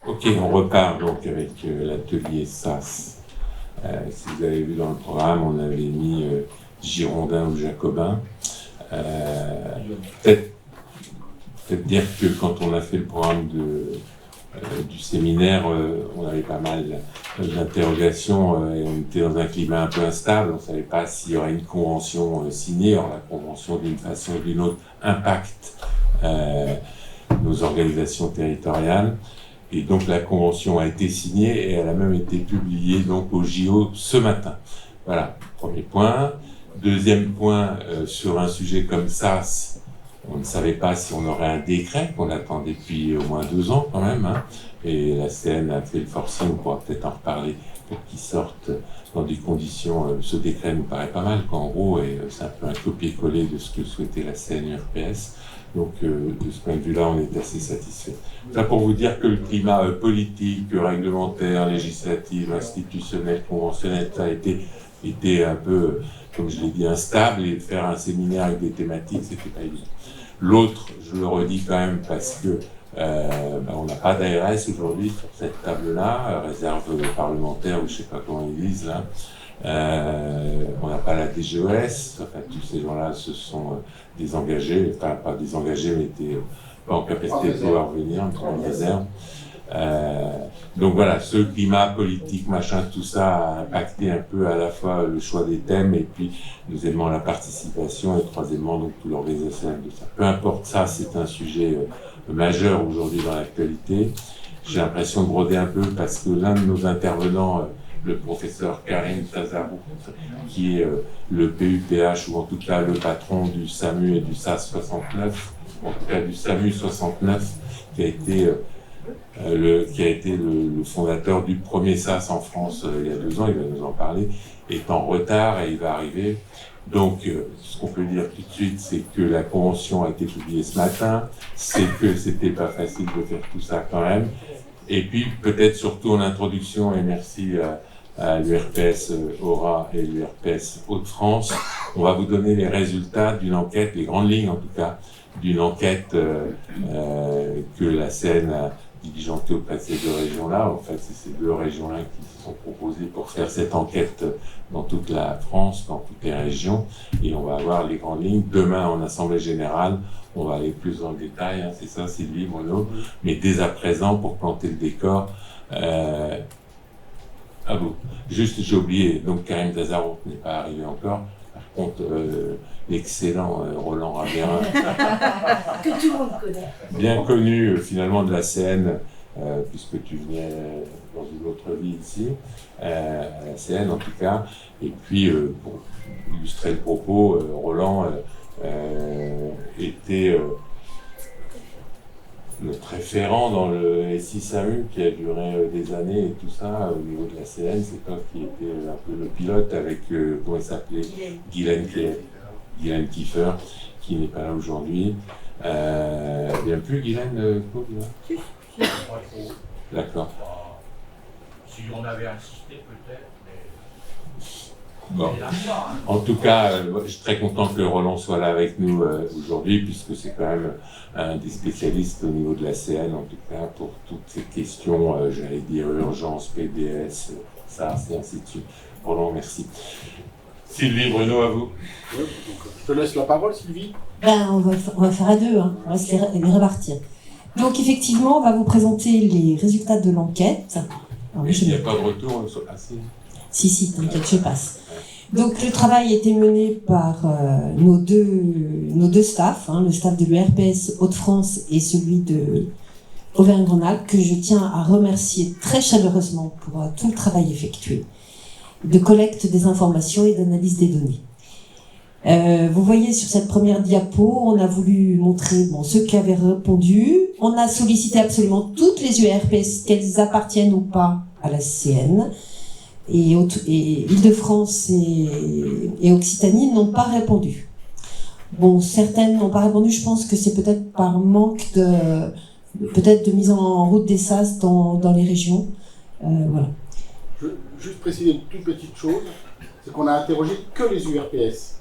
Ok, on repart donc avec l'atelier SAS. Si vous avez vu dans le programme, on avait mis Girondin ou Jacobin. Peut-être dire que quand on a fait le programme du séminaire, on avait pas mal d'interrogations et on était dans un climat un peu instable. On ne savait pas s'il y aurait une convention signée. Alors la convention, d'une façon ou d'une autre, impacte nos organisations territoriales. Et donc la convention a été signée et elle a même été publiée donc au JO ce matin. Voilà, premier point. Deuxième point, sur un sujet comme ça, on ne savait pas si on aurait un décret qu'on attendait depuis au moins 2 ans quand même. Hein, et la CN a fait le forcing, on pourra peut-être en reparler pour qu'il sorte dans des conditions. Ce décret nous paraît pas mal, qu'en gros, et c'est un peu un copier-coller de ce que souhaitait la CNURPS. Donc, de ce point de vue-là, on est assez satisfait. Ça pour vous dire que le climat politique, réglementaire, législatif, institutionnel, conventionnel, ça a été un peu, comme je l'ai dit, instable, et de faire un séminaire avec des thématiques, c'était pas évident. L'autre, je le redis quand même, parce que on n'a pas d'ARS aujourd'hui sur cette table-là, réserve parlementaire, ou je sais pas comment ils disent là. On n'a pas la DGES, enfin tous ces gens-là se sont désengagés, enfin pas désengagés, mais étaient pas en capacité de pouvoir venir, en réserve. Donc voilà, ce climat politique, machin, tout ça a impacté un peu à la fois le choix des thèmes et puis deuxièmement la participation et troisièmement donc tout l'organisation de ça. Peu importe ça, c'est un sujet majeur aujourd'hui dans l'actualité. J'ai l'impression de broder un peu parce que l'un de nos intervenants, le professeur Karim Tazarou, qui est le PUPH ou en tout cas le patron du SAMU et du SAS 69, en tout cas du SAMU 69, qui a été le fondateur du premier SAS en France il y a 2 ans, il va nous en parler, est en retard et il va arriver. Donc, ce qu'on peut dire tout de suite, c'est que la convention a été publiée ce matin, c'est que c'était pas facile de faire tout ça quand même. Et puis, peut-être surtout en introduction, et merci à l'URPS Aura et l'URPS Hauts-de-France, on va vous donner les résultats d'une enquête, les grandes lignes en tout cas, d'une enquête que la CN a diligentée auprès de ces 2 régions-là. En fait, c'est ces 2 régions-là qui se sont proposées pour faire cette enquête dans toute la France, dans toutes les régions, et on va avoir les grandes lignes. Demain, en Assemblée Générale, on va aller plus dans le détail, hein, c'est ça, Sylvie, Mono, mais dès à présent, pour planter le décor, ah bon, juste j'ai oublié, donc Karim Tazarou n'est pas arrivé encore. Par contre, l'excellent Roland Raverin, que tout le monde connaît, bien connu finalement de la CN, puisque tu venais dans une autre vie ici, à la CN en tout cas. Et puis, pour illustrer le propos, Roland était notre référent dans le SI-SAMU qui a duré des années et tout ça au niveau de la CN. C'est toi qui était un peu le pilote avec, comment il s'appelait, Guylaine Kiefer, qui n'est pas là aujourd'hui. Bien plus Guylaine Claude, là ? D'accord. Si on avait insisté peut-être, mais... Bon. En tout cas, je suis très content que Roland soit là avec nous aujourd'hui, puisque c'est quand même un des spécialistes au niveau de la CN, en tout cas, pour toutes ces questions, j'allais dire urgence, PDS, ça, et ainsi de suite. Roland, merci. Sylvie, Bruno, à vous. Oui, donc, je te laisse la parole, Sylvie. On va faire à 2, hein. On va se les répartir. Donc effectivement, on va vous présenter les résultats de l'enquête. Il n'y a pas de retour sur la CN. Si, t'inquiète, je passe. Donc le travail a été mené par nos deux staffs, hein, le staff de l'URPS Hauts-de-France et celui de Auvergne-Rhône-Alpes, que je tiens à remercier très chaleureusement pour tout le travail effectué de collecte des informations et d'analyse des données. Vous voyez sur cette première diapo, on a voulu montrer ceux qui avaient répondu. On a sollicité absolument toutes les URPS, qu'elles appartiennent ou pas à la CN. Et Île-de-France et Occitanie n'ont pas répondu. Bon, certaines n'ont pas répondu, je pense que c'est peut-être par manque de mise en route des SAS dans les régions. Voilà. Je veux juste préciser une toute petite chose, c'est qu'on a interrogé que les URPS.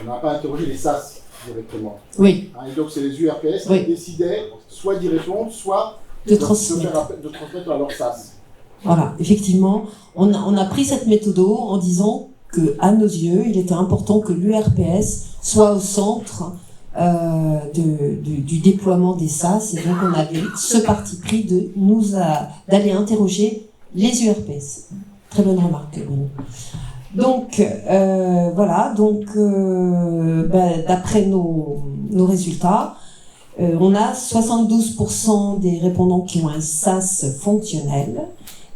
On n'a pas interrogé les SAS directement. Oui. Et donc c'est les URPS qui décidaient soit d'y répondre, soit de transmettre. De transmettre à leur SAS. Voilà, effectivement, on a pris cette méthode en disant que, à nos yeux, il était important que l'URPS soit au centre du déploiement des SAS, et donc on avait ce parti pris d'aller interroger les URPS. Très bonne remarque, Bruno. Donc, voilà, donc, d'après nos résultats, on a 72% des répondants qui ont un SAS fonctionnel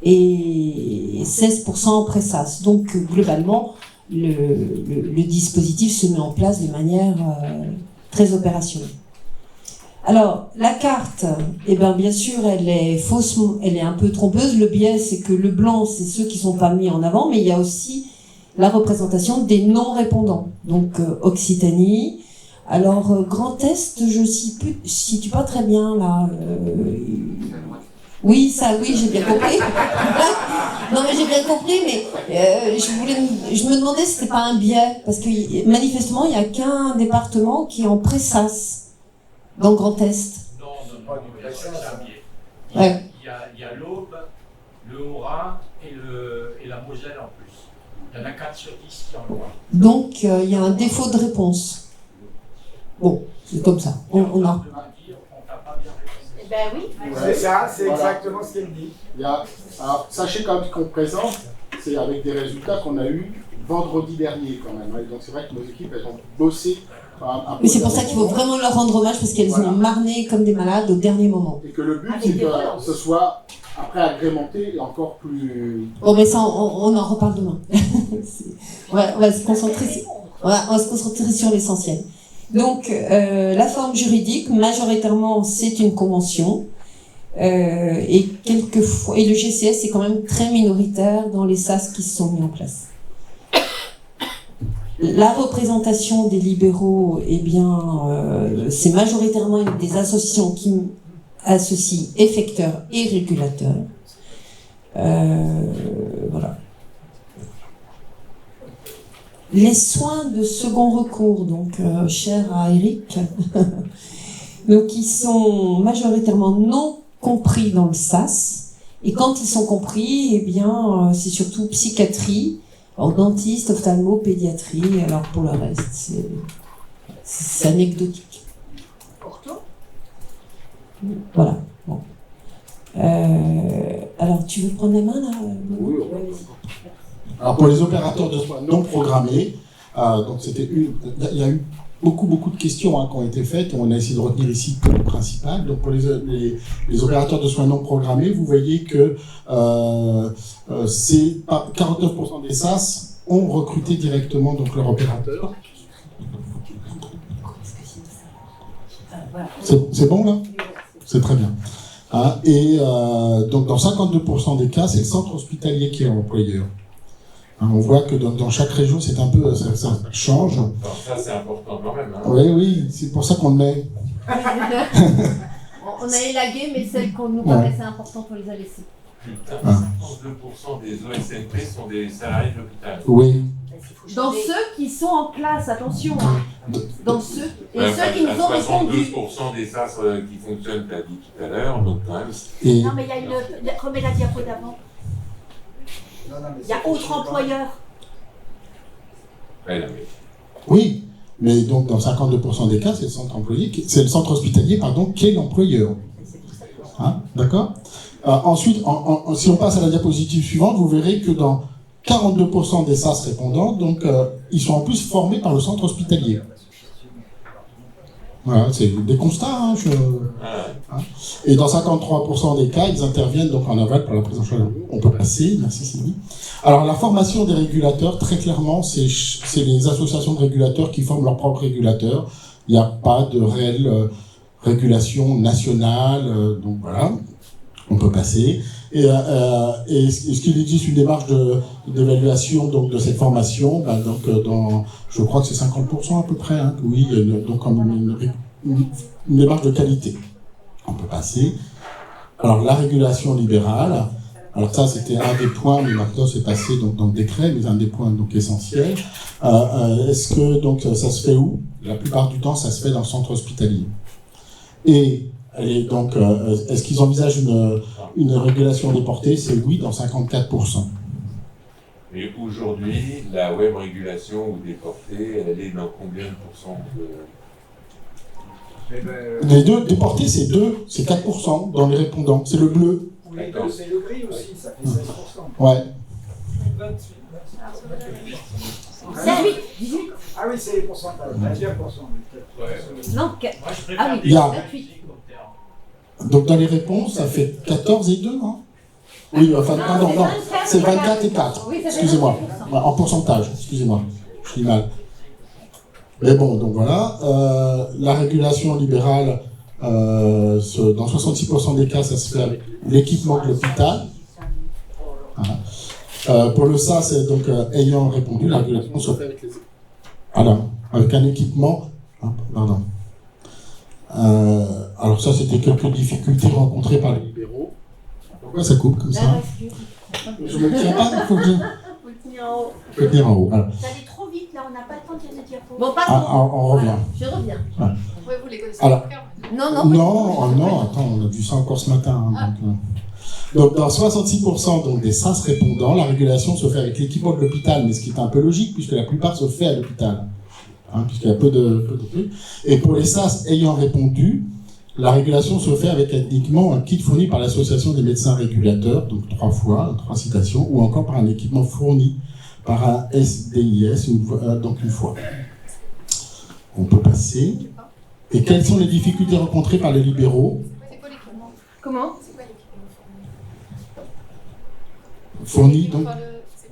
et 16% en pré-SAS. Donc, globalement, le dispositif se met en place de manière très opérationnelle. Alors, la carte, bien sûr, elle est fausse, elle est un peu trompeuse. Le biais, c'est que le blanc, c'est ceux qui sont pas mis en avant, mais il y a aussi la représentation des non-répondants. Donc, Occitanie. Alors, Grand Est, je situe pas très bien, là. Oui, j'ai bien compris. Non, mais j'ai bien compris, mais je me demandais si c'était pas un biais, parce que manifestement, il n'y a qu'un département qui est en pré-SAS dans le Grand Est. Non, c'est un biais. Ouais. Il y a l'Aube, le Haut-Rhin et la Moselle en plus. Il y en a 4 sur 10 qui en ont. Donc, il y a un défaut de réponse. Bon, c'est comme ça. On a. Ben oui. C'est ça, c'est exactement ce qu'elle dit. Alors, sachez quand même qu'on présente, c'est avec des résultats qu'on a eu vendredi dernier quand même. Et donc c'est vrai que nos équipes, elles ont bossé. Mais c'est pour ça qu'il faut vraiment leur rendre hommage, parce qu'elles ont marné comme des malades au dernier moment. Et que le but, c'est que ce soit après agrémenté et encore plus... Bon, mais ça, on en reparle demain. on va se concentrer, on va se concentrer sur l'essentiel. Donc, la forme juridique, majoritairement, c'est une convention. Et quelquefois, et le GCS est quand même très minoritaire dans les SAS qui se sont mis en place. La représentation des libéraux, c'est majoritairement des associations qui associent effecteurs et régulateurs. Voilà. Les soins de second recours, donc chers à Eric, donc ils sont majoritairement non compris dans le SAS, et quand ils sont compris, c'est surtout psychiatrie, alors dentiste, ophtalmo, pédiatrie, alors pour le reste, c'est anecdotique. Voilà. Bon. Alors, tu veux prendre la main là? Oui. Alors pour les opérateurs de soins non programmés, donc il y a eu beaucoup de questions qui ont été faites. On a essayé de retenir ici le principal. Donc pour les opérateurs de soins non programmés, vous voyez que c'est 49% des SAS ont recruté directement donc leur opérateur. C'est bon là? C'est très bien. Et donc dans 52% des cas, c'est le centre hospitalier qui est l'employeur. On voit que dans chaque région, c'est un peu, ça change. Alors ça, c'est important quand même. Hein. Oui, c'est pour ça qu'on le met. On a élagué, mais celle qu'on nous paraissait importante, on les a laissées. Putain, 52% des OSNP sont des salariés de l'hôpital. Oui. Dans ceux qui sont en classe, attention. Dans ceux, et ceux qui nous ont répondu. 62% des SAS qui fonctionnent, tu as dit tout à l'heure, donc quand même. Non, mais il y a remets la diapo d'avant. Il y a autre employeur. Ouais, non, mais... Oui, mais donc dans 52% des cas, c'est le centre hospitalier, qui est l'employeur. D'accord. Ensuite, si on passe à la diapositive suivante, vous verrez que dans 42% des SAS répondants, donc ils sont en plus formés par le centre hospitalier. Voilà, c'est des constats. Et dans 53% des cas, ils interviennent donc en aval par la prise en charge. On peut passer, merci Sylvie. Alors la formation des régulateurs, très clairement, c'est les associations de régulateurs qui forment leurs propres régulateurs. Il n'y a pas de réelle régulation nationale, donc voilà, on peut passer. Et est-ce qu'il existe une démarche d'évaluation donc de cette formation? Je crois que c'est 50% à peu près. Oui, donc une démarche de qualité. On peut passer. Alors la régulation libérale. Alors ça c'était un des points, mais maintenant c'est passé donc dans le décret, mais un des points donc essentiels. Est-ce que donc ça se fait où? La plupart du temps, ça se fait dans le centre hospitalier. Et donc, est-ce qu'ils envisagent une régulation des portées? C'est oui, dans 54%. Et aujourd'hui, la web régulation ou des portées, elle est dans combien de pourcents Les deux déportés, c'est 4% dans les répondants. C'est le bleu. Ou les deux, c'est le gris aussi, ça fait 16%. Ouais. 28. 18. Ah oui, c'est les pourcentages. 21%. Non, Moi, je Ah préfère oui, Il y a- 28. comme terme. Donc dans les réponses, ça fait 14 et 2, non? Oui, enfin, pardon, non. C'est 24 et 4. Oui, ça fait Excusez-moi. 28%. Ouais, en pourcentage, excusez-moi. Je dis mal. Mais bon, donc voilà. La régulation libérale, dans 66% des cas, ça se fait avec l'équipement de l'hôpital. Voilà. Pour le ça, c'est donc ayant répondu, la régulation se fait avec les. Voilà, avec un équipement. Ah, pardon. Alors ça, c'était quelques difficultés rencontrées par les libéraux. Pourquoi ça coupe comme ça? Je me tiens pas, il faut que je. Faut le tenir en haut. Je peux tenir en haut. Voilà. Ça allait trop vite là, on n'a pas le temps de dire des diapos. Bon, pas Ah, trop. on revient. Je reviens. Ouais, vous les connaissez Alors. par cœur. Non, Non, attends, on a vu ça encore ce matin. Hein, donc, dans 66% donc, des SAS répondants, la régulation se fait avec l'équipement de l'hôpital, mais ce qui est un peu logique, puisque la plupart se fait à l'hôpital, hein, puisqu'il y a peu de trucs. Et pour les SAS ayant répondu, la régulation se fait avec uniquement un kit fourni par l'Association des médecins régulateurs, donc 3 citations, ou encore par un équipement fourni par un SDIS, donc une fois. On peut passer. Et quelles sont les difficultés rencontrées par les libéraux? C'est quoi l'équipement? Comment? C'est quoi l'équipement Fournis, donc,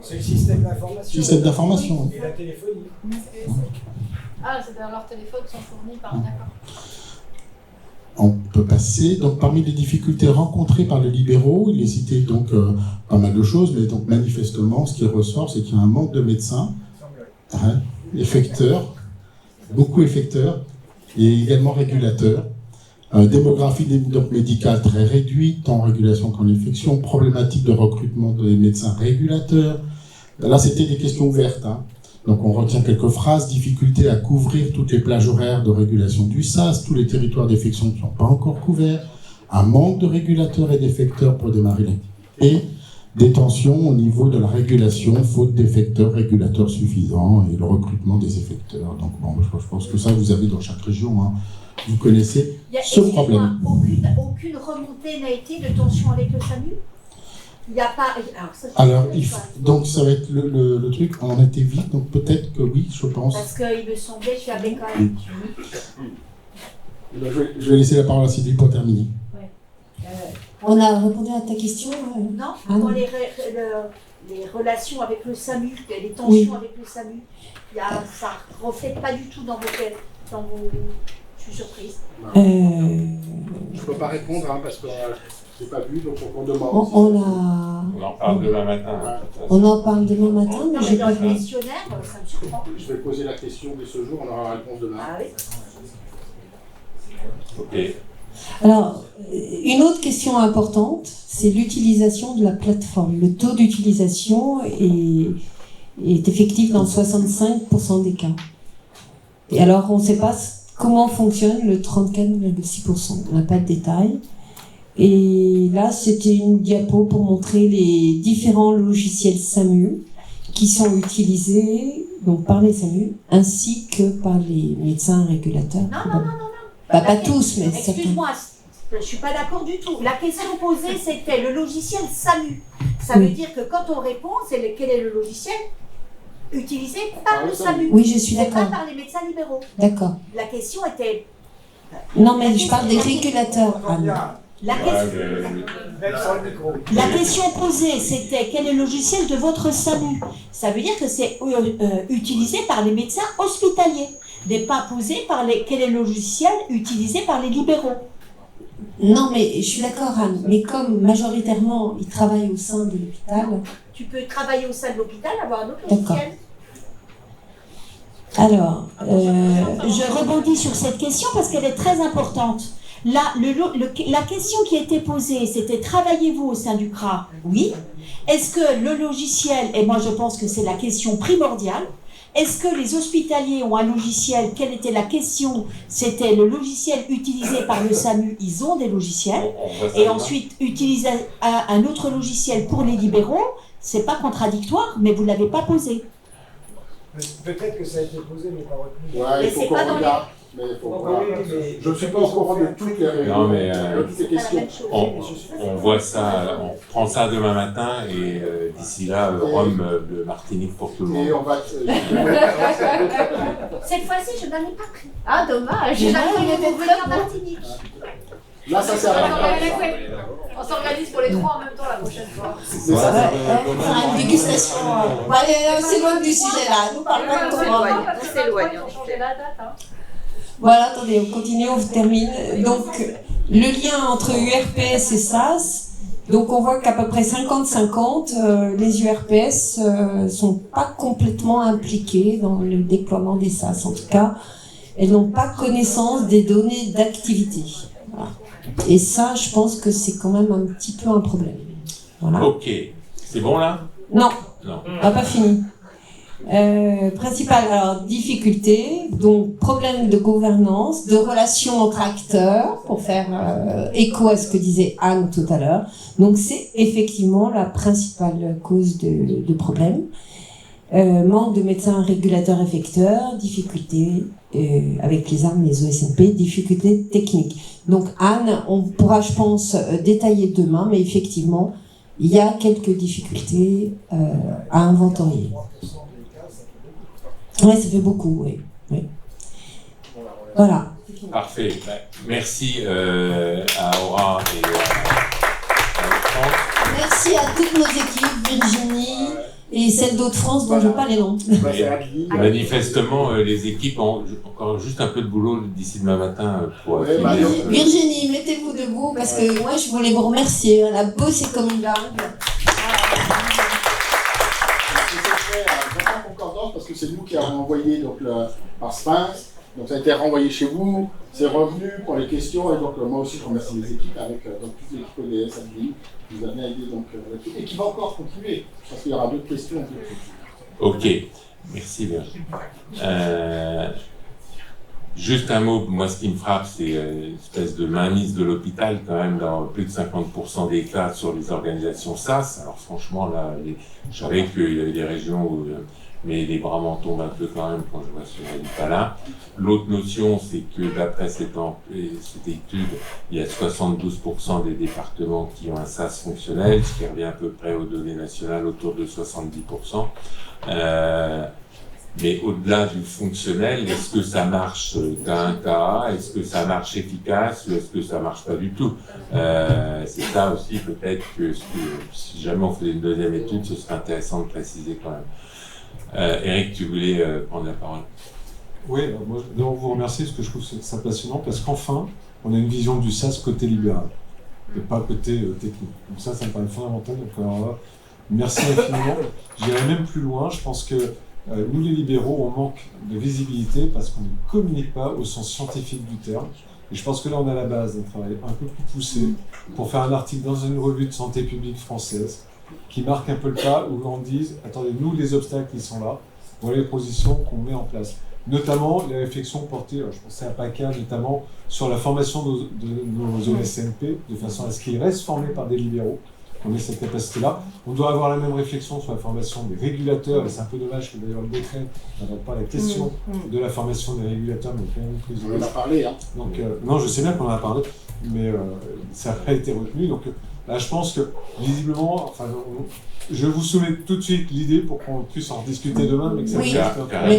C'est le système d'information. système d'information. Et la téléphonie. Ah, c'est-à-dire leurs téléphones sont fournis par. D'accord. On peut passer. Donc, parmi les difficultés rencontrées par les libéraux, il est cité donc pas mal de choses, mais donc manifestement, ce qui ressort, c'est qu'il y a un manque de médecins, effecteurs, beaucoup effecteurs, et également régulateurs. Démographie donc médicale très réduite, tant en régulation qu'en infection, problématique de recrutement des médecins régulateurs. Là, c'était des questions ouvertes. Hein. Donc, on retient quelques phrases. Difficulté à couvrir toutes les plages horaires de régulation du SAS. Tous les territoires d'effection ne sont pas encore couverts. Un manque de régulateurs et d'effecteurs pour démarrer l'activité. Des tensions au niveau de la régulation, faute d'effecteurs régulateurs suffisants et le recrutement des effecteurs. Donc, bon, je pense que ça, vous avez dans chaque région. Hein. Vous connaissez ce problème. Aucune remontée n'a été de tension avec le SAMU. Il n'y a pas. Alors, donc ça va être le truc, on en était vite, donc peut-être que oui, je pense. Parce qu'il me semblait qu'il y avait quand même. Je vais laisser la parole à Sylvie pour terminer. On a répondu à ta question Non, Ah, dans non. les relations avec le SAMU, les tensions Oui. avec le SAMU, ça ne reflète pas du tout dans vos. Je suis surprise. Je ne peux pas répondre hein, parce que je n'ai pas vu, donc on demande. on On en parle demain matin. Hein, de toute façon. on en parle demain matin, Non, mais mais j'ai dans pas le vu. questionnaire, ça me surprend. Je vais poser la question dès ce jour, on aura la réponse demain. Ah oui. Ok. Alors, une autre question importante, c'est l'utilisation de la plateforme. Le taux d'utilisation est effectif dans 65% des cas. Et alors, on ne sait pas comment fonctionne le 34,6%. On n'a pas de détails. Et là, c'était une diapo pour montrer les différents logiciels SAMU qui sont utilisés donc par les SAMU ainsi que par les médecins régulateurs. Non. Bah, pas tous, mais certains. Excuse-moi, je ne suis pas d'accord du tout. La question posée, c'était le logiciel SAMU. Ça veut dire que quand on répond, c'est quel est le logiciel utilisé par le SAMU. Oui, je suis Et pas d'accord. par les médecins libéraux. D'accord. La question était. Non, mais je parle des régulateurs, Anne. La Ouais, question, Même sur le micro. la question posée, c'était quel est le logiciel de votre SAMU. Ça veut dire que c'est utilisé par les médecins hospitaliers. N'est pas posé par quel est le logiciel utilisé par les libéraux. Non, mais je suis d'accord, Anne. Mais comme majoritairement, ils travaillent au sein de l'hôpital. Tu peux travailler au sein de l'hôpital, avoir un autre D'accord. logiciel. Alors, Je rebondis sur cette question parce qu'elle est très importante. Là, la question qui a été posée, c'était travaillez-vous au sein du CRA? Oui. Est-ce que le logiciel, et moi je pense que c'est la question primordiale, Est-ce que les hospitaliers ont un logiciel? Quelle était la question? C'était le logiciel utilisé par le SAMU, ils ont des logiciels. Et ensuite, utiliser un autre logiciel pour les libéraux, c'est pas contradictoire, mais vous ne l'avez pas posé. Peut-être que ça a été posé, mais pas retenu. Ouais, Mais il faut c'est qu'on pas dans regarde. Mais il faut qu'on regarde. Je ne suis pas au courant de toutes les réunions, Non, mais, de toutes les questions. On voit ça, on prend ça demain matin et d'ici là, Rome, le Martinique pour tout le Et monde. on va. Cette fois-ci, je n'en ai pas pris. Ah, dommage. J'ai appris les venir en Martinique. Là, ça sert à rien. On s'organise pour les trois en même temps la prochaine fois. Mais ça, Faire une dégustation. Bon, allez, c'est loin du sujet là. Nous parlons pas de Thomas. On s'éloigne. On change la date. Hein. Voilà, attendez, on continue, on termine. Donc, le lien entre URPS et SAS, donc on voit qu'à peu près 50-50, les URPS sont pas complètement impliquées dans le déploiement des SAS. En tout cas, elles n'ont pas connaissance des données d'activité. Voilà. Et ça, je pense que c'est quand même un petit peu un problème. Voilà. Ok, c'est bon là? Non, Non. on n'a pas fini. Principale, alors difficulté, donc problème de gouvernance, de relations entre acteurs, pour faire écho à ce que disait Anne tout à l'heure. Donc c'est effectivement la principale cause de problème. Manque de médecins régulateurs effecteurs, difficultés avec les armes, les OSNP, difficultés techniques. Donc Anne, on pourra, je pense, détailler demain, mais effectivement, il y a quelques difficultés à inventorier. Oui, ça fait beaucoup, oui. Oui. Voilà. Parfait. Merci à Aura et à France. Merci à toutes nos équipes, Virginie et celles d'Hauts-de-France dont je n'ai pas les noms. Manifestement, les équipes ont encore juste un peu de boulot d'ici demain matin pour Ouais, finir. Virginie, mettez-vous debout parce que moi je voulais vous remercier. Elle a bossé comme une dingue. Vraiment concordance parce que c'est nous qui avons envoyé donc, par Sphinx. Donc ça a été renvoyé chez vous, c'est revenu pour les questions et donc moi aussi je remercie les équipes avec donc, toute l'équipe ODS ADI qui nous a bien aidé donc, et qui va encore continuer parce qu'il y aura d'autres questions. Ok, merci Virginie. Juste un mot, moi ce qui me frappe, c'est une espèce de mainmise de l'hôpital quand même dans plus de 50% des cas sur les organisations SAS. Alors franchement là, je savais qu'il y avait des régions où mais les bras m'en tombent un peu quand même quand je vois ce résultat-là. L'autre notion, c'est que d'après cette étude, il y a 72% des départements qui ont un SAS fonctionnel, ce qui revient à peu près aux données nationales autour de 70%. Mais au-delà du fonctionnel, est-ce que ça marche cas un cas? Est-ce que ça marche efficace ou est-ce que ça marche pas du tout? C'est ça aussi peut-être que si jamais on faisait une deuxième étude, ce serait intéressant de préciser quand même. Eric, tu voulais prendre la parole? Oui, moi je dois vous remercier parce que je trouve ça passionnant parce qu'enfin, on a une vision du SAS côté libéral et pas côté technique. Donc ça me paraît fondamental. Donc alors là, merci infiniment. J'irai même plus loin. Je pense que nous les libéraux, on manque de visibilité parce qu'on ne communique pas au sens scientifique du terme. Et je pense que là, on a la base d'un travail un peu plus poussé pour faire un article dans une revue de santé publique française qui marque un peu le pas, où on dise, attendez, nous, les obstacles, ils sont là, voilà les positions qu'on met en place. Notamment, les réflexions portées, je pensais à PACA, notamment sur la formation de nos OSNP, de façon à ce qu'ils restent formés par des libéraux, qu'on ait cette capacité-là. On doit avoir la même réflexion sur la formation des régulateurs, et c'est un peu dommage que d'ailleurs le décret n'aborde pas la question de la formation des régulateurs, mais quand même une prise de On en a parlé, hein. Donc, non, je sais bien qu'on en a parlé, mais ça n'a pas été retenu. Donc là, je pense que, visiblement, enfin, je vous soumets tout de suite l'idée pour qu'on puisse en discuter demain, mais que ça Oui,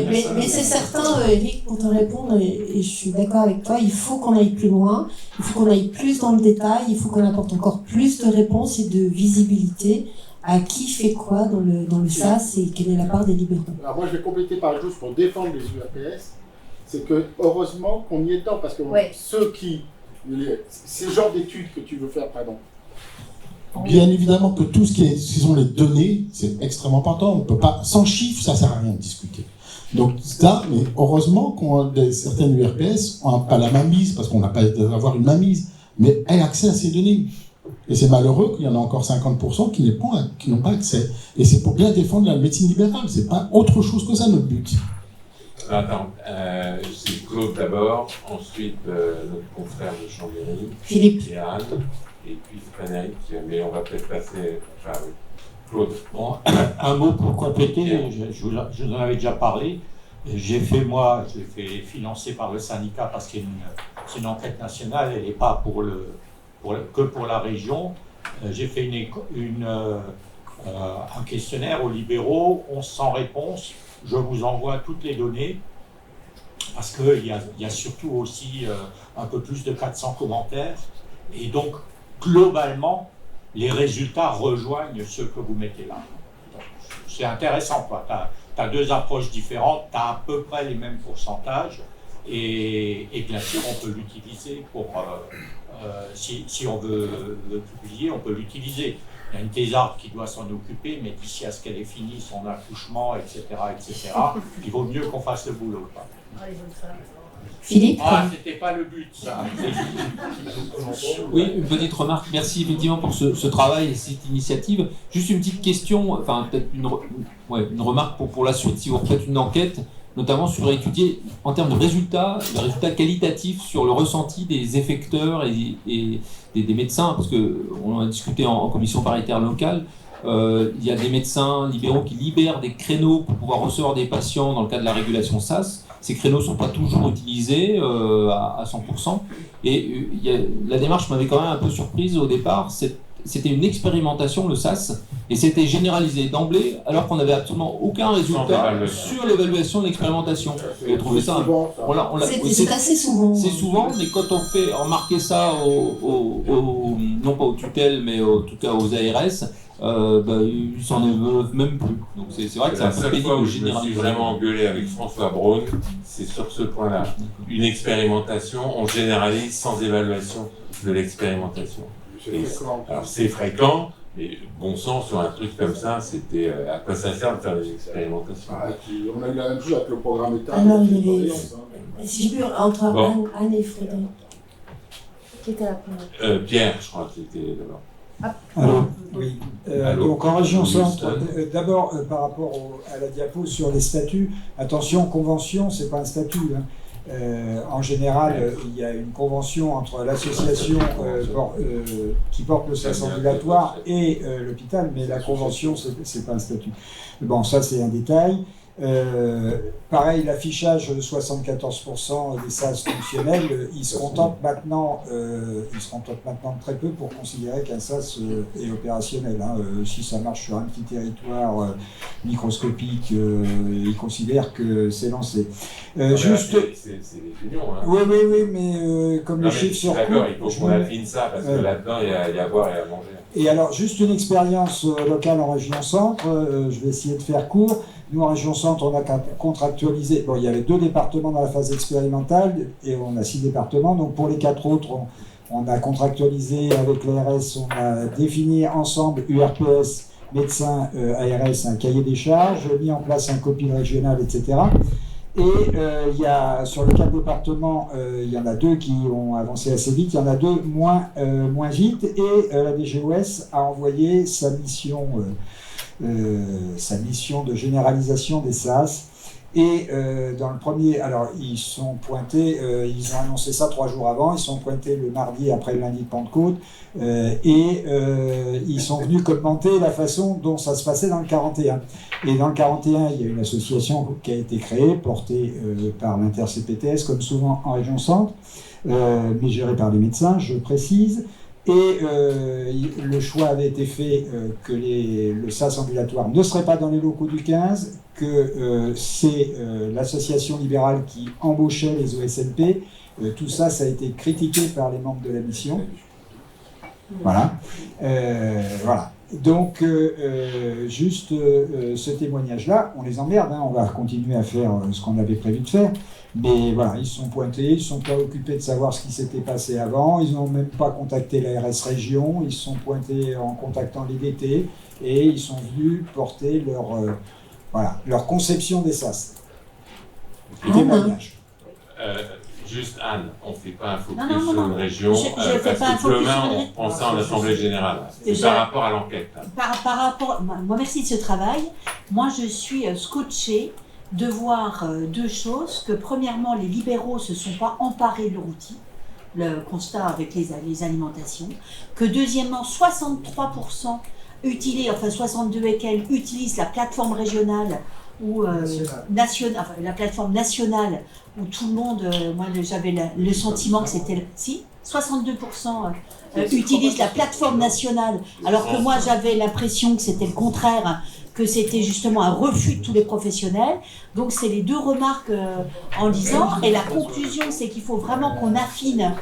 puisse mais c'est certain, Eric, pour te répondre, et je suis d'accord avec toi, il faut qu'on aille plus loin, il faut qu'on aille plus dans le détail, il faut qu'on apporte encore plus de réponses et de visibilité à qui fait quoi dans le SAS et quelle est la part des libéraux. Alors moi je vais compléter par chose pour défendre les URPS, c'est que heureusement qu'on y est dedans parce que ces genres d'études que tu veux faire, pardon. Bien évidemment que tout ce qui sont les données, c'est extrêmement important. On peut pas, sans chiffres, ça sert à rien de discuter. Donc ça, mais heureusement certaines URPS n'ont pas la mainmise, parce qu'on n'a pas d'avoir une mainmise, mais aient accès à ces données. Et c'est malheureux qu'il y en a encore 50% qui n'ont pas accès. Et c'est pour bien défendre la médecine libérale. C'est pas autre chose que ça, notre but. Attends, c'est Claude d'abord, ensuite notre confrère de Chambéry, Philippe. et Anne, et puis Frédéric, mais on va peut-être passer... Enfin, oui. Claude. Bon, un mot pour compléter, je vous en avais déjà parlé. J'ai fait financer par le syndicat parce que c'est une enquête nationale, elle n'est pas que pour la région. J'ai fait un questionnaire aux libéraux, 1100 réponses. Je vous envoie toutes les données parce qu'il y a surtout aussi un peu plus de 400 commentaires. Et donc, globalement, les résultats rejoignent ceux que vous mettez là. C'est intéressant, quoi. Tu as deux approches différentes, tu as à peu près les mêmes pourcentages, et bien sûr, on peut l'utiliser pour... si on veut publier, on peut l'utiliser. Il y a une thésarde qui doit s'en occuper, mais d'ici à ce qu'elle ait fini son accouchement, etc., il vaut mieux qu'on fasse le boulot, quoi. Philippe. Ah, c'était pas le but, ça. Oui, une petite remarque. Merci effectivement pour ce travail et cette initiative. Juste une petite question, enfin peut-être une remarque pour la suite. Si vous refaites une enquête, notamment sur étudier en termes de résultats, qualitatifs sur le ressenti des effecteurs et des médecins, parce qu'on a discuté en commission paritaire locale. Il y a des médecins libéraux qui libèrent des créneaux pour pouvoir recevoir des patients dans le cadre de la régulation SAS. Ces créneaux ne sont pas toujours utilisés à 100%. Et la démarche m'avait quand même un peu surprise au départ. C'était une expérimentation, le SAS, et c'était généralisé d'emblée, alors qu'on n'avait absolument aucun résultat sur l'évaluation de l'expérimentation. J'ai trouvé ça... C'est assez souvent. C'est souvent, mais quand on fait remarquer ça non pas aux tutelles, mais en tout cas aux ARS, ils s'en émeuvent même plus. Donc c'est vrai que c'est un peu pénible de généraliser. Je me suis vraiment engueulé avec François Braun, c'est sur ce point-là. Une expérimentation, on généralise sans évaluation de l'expérimentation. Alors c'est fréquent, mais bon sang sur un truc comme ça, c'était à quoi ça sert de faire des expérimentations. On a eu la même chose avec le programme État. Alors il y avait, si je peux, entre Anne et Frédéric. Qui était la première Pierre, je crois que c'était d'abord. Alors, oui. Donc en région centre, d'abord par rapport à la diapo sur les statuts, attention, convention, c'est pas un statut. Hein. En général, il y a une convention entre l'association qui porte le SAS ambulatoire et l'hôpital, mais la convention, c'est pas un statut. Bon, ça c'est un détail. Pareil, l'affichage de 74% des SAS fonctionnels, ils se contentent maintenant de très peu pour considérer qu'un SAS est opérationnel. Hein. Si ça marche sur un petit territoire microscopique, ils considèrent que c'est lancé. Juste. C'est les unions. Hein. Oui, mais comme les chiffres sur. D'accord, il faut qu'on affine ça parce que là-dedans, il y a à boire et à manger. Et alors, juste une expérience locale en région centre, je vais essayer de faire court. Nous, en région centre, on a contractualisé, il y avait 2 départements dans la phase expérimentale, et on a 6 départements, donc pour les 4 autres, on a contractualisé avec l'ARS, on a défini ensemble URPS, médecin, ARS, un cahier des charges, mis en place un copil régional, etc. Et sur les 4 départements, il y en a 2 qui ont avancé assez vite, il y en a 2 moins vite, et la DGOS a envoyé sa mission de généralisation des SAS. Et dans le premier, alors ils sont pointés, ils ont annoncé ça 3 jours avant, ils sont pointés le mardi après le lundi de Pentecôte, et ils sont venus commenter la façon dont ça se passait dans le 41. Et dans le 41, il y a une association qui a été créée, portée par l'Inter-CPTS, comme souvent en région centre, mais gérée par les médecins, je précise. Et le choix avait été fait que le SAS ambulatoire ne serait pas dans les locaux du 15, que c'est l'association libérale qui embauchait les OSNP. Tout ça, ça a été critiqué par les membres de la mission. Voilà. Donc, juste ce témoignage-là, on les emmerde, hein, on va continuer à faire ce qu'on avait prévu de faire. Mais voilà, ils se sont pointés, ils ne sont pas occupés de savoir ce qui s'était passé avant, ils n'ont même pas contacté l'ARS région, ils se sont pointés en contactant l'IDT et ils sont venus porter leur conception des SAS. Témoignage. Juste Anne, on ne fait pas un focus Non, non, non, sur une non. région, Je fais parce pas un que focus demain, sur une on région. prend ça en Assemblée Générale. C'est Déjà- par rapport à l'enquête. Par rapport, moi merci de ce travail. Moi je suis scotchée de voir deux choses. Que premièrement, les libéraux se sont pas emparés de leur outil, le constat avec les alimentations. Que deuxièmement, 63% utilisent, enfin 62 et quelques, utilisent la plateforme régionale ou nationale, enfin, la plateforme nationale où tout le monde, moi j'avais le sentiment que c'était, si, 62% utilisent la plateforme nationale, alors que moi j'avais l'impression que c'était le contraire, que c'était justement un refus de tous les professionnels. Donc c'est les deux remarques en disant, et la conclusion c'est qu'il faut vraiment qu'on affine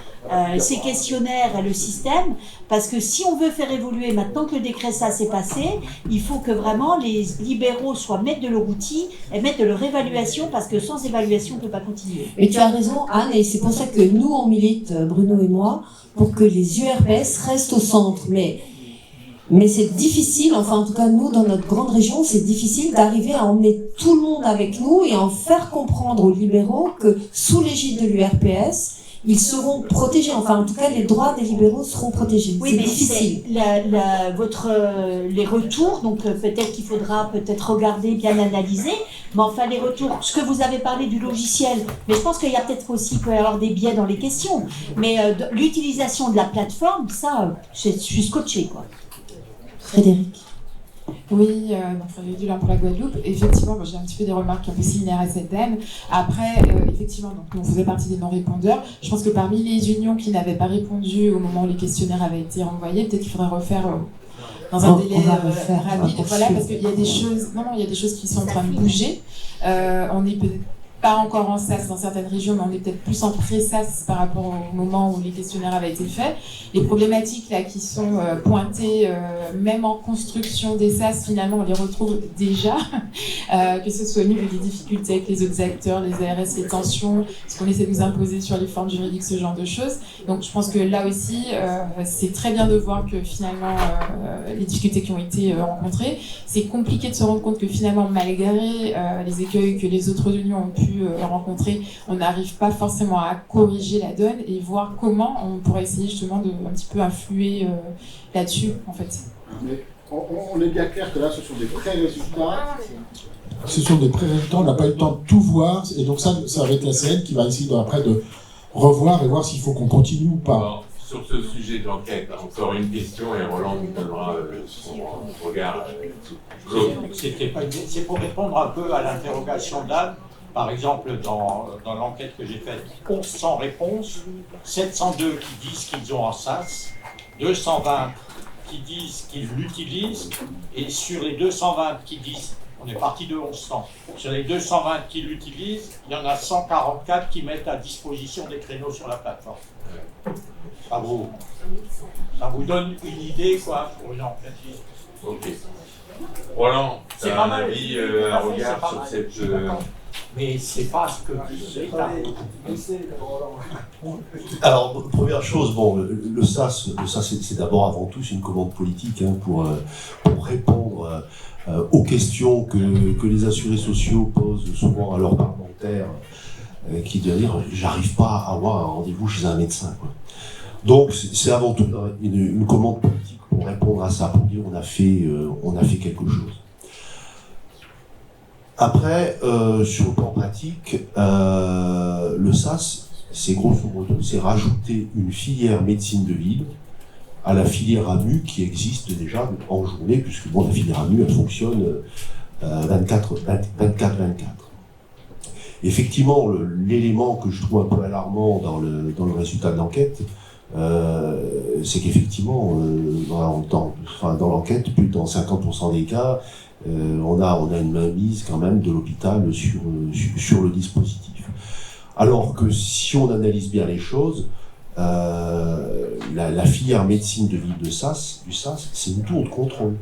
ces questionnaires et le système, parce que si on veut faire évoluer, maintenant que le décret ça s'est passé, il faut que vraiment les libéraux soient maîtres de leur outil et maîtres de leur évaluation, parce que sans évaluation on ne peut pas continuer. Et tu as raison, Anne, et c'est pour ça que nous, on milite, Bruno et moi, pour que les URPS restent au centre. Mais c'est difficile, enfin en tout cas nous, dans notre grande région, c'est difficile d'arriver à emmener tout le monde avec nous et en faire comprendre aux libéraux que sous l'égide de l'URPS, ils seront protégés, enfin en tout cas les droits des libéraux seront protégés. Oui, c'est mais difficile. Les retours, donc peut-être qu'il faudra regarder, bien analyser, mais enfin les retours, ce que vous avez parlé du logiciel, mais je pense qu'il y a peut-être aussi, il peut y avoir des biais dans les questions, mais l'utilisation de la plateforme, ça, je suis scotchée, quoi. Frédéric. Oui, donc Frédéric Dulin pour la Guadeloupe. Effectivement, j'ai un petit peu des remarques un peu similaires à cette dame. Après, effectivement, donc, on faisait partie des non-répondeurs. Je pense que parmi les unions qui n'avaient pas répondu au moment où les questionnaires avaient été renvoyés, peut-être qu'il faudrait refaire dans un délai rapide. Voilà, parce qu'il y a des choses, il y a des choses qui sont en train de bouger. On est peut-être pas encore en SAS dans certaines régions, mais on est peut-être plus en pré-SAS par rapport au moment où les questionnaires avaient été faits. Les problématiques là qui sont pointées, même en construction des SAS, finalement, on les retrouve déjà, que ce soit au niveau des difficultés avec les autres acteurs, les ARS, les tensions, ce qu'on essaie de nous imposer sur les formes juridiques, ce genre de choses. Donc je pense que là aussi, c'est très bien de voir que finalement, les difficultés qui ont été rencontrées, c'est compliqué de se rendre compte que finalement, malgré les écueils que les autres unions ont pu rencontrer, on n'arrive pas forcément à corriger la donne et voir comment on pourrait essayer justement de un petit peu influer là-dessus en fait. Mais on est bien clair que là ce sont des pré-résultats. Ce sont des pré-résultats, on n'a pas eu le temps de tout voir, et donc ça va être la CN qui va essayer après de revoir et voir s'il faut qu'on continue ou pas. Alors, sur ce sujet de l'enquête, encore une question et Roland nous donnera son regard. C'est pour répondre un peu à l'interrogation d'Anne. Par exemple, dans l'enquête que j'ai faite, 1100 réponses, 702 qui disent qu'ils ont en SAS, 220 qui disent qu'ils l'utilisent, et sur les 220 qui disent, on est parti de 1100, sur les 220 qui l'utilisent, il y en a 144 qui mettent à disposition des créneaux sur la plateforme. Ça vous donne une idée, quoi, pour une enquête. Ok. Roland, tu C'est as pas un mal. avis, un regard sur cette... Mais c'est pas ce que l'État. Alors, première chose, bon, le SAS, c'est d'abord avant tout une commande politique pour répondre aux questions que les assurés sociaux posent souvent à leurs parlementaires, qui doivent dire j'arrive pas à avoir un rendez-vous chez un médecin, quoi. Donc c'est avant tout une commande politique pour répondre à ça, pour dire on a fait quelque chose. Après, sur le plan pratique, le SAS, c'est grosso modo, c'est rajouter une filière médecine de ville à la filière AMU qui existe déjà en journée, puisque bon, la filière AMU, elle fonctionne 24-24. Effectivement, l'élément que je trouve un peu alarmant dans le résultat de l'enquête, c'est qu'effectivement, dans l'enquête, plus dans 50% des cas, on a une mainmise quand même de l'hôpital sur le dispositif. Alors que si on analyse bien les choses, la filière médecine de ville du SAS, c'est une tour de contrôle.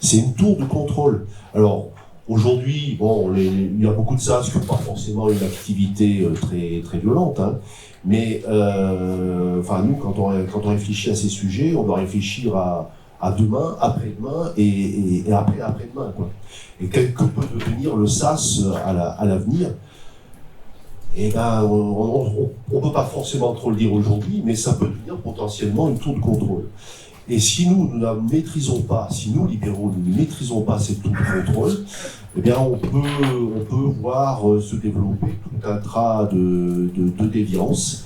C'est une tour de contrôle. Alors, aujourd'hui, bon, il y a beaucoup de SAS qui n'ont pas forcément une activité très, très violente, hein, mais nous, quand on réfléchit à ces sujets, on doit réfléchir à demain, après-demain et après-demain, quoi. Et que peut devenir le SAS à l'avenir. eh ben, on ne peut pas forcément trop le dire aujourd'hui, mais ça peut devenir potentiellement une tour de contrôle. Et si nous ne la maîtrisons pas, si nous, libéraux, nous ne maîtrisons pas cette tour de contrôle, eh bien, on peut voir se développer tout un tas de déviances.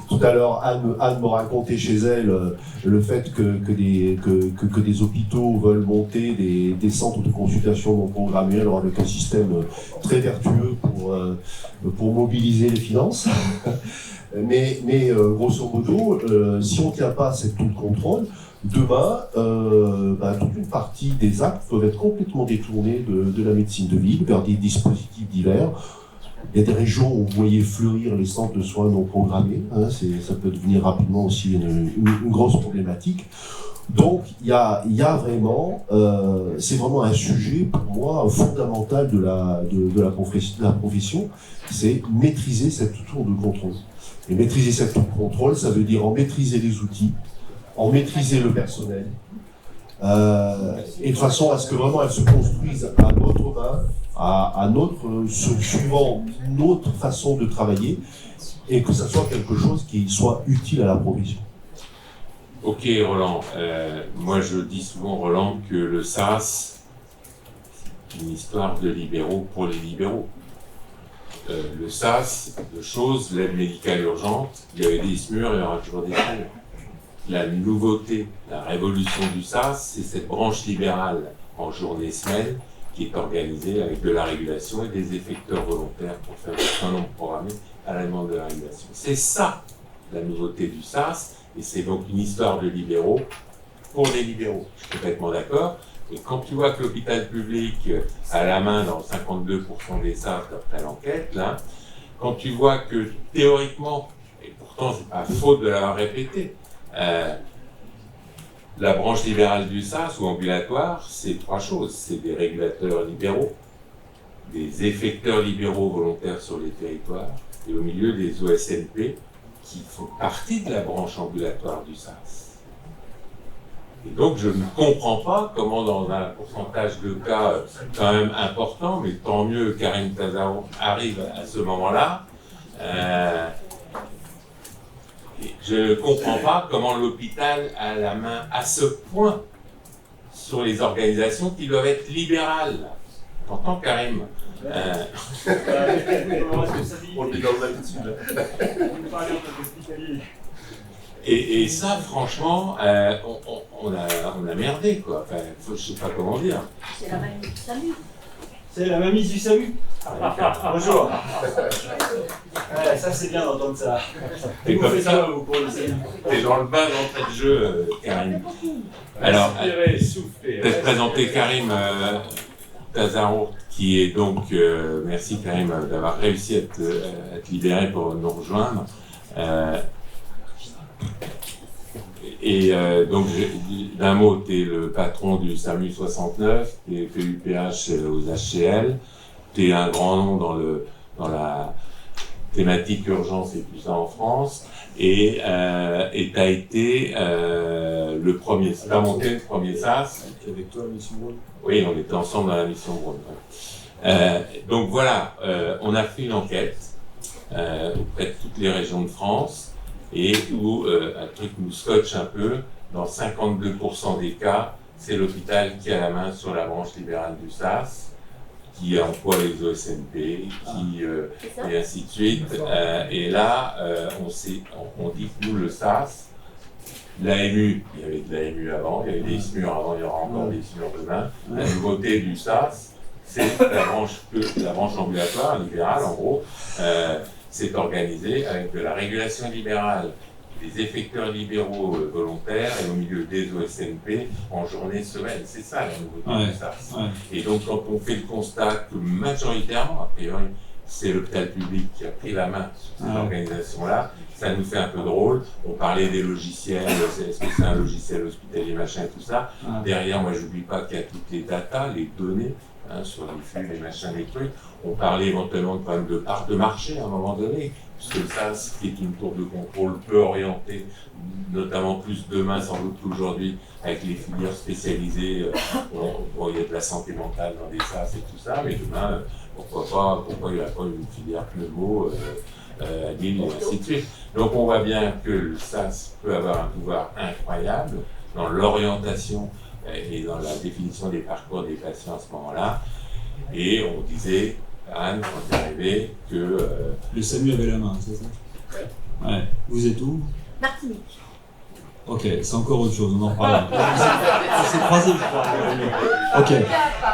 Tout à l'heure, Anne me racontait chez elle le fait que des hôpitaux veulent monter des centres de consultation non programmés, alors avec un système très vertueux pour mobiliser les finances. Mais grosso modo, si on ne tient pas cette tour de contrôle, demain, toute une partie des actes peuvent être complètement détournés de la médecine de ville vers des dispositifs divers. Il y a des régions où vous voyez fleurir les centres de soins non programmés, hein, ça peut devenir rapidement aussi une grosse problématique. Donc il y a vraiment, c'est vraiment un sujet pour moi fondamental de la profession, c'est maîtriser cette tour de contrôle. Et maîtriser cette tour de contrôle, ça veut dire en maîtriser les outils, en maîtriser le personnel, et de façon à ce que vraiment elle se construise à notre main, suivant notre façon de travailler, et que ça soit quelque chose qui soit utile à la profession. Ok Roland, moi je dis souvent Roland que le SAS, c'est une histoire de libéraux pour les libéraux. Le SAS, de choses, l'aide médicale urgente, il y avait des SMUR, il y aura toujours des SMUR. La nouveauté, la révolution du SAS, c'est cette branche libérale en journée-semaine qui est organisée avec de la régulation et des effecteurs volontaires pour faire des soins non programmés à la demande de la régulation. C'est ça la nouveauté du SAS, et c'est donc une histoire de libéraux pour les libéraux. Je suis complètement d'accord. Et quand tu vois que l'hôpital public a la main dans 52% des SAS d'après l'enquête, là, quand tu vois que théoriquement, et pourtant c'est pas faute de l'avoir répété, la branche libérale du SAS ou ambulatoire, c'est trois choses. C'est des régulateurs libéraux, des effecteurs libéraux volontaires sur les territoires, et au milieu des OSNP qui font partie de la branche ambulatoire du SAS. Et donc je ne comprends pas comment dans un pourcentage de cas quand même important, mais tant mieux Karim Tazarourt arrive à ce moment-là, je ne comprends pas comment l'hôpital a la main à ce point sur les organisations qui doivent être libérales. T'entends Karim On est dans l'habitude. Et ça, franchement, on a merdé, quoi. Enfin, je sais pas comment dire. C'est la mamie du SAMU. C'est la mamie du SAMU. Bonjour. Ouais, ça c'est bien d'entendre ça. Et comme ça, vous pour le SAMU. T'es dans le bas d'entrée de jeu, Karim. Alors, peut-être présenter Karim Tazarourt, qui est donc, merci Karim d'avoir réussi à te libérer pour nous rejoindre. Donc, d'un mot, tu es le patron du SAMU 69, tu es UPH aux HCL, tu es un grand nom dans la thématique urgence et tout ça en France, et tu as été le premier, c'est pas monté le premier SAS. Avec toi, la mission Brown. Oui, on était ensemble dans la mission Brown. Donc voilà, on a fait une enquête auprès de toutes les régions de France, et où un truc nous scotche un peu, dans 52% des cas, c'est l'hôpital qui a la main sur la branche libérale du SAS, qui emploie les OSNP, et ainsi de suite. Et là, on dit que nous, le SAS, l'AMU, il y avait de l'AMU avant, il y avait des SMUR avant, il y aura encore des SMUR demain. La nouveauté du SAS, c'est la branche ambulatoire, libérale en gros, c'est organisé avec de la régulation libérale, des effecteurs libéraux volontaires et au milieu des OSNP en journée semaine. C'est ça la nouveauté du SAS. Et donc quand on fait le constat que majoritairement, a priori, c'est l'hôpital public qui a pris la main sur cette organisation-là, ça nous fait un peu drôle. On parlait des logiciels, est-ce que c'est un logiciel hospitalier, machin, tout ça. Derrière, moi, j'oublie pas qu'il y a toutes les datas, les données. sur les flux, les machins, les trucs. On parlait éventuellement de problème de part de marché à un moment donné, puisque ça, ce qui est une tour de contrôle peu orientée, notamment plus demain sans doute qu'aujourd'hui, avec les filières spécialisées. Bon, il y a de la santé mentale dans les SAS et tout ça, mais demain, pourquoi il n'y a pas une filière pneumo à Lille et ainsi de suite. Donc on voit bien que le SAS peut avoir un pouvoir incroyable dans l'orientation et dans la définition des parcours des patients à ce moment-là. Et on disait, Anne, quand on est arrivé, que... Le SAMU avait la main, c'est ça? Ouais. Vous êtes où? Martinique. Ok, c'est encore autre chose, on en reparlera. On s'est croisés, je crois. Ok.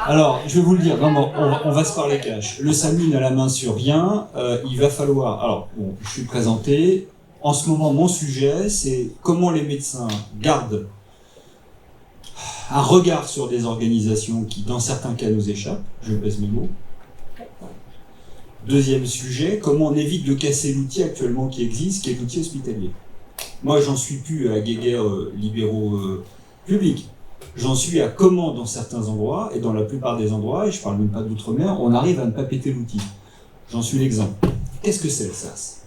Alors, je vais vous le dire, non, on va se parler cash. Le SAMU n'a la main sur rien, il va falloir... Alors, bon, je suis présenté. En ce moment, mon sujet, c'est comment les médecins gardent un regard sur des organisations qui, dans certains cas, nous échappent. Je pèse mes mots. Deuxième sujet, comment on évite de casser l'outil actuellement qui existe, qui est l'outil hospitalier. Moi, j'en suis plus à guéguerre libéraux publics. J'en suis à comment, dans certains endroits, et dans la plupart des endroits, et je parle même pas d'outre-mer, on arrive à ne pas péter l'outil. J'en suis l'exemple. Qu'est-ce que c'est le SAS?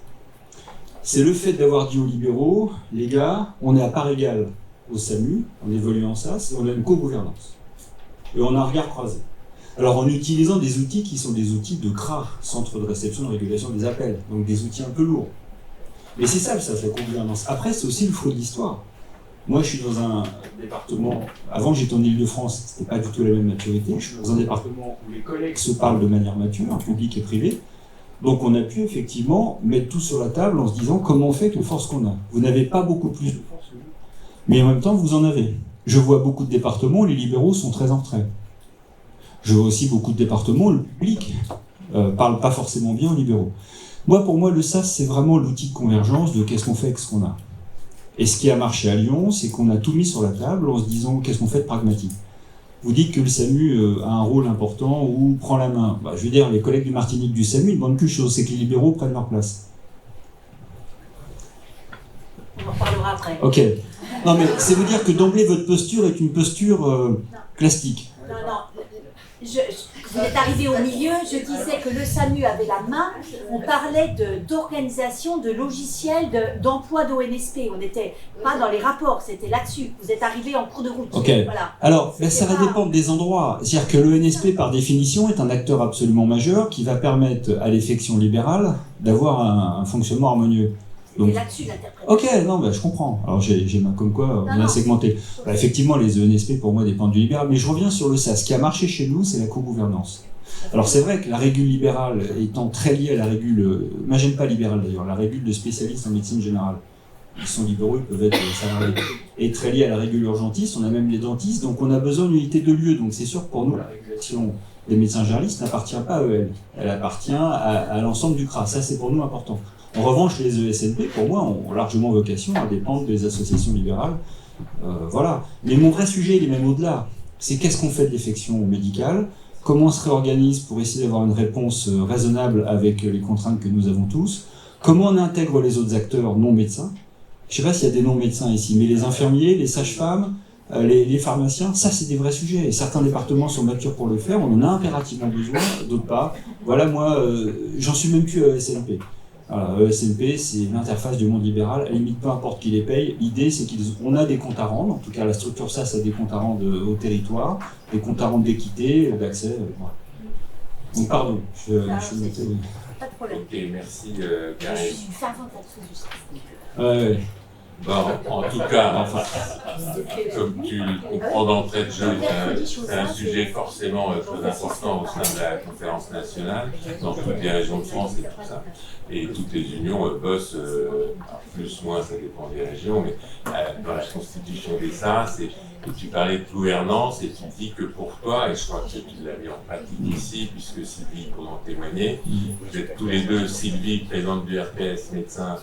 C'est le fait d'avoir dit aux libéraux, les gars, on est à part égale au SAMU, on évolue en SAS, et on a une co-gouvernance. Et on a un regard croisé. Alors en utilisant des outils qui sont des outils de CRA, Centre de réception et de régulation des appels, donc des outils un peu lourds. Mais c'est ça le SAS, la co-gouvernance. Après, c'est aussi le flot de l'histoire. Moi, je suis dans un département, avant j'étais en Île-de-France, c'était pas du tout la même maturité, je suis dans un département où les collègues se parlent de manière mature, public et privé. Donc on a pu effectivement mettre tout sur la table en se disant comment on fait avec les forces qu'on a. Vous n'avez pas beaucoup plus de force que nous, mais en même temps vous en avez. Je vois beaucoup de départements où les libéraux sont très en retrait. Je vois aussi beaucoup de départements où le public parle pas forcément bien aux libéraux. Pour moi, le SAS, c'est vraiment l'outil de convergence de qu'est-ce qu'on fait avec ce qu'on a. Et ce qui a marché à Lyon, c'est qu'on a tout mis sur la table en se disant qu'est-ce qu'on fait de pragmatique. Vous dites que le SAMU a un rôle important ou prend la main. Je veux dire, les collègues du Martinique du SAMU, ils demandent qu'une chose, c'est que les libéraux prennent leur place. On en parlera après. Ok. Non mais c'est vous dire que d'emblée, votre posture est une posture classique. Non. Vous êtes arrivé au milieu, je disais que le SAMU avait la main, on parlait d'organisation, de logiciel, d'emploi d'ONSP, on n'était pas dans les rapports, c'était là-dessus. Vous êtes arrivé en cours de route. Ok. Voilà. Alors, ça va dépendre des endroits. C'est-à-dire que l'ONSP, par définition, est un acteur absolument majeur qui va permettre à l'effection libérale d'avoir un fonctionnement harmonieux. Donc, là-dessus l'interprétation. Ok, non, je comprends. Alors j'ai ma comme quoi, on a segmenté. Effectivement, les ENSP pour moi dépendent du libéral, mais je reviens sur le SAS. Ce qui a marché chez nous, c'est la co-gouvernance. Alors c'est vrai que la régule libérale étant très liée à la régule, moi j'aime pas libérale d'ailleurs, la régule de spécialistes en médecine générale. Ils sont libéraux, ils peuvent être salariés. Et très liée à la régule urgentiste, on a même les dentistes, donc on a besoin d'une unité de lieu. Donc c'est sûr que pour nous, la régulation des médecins généralistes n'appartient pas à eux. Elle appartient à l'ensemble du CRA. Ça c'est pour nous important. En revanche, les ESNP, pour moi, ont largement vocation à dépendre des associations libérales. Voilà. Mais mon vrai sujet, il est même au-delà. C'est qu'est-ce qu'on fait de l'effection médicale, comment on se réorganise pour essayer d'avoir une réponse raisonnable avec les contraintes que nous avons tous, comment on intègre les autres acteurs non médecins. Je ne sais pas s'il y a des non-médecins ici, mais les infirmiers, les sages-femmes, les pharmaciens, ça c'est des vrais sujets. Et certains départements sont matures pour le faire, on en a impérativement besoin, d'autres pas. Voilà, moi, j'en suis même plus à ESNP. Voilà, ESNP, c'est l'interface du monde libéral, à la limite, peu importe qui les paye. L'idée, c'est qu'on a des comptes à rendre, en tout cas la structure SAS a des comptes à rendre au territoire, des comptes à rendre d'équité, d'accès. Voilà. Donc, pardon, je mettais... Pas de problème. Ok, merci Karim. Je suis une fervente là-dessus. Ouais. Bon, en tout cas, comme tu le comprends d'entrée de jeu, c'est un sujet forcément très important au sein de la conférence nationale, dans toutes les régions de France et tout ça. Et toutes les unions bossent, plus ou moins, ça dépend des régions, mais dans la constitution des SAS, et tu parlais de gouvernance, et tu dis que pour toi, et je crois que tu l'as mis en pratique ici, puisque Sylvie pourra en témoigner, vous êtes tous les deux, Sylvie, présidente du RPS médecin,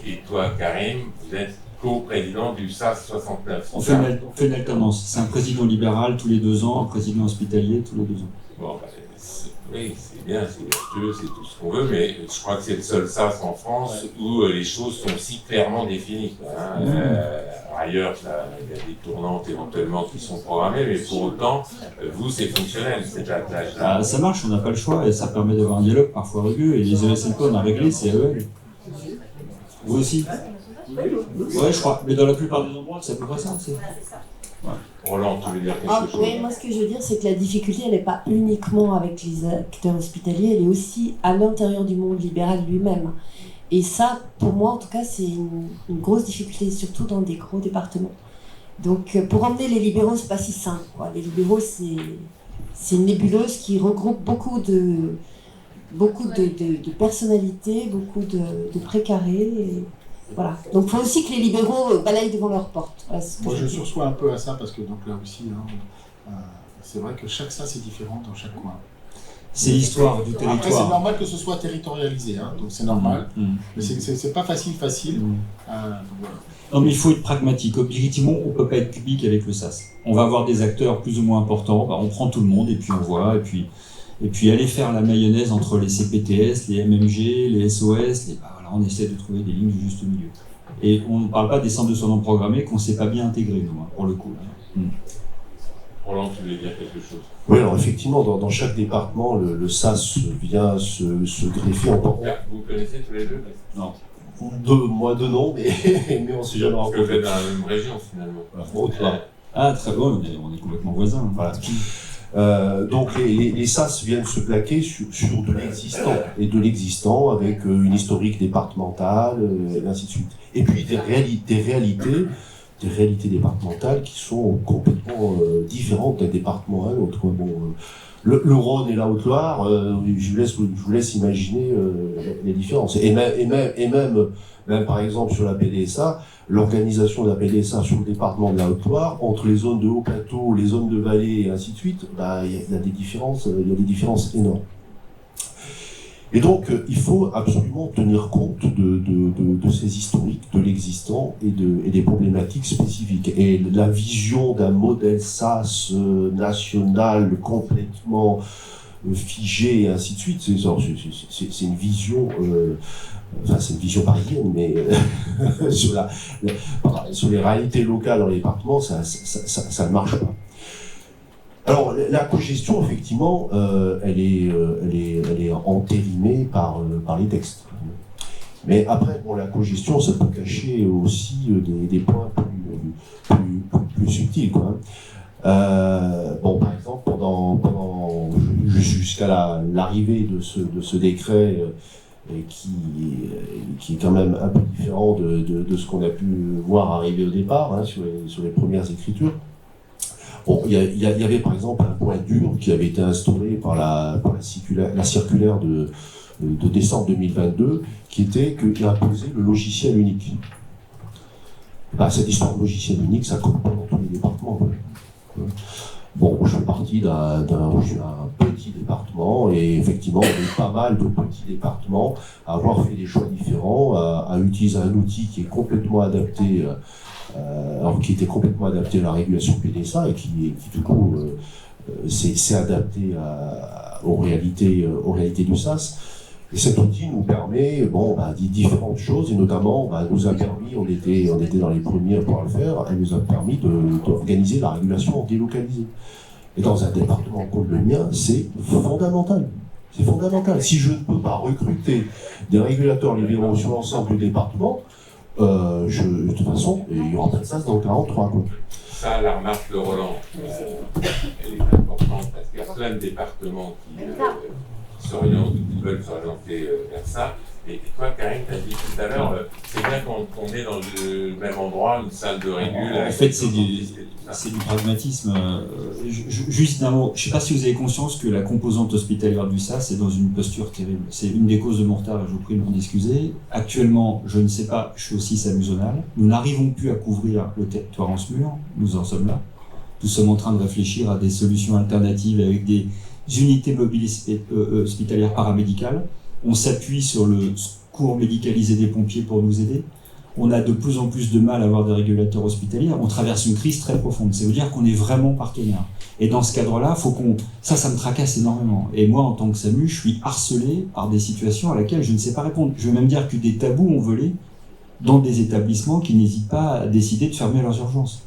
et toi, Karim, vous êtes co-président du SAS 69. On fait une alternance. C'est un président libéral tous les 2 ans, un président hospitalier tous les 2 ans. Bon, Oui, c'est bien, c'est vertueux, c'est tout ce qu'on veut, mais je crois que c'est le seul sas en France où les choses sont si clairement définies. Hein. Ailleurs, il y a des tournantes éventuellement qui sont programmées, mais pour autant, vous, c'est fonctionnel, cette attache-là. Ah, ça marche, on n'a pas le choix, et ça permet d'avoir un dialogue parfois rugueux, et les ESNP, on a réglé, c'est AEL. Vous aussi? Ouais, je crois, mais dans la plupart des endroits, c'est à peu près ça. Ouais. Roland, tu veux dire quelque chose? Oui, moi ce que je veux dire, c'est que la difficulté, elle n'est pas uniquement avec les acteurs hospitaliers, elle est aussi à l'intérieur du monde libéral lui-même. Et ça, pour moi en tout cas, c'est une grosse difficulté, surtout dans des gros départements. Donc pour emmener les libéraux, c'est pas si simple, quoi. Les libéraux, c'est une nébuleuse qui regroupe beaucoup de personnalités, beaucoup de précarés. Et voilà. Donc il faut aussi que les libéraux balayent devant leur porte. Voilà, moi je sursois un peu à ça parce que donc là aussi, c'est vrai que chaque ça c'est différent dans chaque coin. C'est l'histoire du territoire. Après c'est normal que ce soit territorialisé, hein, donc c'est normal. Mais c'est pas facile. Voilà. Non mais il faut être pragmatique. Objectivement, on ne peut pas être cubique avec le SAS. On va avoir des acteurs plus ou moins importants, on prend tout le monde et puis on voit, et puis aller faire la mayonnaise entre les CPTS, les MMG, les SOS, voilà, on essaie de trouver des lignes du juste milieu. Et on ne parle pas des centres de soins non programmés qu'on ne sait pas bien intégrer, nous, pour le coup. Roland, tu voulais dire quelque chose? Oui, alors effectivement, dans chaque département, le SAS vient se greffer en tant que... Vous connaissez tous les deux? Non. Moi deux non, mais on ne s'est jamais rencontrés. Parce que vous êtes dans la même région, finalement. Ah, très bon, on est complètement voisins. Voilà. Donc les SAS viennent se plaquer sur de l'existant, et de l'existant avec une historique départementale, et ainsi de suite. Et puis des réalités départementales qui sont complètement différentes d'un département à l'autre. Bon, le Rhône et la Haute-Loire, je vous laisse imaginer les différences. Et même par exemple sur la PDSA, l'organisation de la PDSA sur le département de la Haute-Loire, entre les zones de haut plateau, les zones de vallée et ainsi de suite, il y a des différences énormes. Et donc, il faut absolument tenir compte de ces historiques, de l'existant et des problématiques spécifiques. Et la vision d'un modèle SAS national complètement figé et ainsi de suite, c'est une vision... c'est une vision parisienne, mais sur les réalités locales dans les départements, ça ne marche pas. Alors, la cogestion, effectivement, elle est entérinée par les textes. Mais après, la cogestion, ça peut cacher aussi des points plus subtils, quoi. Par exemple, jusqu'à l'arrivée de ce décret, qui est quand même un peu différent de ce qu'on a pu voir arriver au départ, hein, sur les premières écritures. Bon, il y avait par exemple un point dur qui avait été instauré par la circulaire de décembre 2022, qui était qu'il imposait le logiciel unique. Cette histoire de logiciel unique, ça compte pas dans tous les départements. Bon, je fais partie d'un petit département, et effectivement, on est pas mal de petits départements à avoir fait des choix différents, à utiliser un outil qui est complètement adapté, qui était complètement adapté à la régulation PDSA et qui du coup s'est adapté aux réalités du SAS. Et cet outil nous permet différentes choses, et notamment nous a permis, on était dans les premiers à pouvoir le faire, elle nous a permis d'organiser la régulation délocalisée. Et dans un département comme le mien, c'est fondamental. C'est fondamental. Si je ne peux pas recruter des régulateurs libéraux sur l'ensemble du département, de toute façon, il n'y aura pas de SAS dans le 43. Quoi. Ça, la remarque de Roland, elle est importante parce qu'il y a plein de départements qui veulent s'orienter vers ça. Et toi, Karine, tu as dit tout à l'heure, c'est bien qu'on est dans le même endroit, une salle de régule. En fait, c'est du pragmatisme. Juste un mot, je ne sais pas si vous avez conscience que la composante hospitalière du SAS est dans une posture terrible. C'est une des causes de mon retard, je vous prie de m'en excuser. Actuellement, je ne sais pas, je suis aussi SAMU-zonal. Nous n'arrivons plus à couvrir le territoire en SMUR, nous en sommes là. Nous sommes en train de réfléchir à des solutions alternatives avec des unités mobiles hospitalières paramédicales. On s'appuie sur le secours médicalisé des pompiers pour nous aider. on a de plus en plus de mal à avoir des régulateurs hospitaliers, on traverse une crise très profonde. Ça veut dire qu'on est vraiment partenaire. Et dans ce cadre-là, faut qu'on... ça me tracasse énormément. Et moi, en tant que SAMU, je suis harcelé par des situations à laquelle je ne sais pas répondre. Je veux même dire que des tabous ont volé dans des établissements qui n'hésitent pas à décider de fermer leurs urgences.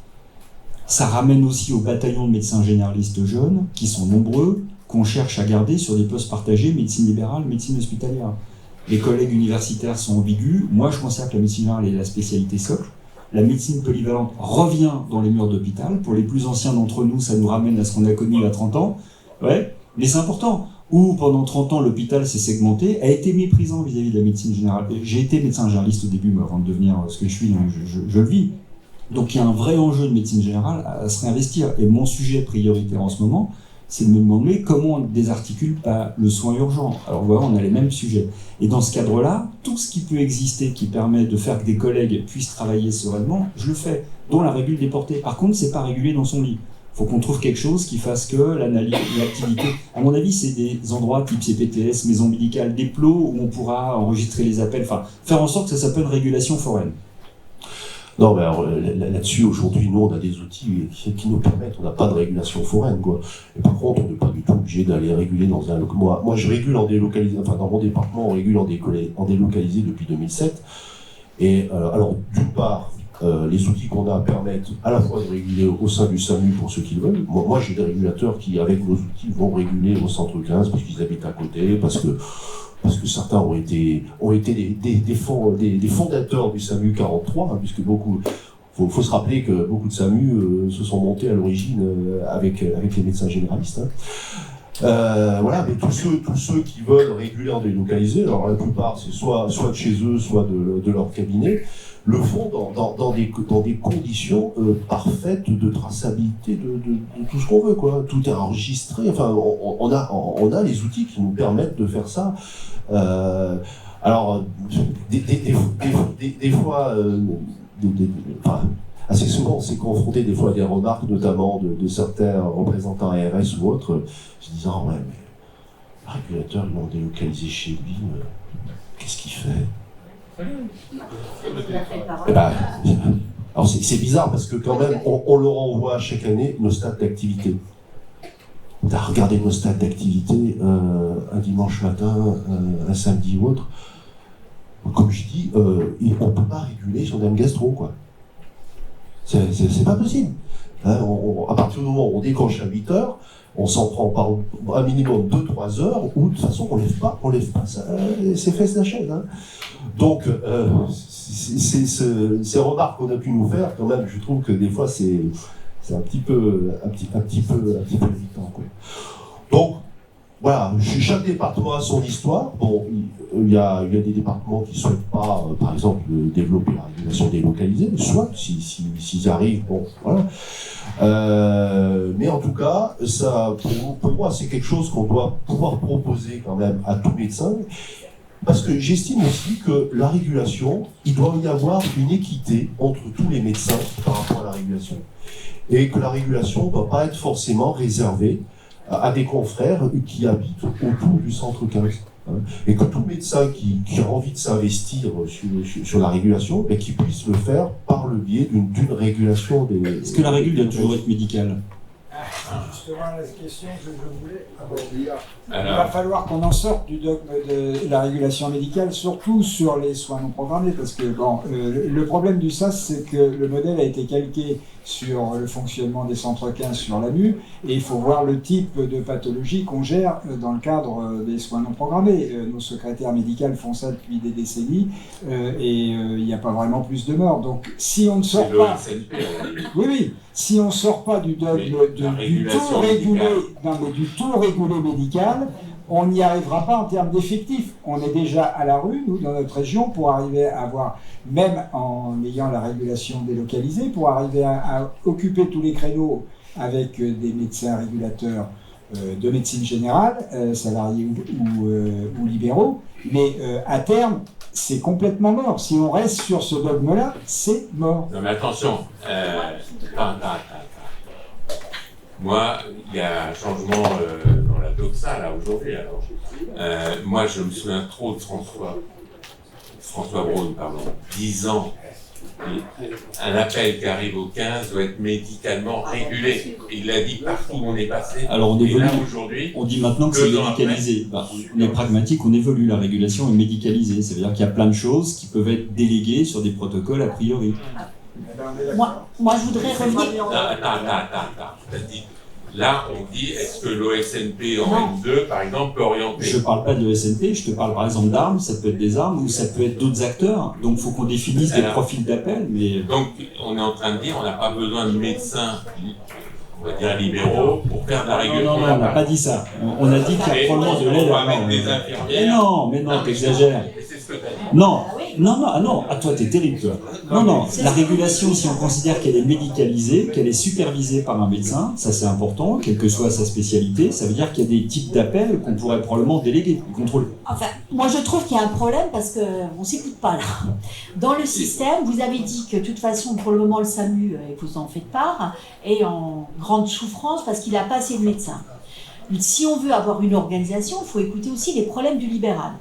Ça ramène aussi aux bataillons de médecins généralistes jeunes, qui sont nombreux, qu'on cherche à garder sur des postes partagés, médecine libérale, médecine hospitalière. Les collègues universitaires sont ambigus. Moi, je considère que la médecine générale est la spécialité socle. La médecine polyvalente revient dans les murs d'hôpital. Pour les plus anciens d'entre nous, ça nous ramène à ce qu'on a connu il y a 30 ans. Ouais, mais c'est important. Où pendant 30 ans, l'hôpital s'est segmenté, a été méprisant vis-à-vis de la médecine générale. J'ai été médecin généraliste au début, mais avant de devenir ce que je suis, donc je le vis. Donc il y a un vrai enjeu de médecine générale à se réinvestir. Et mon sujet prioritaire en ce moment, c'est de me demander comment on désarticule pas le soin urgent. Alors voilà, on a les mêmes sujets. Et dans ce cadre-là, tout ce qui peut exister, qui permet de faire que des collègues puissent travailler sereinement, je le fais, dont la régule des portées. Par contre, c'est pas régulé dans son lit. Il faut qu'on trouve quelque chose qui fasse que l'analyse, l'activité... À mon avis, c'est des endroits type CPTS, maison médicale, des plots où on pourra enregistrer les appels, enfin, faire en sorte que ça s'appelle régulation foraine. Non, mais alors, là-dessus, aujourd'hui, nous, on a des outils qui nous permettent, on n'a pas de régulation foraine, quoi. Et par contre, on n'est pas du tout obligé d'aller réguler dans un... Moi, je régule en délocalisé, enfin, dans mon département, on régule en délocalisé depuis 2007. Et alors, d'une part, les outils qu'on a permettent à la fois de réguler au sein du SAMU pour ceux qui le veulent. Moi, j'ai des régulateurs qui, avec nos outils, vont réguler au centre 15 parce qu'ils habitent à côté, parce que certains ont été des fondateurs du SAMU 43, hein, puisque beaucoup... Faut se rappeler que beaucoup de SAMU se sont montés à l'origine avec les médecins généralistes. Hein. Voilà, mais tous ceux qui veulent réguler en délocalisé, alors la plupart c'est soit de chez eux, soit de leur cabinet, le font dans des conditions parfaites de traçabilité de tout ce qu'on veut, quoi. Tout est enregistré. Enfin, on a les outils qui nous permettent de faire ça. Alors, des fois, enfin, assez souvent, on s'est confronté des fois à des remarques, notamment de certains représentants ARS ou autres, se disant ouais, mais le régulateur, ils l'ont délocalisé chez lui, qu'est-ce qu'il fait? Eh ben, alors c'est bizarre parce que quand même, on leur envoie chaque année nos stats d'activité. T'as regardé nos stats d'activité un dimanche matin, un samedi ou autre. Comme je dis, on ne peut pas réguler sur une gastro, quoi. C'est pas possible. Hein, à partir du moment où on décroche à 8 heures, on s'en prend par un minimum 2-3 heures, où de toute façon on lève pas ça, ses fesses la chaise. Hein. Donc, ces remarques qu'on a pu nous faire, quand même, je trouve que des fois c'est un petit peu irritant, quoi. Donc, voilà, chaque département a son histoire. Bon, il y a des départements qui ne souhaitent pas, par exemple, développer la régulation délocalisée, soit s'ils arrivent, bon, voilà. Mais en tout cas, ça, pour moi, c'est quelque chose qu'on doit pouvoir proposer quand même à tout médecin, parce que j'estime aussi que la régulation, il doit y avoir une équité entre tous les médecins par rapport à la régulation, et que la régulation ne doit pas être forcément réservée à des confrères qui habitent autour du centre 15. Et que tout médecin qui a envie de s'investir sur la régulation, qui puisse le faire par le biais d'une régulation des... Est-ce que la régule doit toujours être médicale? Justement, la question que je voulais aborder. Il va falloir qu'on en sorte du dogme de la régulation médicale, surtout sur les soins non programmés, parce que bon, le problème du SAS, c'est que le modèle a été calqué sur le fonctionnement des centres 15 sur l'AMU, et il faut voir le type de pathologie qu'on gère dans le cadre des soins non programmés. Nos secrétaires médicales font ça depuis des décennies, et il n'y a pas vraiment plus de morts. Donc si on ne sort pas... Oui, si on ne sort pas du dogme du tout régulé médical, on n'y arrivera pas en termes d'effectifs. On est déjà à la rue, nous, dans notre région, pour arriver à avoir, même en ayant la régulation délocalisée, pour arriver à occuper tous les créneaux avec des médecins régulateurs de médecine générale, salariés ou libéraux. Mais à terme, c'est complètement mort. Si on reste sur ce dogme-là, c'est mort. Non mais attention, moi, il y a un changement dans la doxa là aujourd'hui. Alors, moi, je me souviens trop de François Braun, pardon, 10 ans un appel qui arrive au 15 doit être médicalement régulé. Il l'a dit partout où on est passé. Alors on évolue. Et là, aujourd'hui, on dit maintenant que c'est médicalisé. On est pragmatique, on évolue. La régulation est médicalisée. Ça veut dire qu'il y a plein de choses qui peuvent être déléguées sur des protocoles a priori. Moi, je voudrais revenir. Attends. Là, on dit, est-ce que l'OSNP en N2, par exemple, peut orienter? Je ne parle pas de l'OSNP, je te parle par exemple d'armes, ça peut être des armes ou ça peut être d'autres acteurs. Donc il faut qu'on définisse des profils d'appel. Mais... Donc on est en train de dire, on n'a pas besoin de médecins, on va dire libéraux, pour faire de la régulation. Non, on n'a pas dit ça. On a dit qu'il y a probablement de l'aide. On va mettre des infirmières. Mais non, t'exagères. C'est ce que tu as dit. Non, toi t'es terrible toi. Non, la régulation, si on considère qu'elle est médicalisée, qu'elle est supervisée par un médecin, ça c'est important, quelle que soit sa spécialité, ça veut dire qu'il y a des types d'appels qu'on pourrait probablement déléguer, contrôler. Enfin, moi je trouve qu'il y a un problème parce qu'on ne s'écoute pas là. Dans le système, vous avez dit que de toute façon, pour le moment, le SAMU, et vous en faites part, est en grande souffrance parce qu'il n'a pas assez de médecins. Si on veut avoir une organisation, il faut écouter aussi les problèmes du libéral.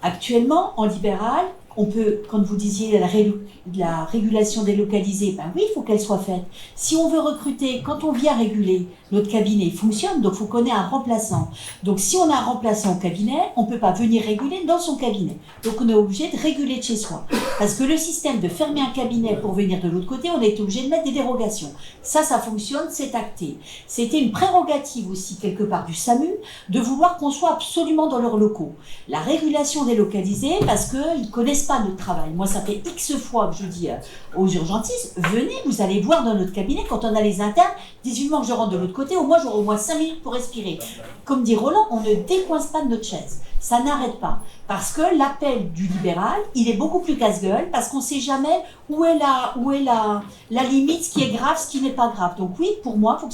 Actuellement, en libéral, on peut, quand vous disiez la régulation délocalisée, ben oui, il faut qu'elle soit faite. Si on veut recruter, quand on vient réguler, notre cabinet fonctionne, donc il faut qu'on ait un remplaçant. Donc si on a un remplaçant au cabinet, on ne peut pas venir réguler dans son cabinet. Donc on est obligé de réguler de chez soi. Parce que le système de fermer un cabinet pour venir de l'autre côté, on est obligé de mettre des dérogations. Ça fonctionne, c'est acté. C'était une prérogative aussi, quelque part, du SAMU, de vouloir qu'on soit absolument dans leurs locaux. La régulation délocalisée, parce qu'ils ne connaissent pas notre travail. Moi, ça fait X fois que je dis aux urgentistes, venez, vous allez voir dans notre cabinet, quand on a les internes, 18 mois que je rentre de l'autre côté, au moins j'aurai au moins 5 minutes pour respirer. Comme dit Roland, on ne décoince pas de notre chaise. Ça n'arrête pas. Parce que l'appel du libéral, il est beaucoup plus casse-gueule, parce qu'on ne sait jamais où est la limite, ce qui est grave, ce qui n'est pas grave. Donc oui, pour moi, il faut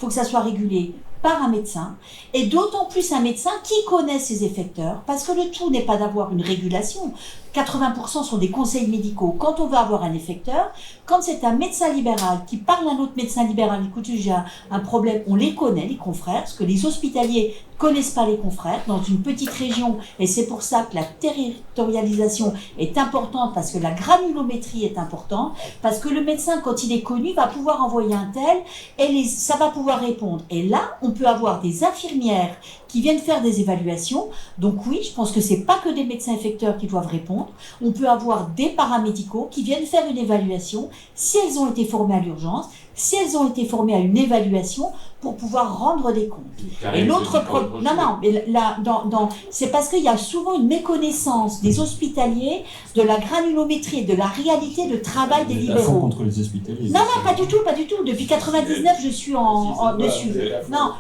que ça soit régulé par un médecin, et d'autant plus un médecin qui connaît ses effecteurs, parce que le tout n'est pas d'avoir une régulation. 80% sont des conseils médicaux. Quand on veut avoir un effecteur, quand c'est un médecin libéral qui parle à un autre médecin libéral, écoute, j'ai un problème, on les connaît, les confrères, parce que les hospitaliers connaissent pas les confrères dans une petite région, et c'est pour ça que la territorialisation est importante, parce que la granulométrie est importante, parce que le médecin, quand il est connu, va pouvoir envoyer un tel, et ça va pouvoir répondre. Et là, on peut avoir des infirmières qui viennent faire des évaluations. Donc oui, je pense que c'est pas que des médecins effecteurs qui doivent répondre. On peut avoir des paramédicaux qui viennent faire une évaluation, si elles ont été formées à l'urgence, si elles ont été formées à une évaluation, pour pouvoir rendre des comptes. Et l'autre problème, mais là, c'est parce qu'il y a souvent une méconnaissance des hospitaliers de la granulométrie et de la réalité de travail des libéraux. Contre les hospitaliers. Non, pas du tout. Depuis 99, je suis dessus. Non,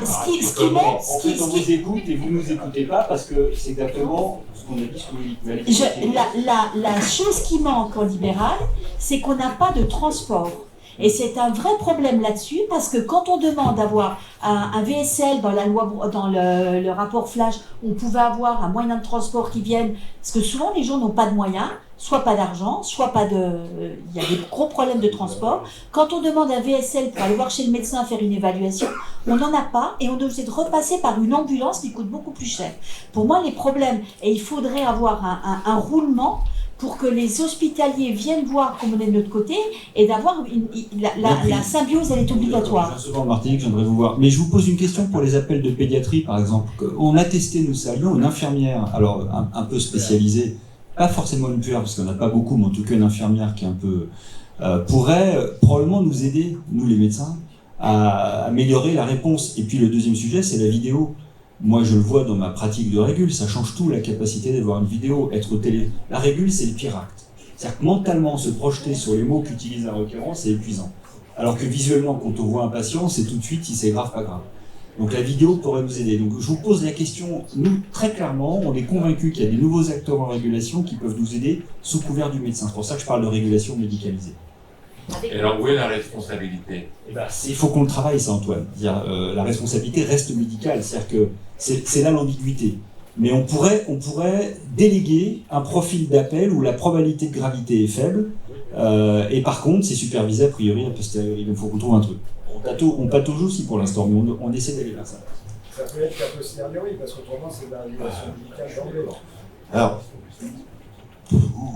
ce qui montre, on vous écoute et vous nous écoutez pas parce que c'est exactement ce qu'on a dit sur le La chose qui manque en libéral, c'est qu'on n'a pas de transport. Et c'est un vrai problème là-dessus, parce que quand on demande d'avoir un VSL dans la loi, dans le rapport Flash, on pouvait avoir un moyen de transport qui vienne, parce que souvent les gens n'ont pas de moyens, soit pas d'argent, soit pas de... Il y a des gros problèmes de transport. Quand on demande un VSL pour aller voir chez le médecin faire une évaluation, on n'en a pas, et on est obligé de repasser par une ambulance qui coûte beaucoup plus cher. Pour moi, les problèmes, et il faudrait avoir un roulement pour que les hospitaliers viennent voir comme on est de notre côté, et d'avoir la symbiose, elle est obligatoire. Je souvent en Martinique, j'aimerais vous voir. Mais je vous pose une question pour les appels de pédiatrie, par exemple. On a testé, nous saluons, une infirmière, alors un peu spécialisée, pas forcément une puère, parce qu'on n'a pas beaucoup, mais en tout cas une infirmière qui est un peu... pourrait probablement nous aider, nous les médecins, à améliorer la réponse. Et puis le deuxième sujet, c'est la vidéo. Moi, je le vois dans ma pratique de régule, ça change tout, la capacité d'avoir une vidéo, être au télé. La régule, c'est le pire acte. C'est-à-dire que mentalement, se projeter sur les mots qu'utilise un requérant, c'est épuisant. Alors que visuellement, quand on voit un patient, c'est tout de suite si c'est grave, pas grave. Donc la vidéo pourrait nous aider. Donc je vous pose la question, nous, très clairement, on est convaincus qu'il y a des nouveaux acteurs en régulation qui peuvent nous aider sous couvert du médecin. C'est pour ça que je parle de régulation médicalisée. Et alors, où est la responsabilité ? Il faut qu'on le travaille, ça, Antoine. La responsabilité reste médicale, c'est-à-dire que c'est là l'ambiguïté. Mais on pourrait déléguer un profil d'appel où la probabilité de gravité est faible, et par contre, c'est supervisé a priori, a posteriori. Il faut qu'on trouve un truc. On patauge aussi pour l'instant, mais on essaie d'aller vers ça. Ça peut être qu'a posteriori, parce qu'autrement, c'est de la régulation médicale d'emblée. Alors,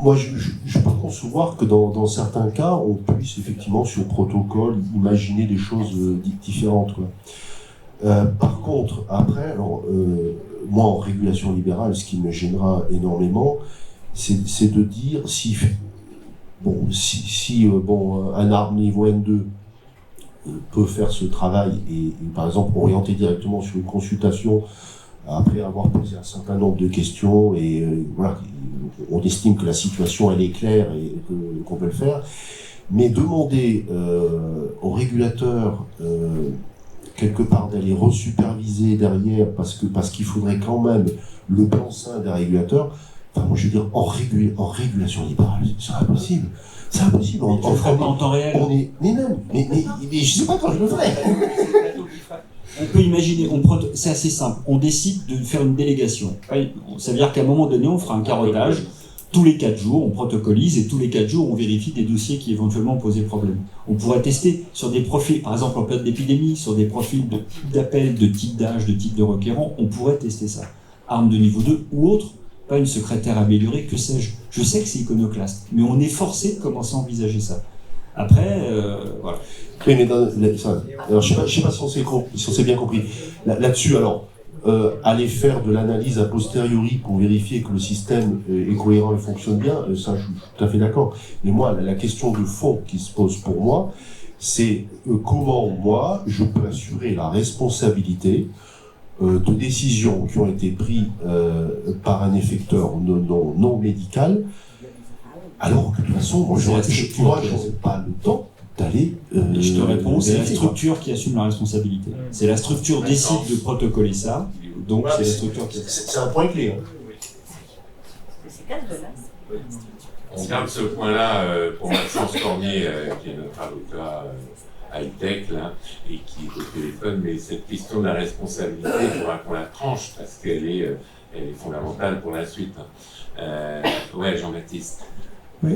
moi, je peux concevoir que dans certains cas, on puisse effectivement, sur protocole, imaginer des choses différentes, quoi. Par contre, après, alors, moi, en régulation libérale, ce qui me gênera énormément, c'est de dire si un arbre niveau N2 peut faire ce travail et par exemple orienter directement sur une consultation après avoir posé un certain nombre de questions et voilà, on estime que la situation elle est claire et qu'on peut le faire, mais demander au régulateur quelque part d'aller resuperviser derrière parce qu'il faudrait quand même le blanc-seing des régulateurs. Enfin, moi, je veux dire, en régulation libérale, c'est impossible. C'est impossible. En temps réel. Mais je sais pas quand je le ferai. On peut imaginer, c'est assez simple. On décide de faire une délégation. Ça veut dire qu'à un moment donné, on fera un carottage. Tous les 4 jours, on protocolise et tous les 4 jours, on vérifie des dossiers qui éventuellement posaient problème. On pourrait tester sur des profils, par exemple en période d'épidémie, sur des profils d'appel, de type d'âge, de type de requérant, on pourrait tester ça. Arme de niveau 2 ou autre, pas une secrétaire améliorée, que sais-je. Je sais que c'est iconoclaste, mais on est forcé de commencer à envisager ça. Après, voilà. Oui, mais alors, je sais pas si on s'est bien compris. Là-dessus, alors, aller faire de l'analyse a posteriori pour vérifier que le système est cohérent et fonctionne bien, ça, je suis tout à fait d'accord. Mais moi, la question de fond qui se pose pour moi, c'est comment, moi, je peux assurer la responsabilité de décisions qui ont été prises par un effecteur non médical, alors que de toute façon, moi, j'aurais pas le temps d'aller... je te réponds, c'est la structure qui assume la responsabilité. C'est la structure décide de protocoler ça, donc c'est la structure qui... C'est un point clé. On garde ce point-là pour Maxence Cormier, qui est notre avocat high-tech, là, et qui est au téléphone, mais cette question de la responsabilité, il faudra qu'on la tranche, parce qu'elle est fondamentale pour la suite. Ouais, Jean-Baptiste. Oui.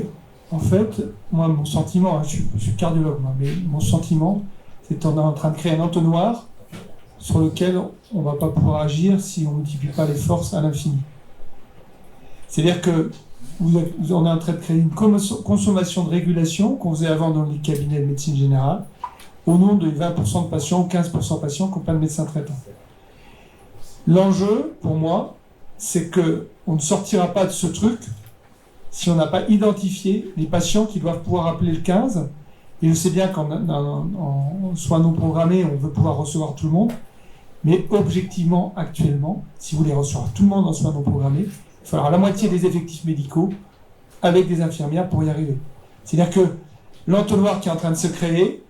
En fait, moi, mon sentiment, je suis cardiologue, moi, mais mon sentiment, c'est qu'on est en train de créer un entonnoir sur lequel on ne va pas pouvoir agir si on ne multiplie pas les forces à l'infini. C'est-à-dire que on est en train de créer une consommation de régulation qu'on faisait avant dans les cabinets de médecine générale, au nom de 20% de patients ou 15% de patients qui n'ont pas de médecin traitant. L'enjeu, pour moi, c'est qu'on ne sortira pas de ce truc si on n'a pas identifié les patients qui doivent pouvoir appeler le 15, et je sais bien qu'en soins non programmés, on veut pouvoir recevoir tout le monde, mais objectivement, actuellement, si vous voulez recevoir tout le monde en soins non programmés, il faudra la moitié des effectifs médicaux avec des infirmières pour y arriver. C'est-à-dire que l'entonnoir qui est en train de se créer,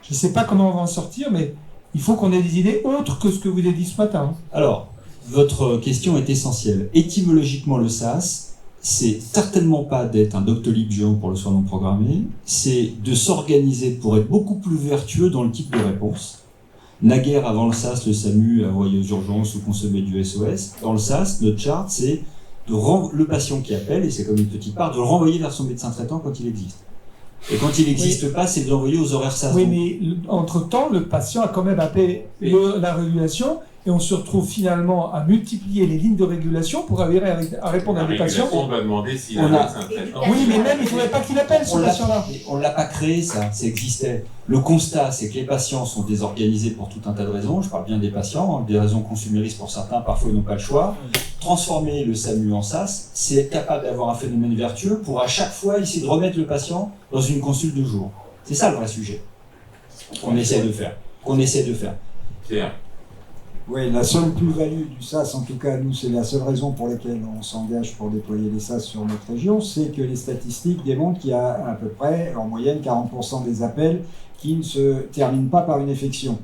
je ne sais pas comment on va en sortir, mais il faut qu'on ait des idées autres que ce que vous avez dit ce matin. Alors, votre question est essentielle. Étymologiquement, le SAS, c'est certainement pas d'être un Doctolib géant pour le soin non programmé, c'est de s'organiser pour être beaucoup plus vertueux dans le type de réponse. Naguère, avant le SAS, le SAMU envoyait aux urgences ou consommait du SOS. Dans le SAS, notre charte, c'est le patient qui appelle, et c'est comme une petite part, de le renvoyer vers son médecin traitant quand il existe. Et quand il n'existe pas, c'est de l'envoyer aux horaires SAS. Oui, mais entre-temps, le patient a quand même appelé la régulation, et on se retrouve finalement à multiplier les lignes de régulation pour arriver à répondre à des patients. On va demander s'il a un médecin traitant. Oui, mais même, il ne faudrait pas qu'il appelle ce patient-là. On ne l'a pas créé, ça existait. Le constat, c'est que les patients sont désorganisés pour tout un tas de raisons. Je parle bien des patients, des raisons consuméristes pour certains, parfois ils n'ont pas le choix. Transformer le SAMU en SAS, c'est être capable d'avoir un phénomène vertueux pour à chaque fois essayer de remettre le patient dans une consulte de jour. C'est ça le vrai sujet qu'on essaie de faire. Pierre. Oui, la seule plus-value du SAS, en tout cas nous, c'est la seule raison pour laquelle on s'engage pour déployer les SAS sur notre région, c'est que les statistiques démontrent qu'il y a à peu près, en moyenne, 40% des appels qui ne se terminent pas par une effection.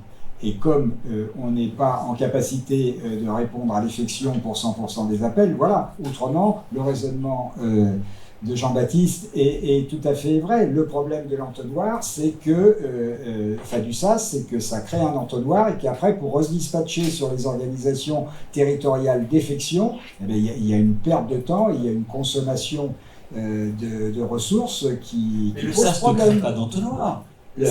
Et comme on n'est pas en capacité de répondre à l'effection pour 100% des appels, voilà, autrement, le raisonnement de Jean-Baptiste est tout à fait vrai. Le problème de l'entonnoir, c'est que, du SAS, c'est que ça crée un entonnoir et qu'après, pour redispatcher sur les organisations territoriales d'effection, il y a une perte de temps, il y a une consommation de ressources qui Mais le pose SAS ne problème. crée pas d'entonnoir. Mais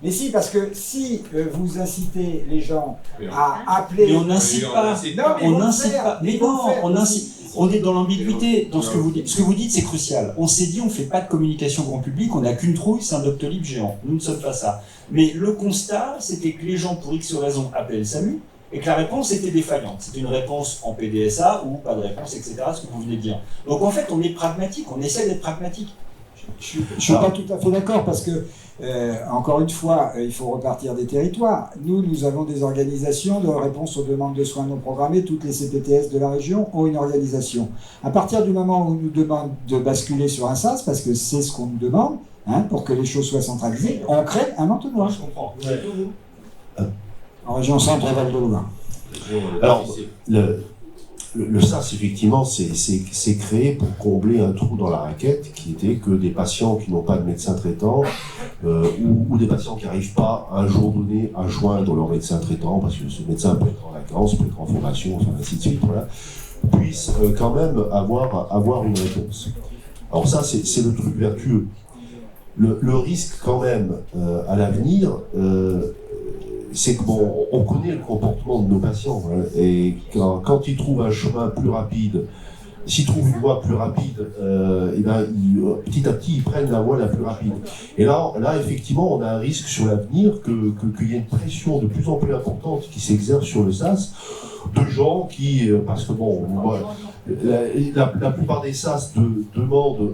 si, parce que si vous incitez les gens à appeler... Mais on n'incite pas. On n'incite pas. Mais non, on incite. On est dans l'ambiguïté dans ce que vous dites. Ce que vous dites, c'est crucial. On s'est dit, on ne fait pas de communication grand public, on n'a qu'une trouille, c'est un Doctolib géant. Nous ne sommes pas ça. Mais le constat, c'était que les gens, pour X raisons, appelaient le SAMU, et que la réponse était défaillante. C'était une réponse en PDSA ou pas de réponse, etc., ce que vous venez de dire. Donc en fait, on est pragmatique, on essaie d'être pragmatique. Je ne suis pas tout à fait d'accord parce que, encore une fois, il faut repartir des territoires. Nous avons des organisations de réponse aux demandes de soins non programmés. Toutes les CPTS de la région ont une organisation. À partir du moment où on nous demande de basculer sur un SAS, parce que c'est ce qu'on nous demande, pour que les choses soient centralisées, on crée un entonnoir. Je comprends. En région centre et Val de Loire. Alors, le SAS, effectivement, c'est créé pour combler un trou dans la raquette qui était que des patients qui n'ont pas de médecin traitant ou des patients qui n'arrivent pas à un jour donné à joindre leur médecin traitant, parce que ce médecin peut être en vacances, peut être en formation, enfin ainsi de suite, voilà, puissent quand même avoir une réponse. Alors ça, c'est le truc vertueux. Le risque quand même à l'avenir, c'est qu'on connaît le comportement de nos patients, hein, et quand ils trouvent un chemin plus rapide, s'ils trouvent une voie plus rapide, petit à petit ils prennent la voie la plus rapide. Et là effectivement, on a un risque sur l'avenir qu'il y ait une pression de plus en plus importante qui s'exerce sur le SAS, de gens qui, parce que bon, on voit, la plupart des SAS demandent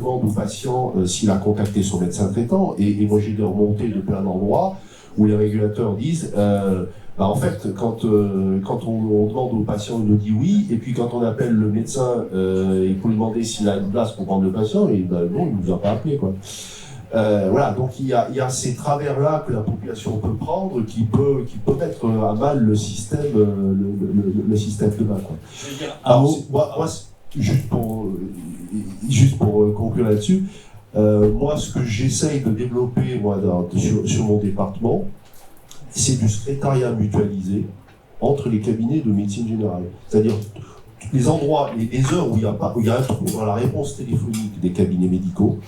aux patients s'il a contacté son médecin traitant, et moi j'ai des remontées de plein d'endroits où les régulateurs disent, en fait, quand on demande au patient, il nous dit oui, et puis quand on appelle le médecin, il faut lui demander s'il a une place pour prendre le patient, et non, il ne nous a pas appelé, quoi. Voilà, donc il y a ces travers-là que la population peut prendre, qui peut mettre à mal le système demain, quoi. Alors, moi, juste pour conclure là-dessus, moi, ce que j'essaye de développer sur mon département, c'est du secrétariat mutualisé entre les cabinets de médecine générale. C'est-à-dire les endroits, les heures où il y a un trou dans la réponse téléphonique des cabinets médicaux,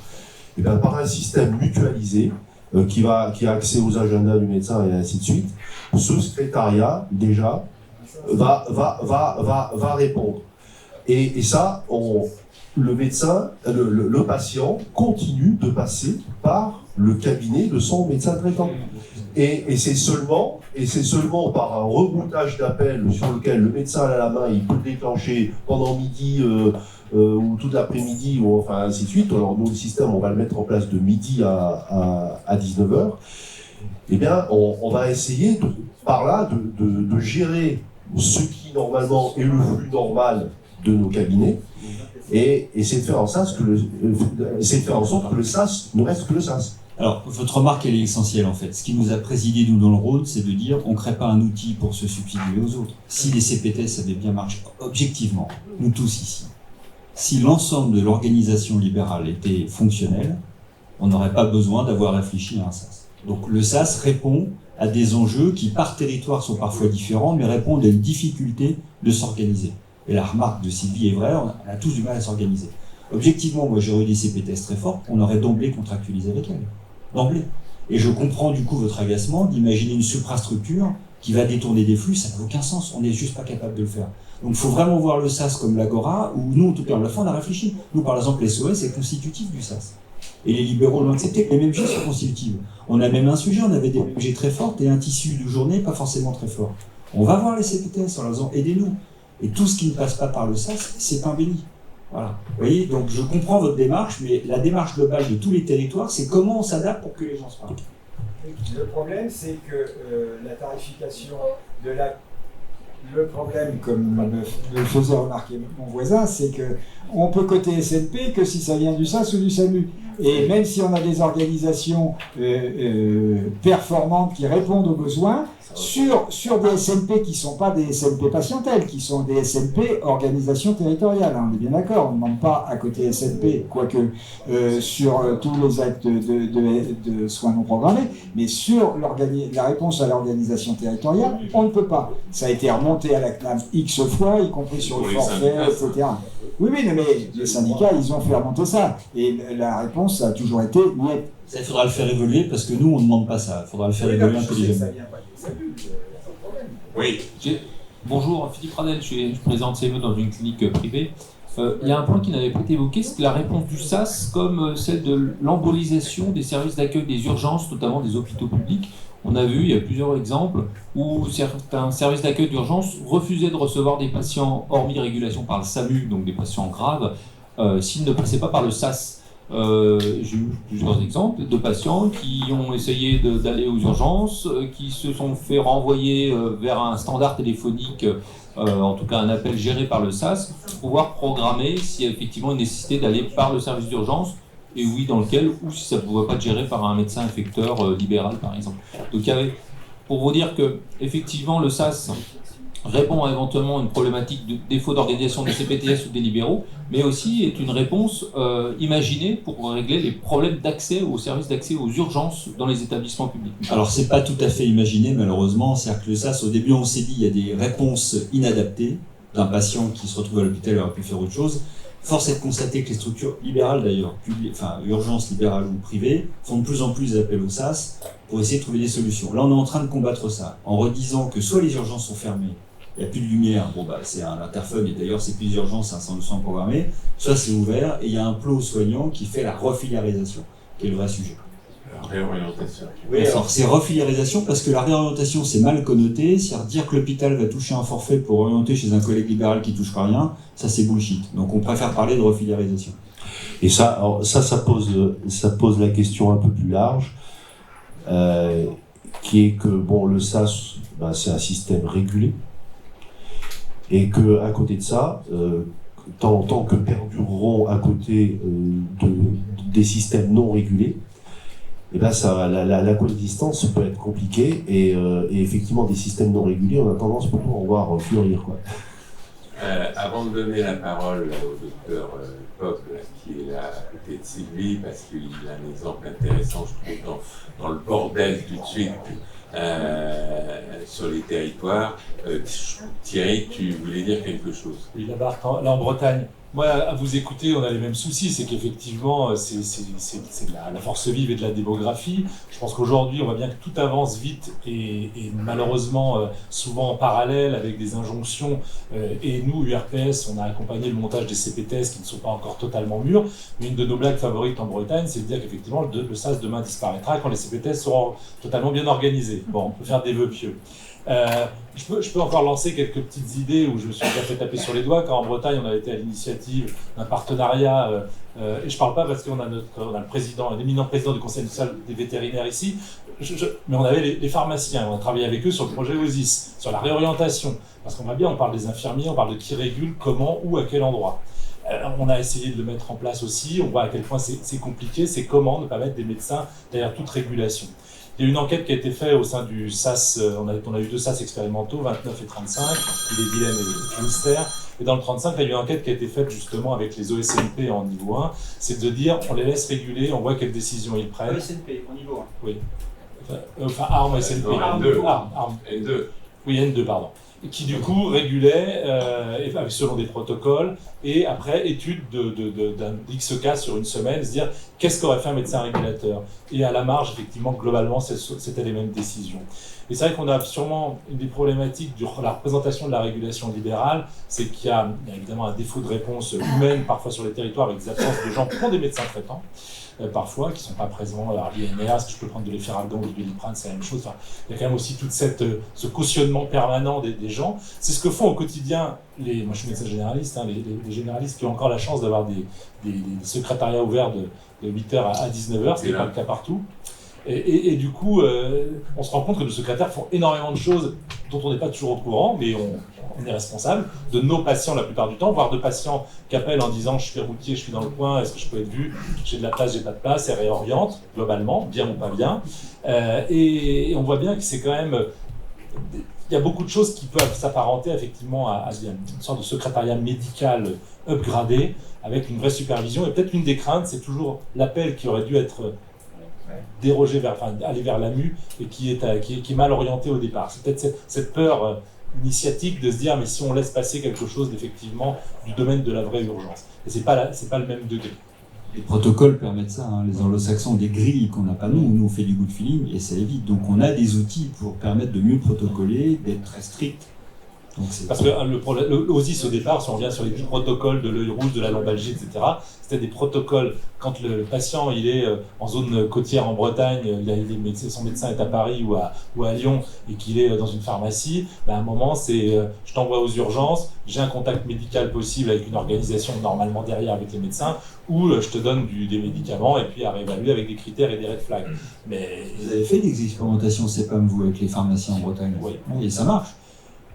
et bien, par un système mutualisé qui a accès aux agendas du médecin et ainsi de suite, ce secrétariat déjà va répondre. Et ça, le médecin, le patient continue de passer par le cabinet de son médecin traitant. Et c'est seulement par un rebroutage d'appels sur lequel le médecin a la main, il peut déclencher pendant midi ou toute l'après-midi, ou enfin ainsi de suite. Alors nous, le système, on va le mettre en place de midi à 19h. Eh bien, on va essayer par là de gérer ce qui normalement est le flux normal de nos cabinets, et essayer de faire en sorte que le SAS ne reste que le SAS. Alors, votre remarque, elle est essentielle en fait. Ce qui nous a présidé, nous, dans le Rhône, c'est de dire on ne crée pas un outil pour se substituer aux autres. Si les CPTS avaient bien marché, objectivement, nous tous ici, si l'ensemble de l'organisation libérale était fonctionnelle, on n'aurait pas besoin d'avoir réfléchi à un SAS. Donc le SAS répond à des enjeux qui, par territoire, sont parfois différents, mais répondent à une difficulté de s'organiser. Et la remarque de Sylvie est vraie, on a tous du mal à s'organiser. Objectivement, moi j'aurais eu des CPTS très fortes, on aurait d'emblée contractualisé avec elles. D'emblée. Et je comprends du coup votre agacement d'imaginer une suprastructure qui va détourner des flux, ça n'a aucun sens, on n'est juste pas capable de le faire. Donc il faut vraiment voir le SAS comme l'Agora, où nous, en tout cas, on l'a fait, on a réfléchi. Nous, par exemple, l'SOS est constitutif du SAS. Et les libéraux l'ont accepté, les MMG sont constitutives. On a même un sujet, on avait des MMG très fortes et un tissu de journée pas forcément très fort. On va voir les CPTS en leur disant aidez-nous. Et tout ce qui ne passe pas par le SAS, c'est pain béni. Voilà. Vous voyez, donc je comprends votre démarche, mais la démarche globale de tous les territoires, c'est comment on s'adapte pour que les gens se parlent. Le problème, c'est que la tarification de la... Le problème, comme me faisait remarquer mon voisin, c'est qu'on peut coter SNP que si ça vient du SAS ou du SAMU. Et même si on a des organisations performantes qui répondent aux besoins, sur des SNP qui ne sont pas des SNP patientèles, qui sont des SNP organisations territoriales. On est bien d'accord, on ne demande pas à côté SNP, quoique sur tous les actes de soins non programmés, mais sur la réponse à l'organisation territoriale, on ne peut pas. Ça a été remonté à la CNAM X fois, y compris sur le forfait, etc. Oui, mais les syndicats, ils ont fait remonter ça. Et la réponse a toujours été niet. Ça, il faudra le faire évoluer parce que nous, on ne demande pas ça. Il faudra le faire évoluer intelligemment. Oui. Bonjour, Philippe Radel, je présente CME dans une clinique privée. Il y a un point qui n'avait pas été évoqué, c'est la réponse du SAS comme celle de l'embolisation des services d'accueil des urgences, notamment des hôpitaux publics. On a vu, il y a plusieurs exemples, où certains services d'accueil d'urgence refusaient de recevoir des patients, hormis régulation par le SAMU, donc des patients graves, s'ils ne passaient pas par le SAS. J'ai eu plusieurs exemples de patients qui ont essayé d'aller aux urgences, qui se sont fait renvoyer vers un standard téléphonique, en tout cas un appel géré par le SAS, pour pouvoir programmer s'il y a effectivement une nécessité d'aller par le service d'urgence, et oui, dans lequel, ou si ça ne pouvait pas être géré par un médecin infecteur libéral, par exemple. Donc, il y avait, pour vous dire que, effectivement, le SAS répond à éventuellement une problématique de défaut d'organisation des CPTS ou des libéraux, mais aussi est une réponse imaginée pour régler les problèmes d'accès aux services d'accès aux urgences dans les établissements publics. Alors, c'est pas tout à fait imaginé, malheureusement. C'est-à-dire que le SAS, au début, on s'est dit il y a des réponses inadaptées d'un patient qui se retrouve à l'hôpital et aurait pu faire autre chose. Force est de constater que les structures libérales, d'ailleurs, urgences libérales ou privées, font de plus en plus appel au SAS pour essayer de trouver des solutions. Là, on est en train de combattre ça, en redisant que soit les urgences sont fermées, il n'y a plus de lumière, c'est un interphone, et d'ailleurs, c'est plus d'urgence, c'est un centre de soins programmé, soit c'est ouvert, et il y a un plot soignant qui fait la refiliarisation, qui est le vrai sujet. La réorientation. Oui, alors c'est refiliarisation parce que la réorientation c'est mal connoté, c'est-à-dire dire que l'hôpital va toucher un forfait pour orienter chez un collègue libéral qui touchera rien, ça c'est bullshit. Donc on préfère parler de refiliarisation. Et ça pose la question un peu plus large, qui est que bon, le SAS, c'est un système régulé, et que à côté de ça, tant que perdureront à côté des systèmes non régulés, et ben la coexistence peut être compliquée et effectivement des systèmes non réguliers, on a tendance plutôt à en voir fleurir, quoi. Avant de donner la parole au docteur Poc, qui est là à côté de Sylvie, parce qu'il a un exemple intéressant, je trouve, dans le bordel tout de suite sur les territoires. Thierry, tu voulais dire quelque chose? Oui, là en Bretagne. Moi, à vous écouter, on a les mêmes soucis. C'est qu'effectivement, c'est de la force vive et de la démographie. Je pense qu'aujourd'hui, on voit bien que tout avance vite et malheureusement, souvent en parallèle avec des injonctions. Et nous, URPS, on a accompagné le montage des CPTS qui ne sont pas encore totalement mûrs. Mais une de nos blagues favorites en Bretagne, c'est de dire qu'effectivement, le SAS demain disparaîtra quand les CPTS seront totalement bien organisés. Bon, on peut faire des vœux pieux. Je peux encore lancer quelques petites idées où je me suis déjà fait taper sur les doigts quand en Bretagne on a été à l'initiative d'un partenariat et je parle pas parce qu'on a le président, un éminent président du conseil national des vétérinaires ici, mais on avait les pharmaciens, on a travaillé avec eux sur le projet OSIS, sur la réorientation, parce qu'on voit bien, on parle des infirmiers, on parle de qui régule, comment, où, à quel endroit. On a essayé de le mettre en place aussi, on voit à quel point c'est compliqué, c'est comment ne pas mettre des médecins derrière toute régulation. Il y a une enquête qui a été faite au sein du SAS, on a eu 2 SAS expérimentaux, 29 et 35, les Vilaine et le Finistère. Et dans le 35, il y a eu une enquête qui a été faite justement avec les OSNP en niveau 1, c'est de dire on les laisse réguler, on voit quelles décisions ils prennent. OSNP, en niveau 1. Oui. Enfin, ARM, SNP. N2. ARM. N2. Oui, N2, pardon. Qui du coup régulait selon des protocoles et après étude d'un X cas sur une semaine, se dire qu'est-ce qu'aurait fait un médecin régulateur. Et à la marge, effectivement, globalement, c'était les mêmes décisions. Et c'est vrai qu'on a sûrement une des problématiques de la représentation de la régulation libérale, c'est qu'il y a évidemment un défaut de réponse humaine parfois sur les territoires avec des absences de gens qui ont des médecins traitants. Parfois, qui ne sont pas présents. Alors, l'INR, est-ce que je peux prendre de l'Efferalgan ou de l'Eliprane, c'est la même chose. Enfin, il y a quand même aussi tout ce cautionnement permanent des gens. C'est ce que font au quotidien moi je suis médecin généraliste, les généralistes qui ont encore la chance d'avoir des secrétariats ouverts de 8h à 19h, ce qui n'est pas le cas partout. Et du coup, on se rend compte que nos secrétaires font énormément de choses dont on n'est pas toujours au courant, mais on est responsable de nos patients la plupart du temps, voire de patients qui appellent en disant « je suis routier, je suis dans le coin, est-ce que je peux être vu? J'ai de la place, j'ai pas de place », et réorientent globalement, bien ou pas bien. Et on voit bien que c'est quand même... Il y a beaucoup de choses qui peuvent s'apparenter effectivement à une sorte de secrétariat médical upgradé, avec une vraie supervision. Et peut-être une des craintes, c'est toujours l'appel qui aurait dû être aller vers l'AMU et qui est mal orienté au départ. C'est peut-être cette peur initiatique de se dire mais si on laisse passer quelque chose d'effectivement du domaine de la vraie urgence. Et c'est pas le même degré. Les protocoles permettent ça, hein. Les anglo-saxons ont des grilles qu'on n'a pas nous on fait du good feeling et ça évite. Donc on a des outils pour permettre de mieux protocoler, d'être très strict. Parce que l'OSIS au départ, si on revient sur les 10 protocoles de l'œil rouge, de la lombalgie, etc., c'était des protocoles quand le patient il est en zone côtière en Bretagne, son médecin est à Paris ou à Lyon et qu'il est dans une pharmacie, à un moment c'est je t'envoie aux urgences, j'ai un contact médical possible avec une organisation normalement derrière avec les médecins, ou je te donne des médicaments et puis à réévaluer avec des critères et des red flags. Mais vous avez fait des expérimentations CEPAM vous avec les pharmaciens en Bretagne? Oui. Et ça marche.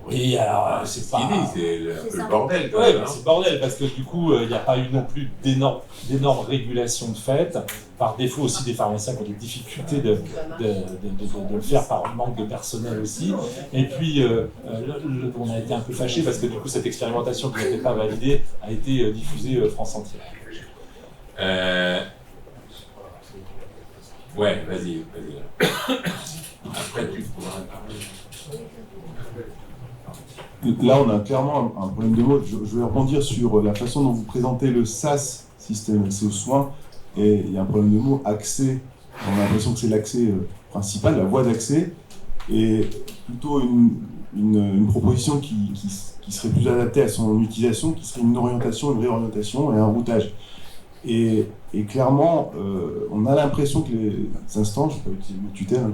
Oui, alors c'est pas... C'est un peu le bordel. Oui, c'est le bordel, parce que du coup, il n'y a pas eu non plus d'énormes régulations de fait. Par défaut aussi des pharmaciens qui ont des difficultés de le faire par manque de personnel aussi. Et puis, on a été un peu fâchés parce que du coup, cette expérimentation qui n'était pas validée a été diffusée France entière. Ouais, vas-y. Après, tu pourras parler. Là, on a clairement un problème de mots. Je vais rebondir sur la façon dont vous présentez le SAS, système accès aux soins, et il y a un problème de mots, accès. On a l'impression que c'est l'accès principal, la voie d'accès, et plutôt une proposition qui serait plus adaptée à son utilisation, qui serait une orientation, une réorientation et un routage. Et clairement, on a l'impression que les instances, je ne vais pas utiliser le tutelle,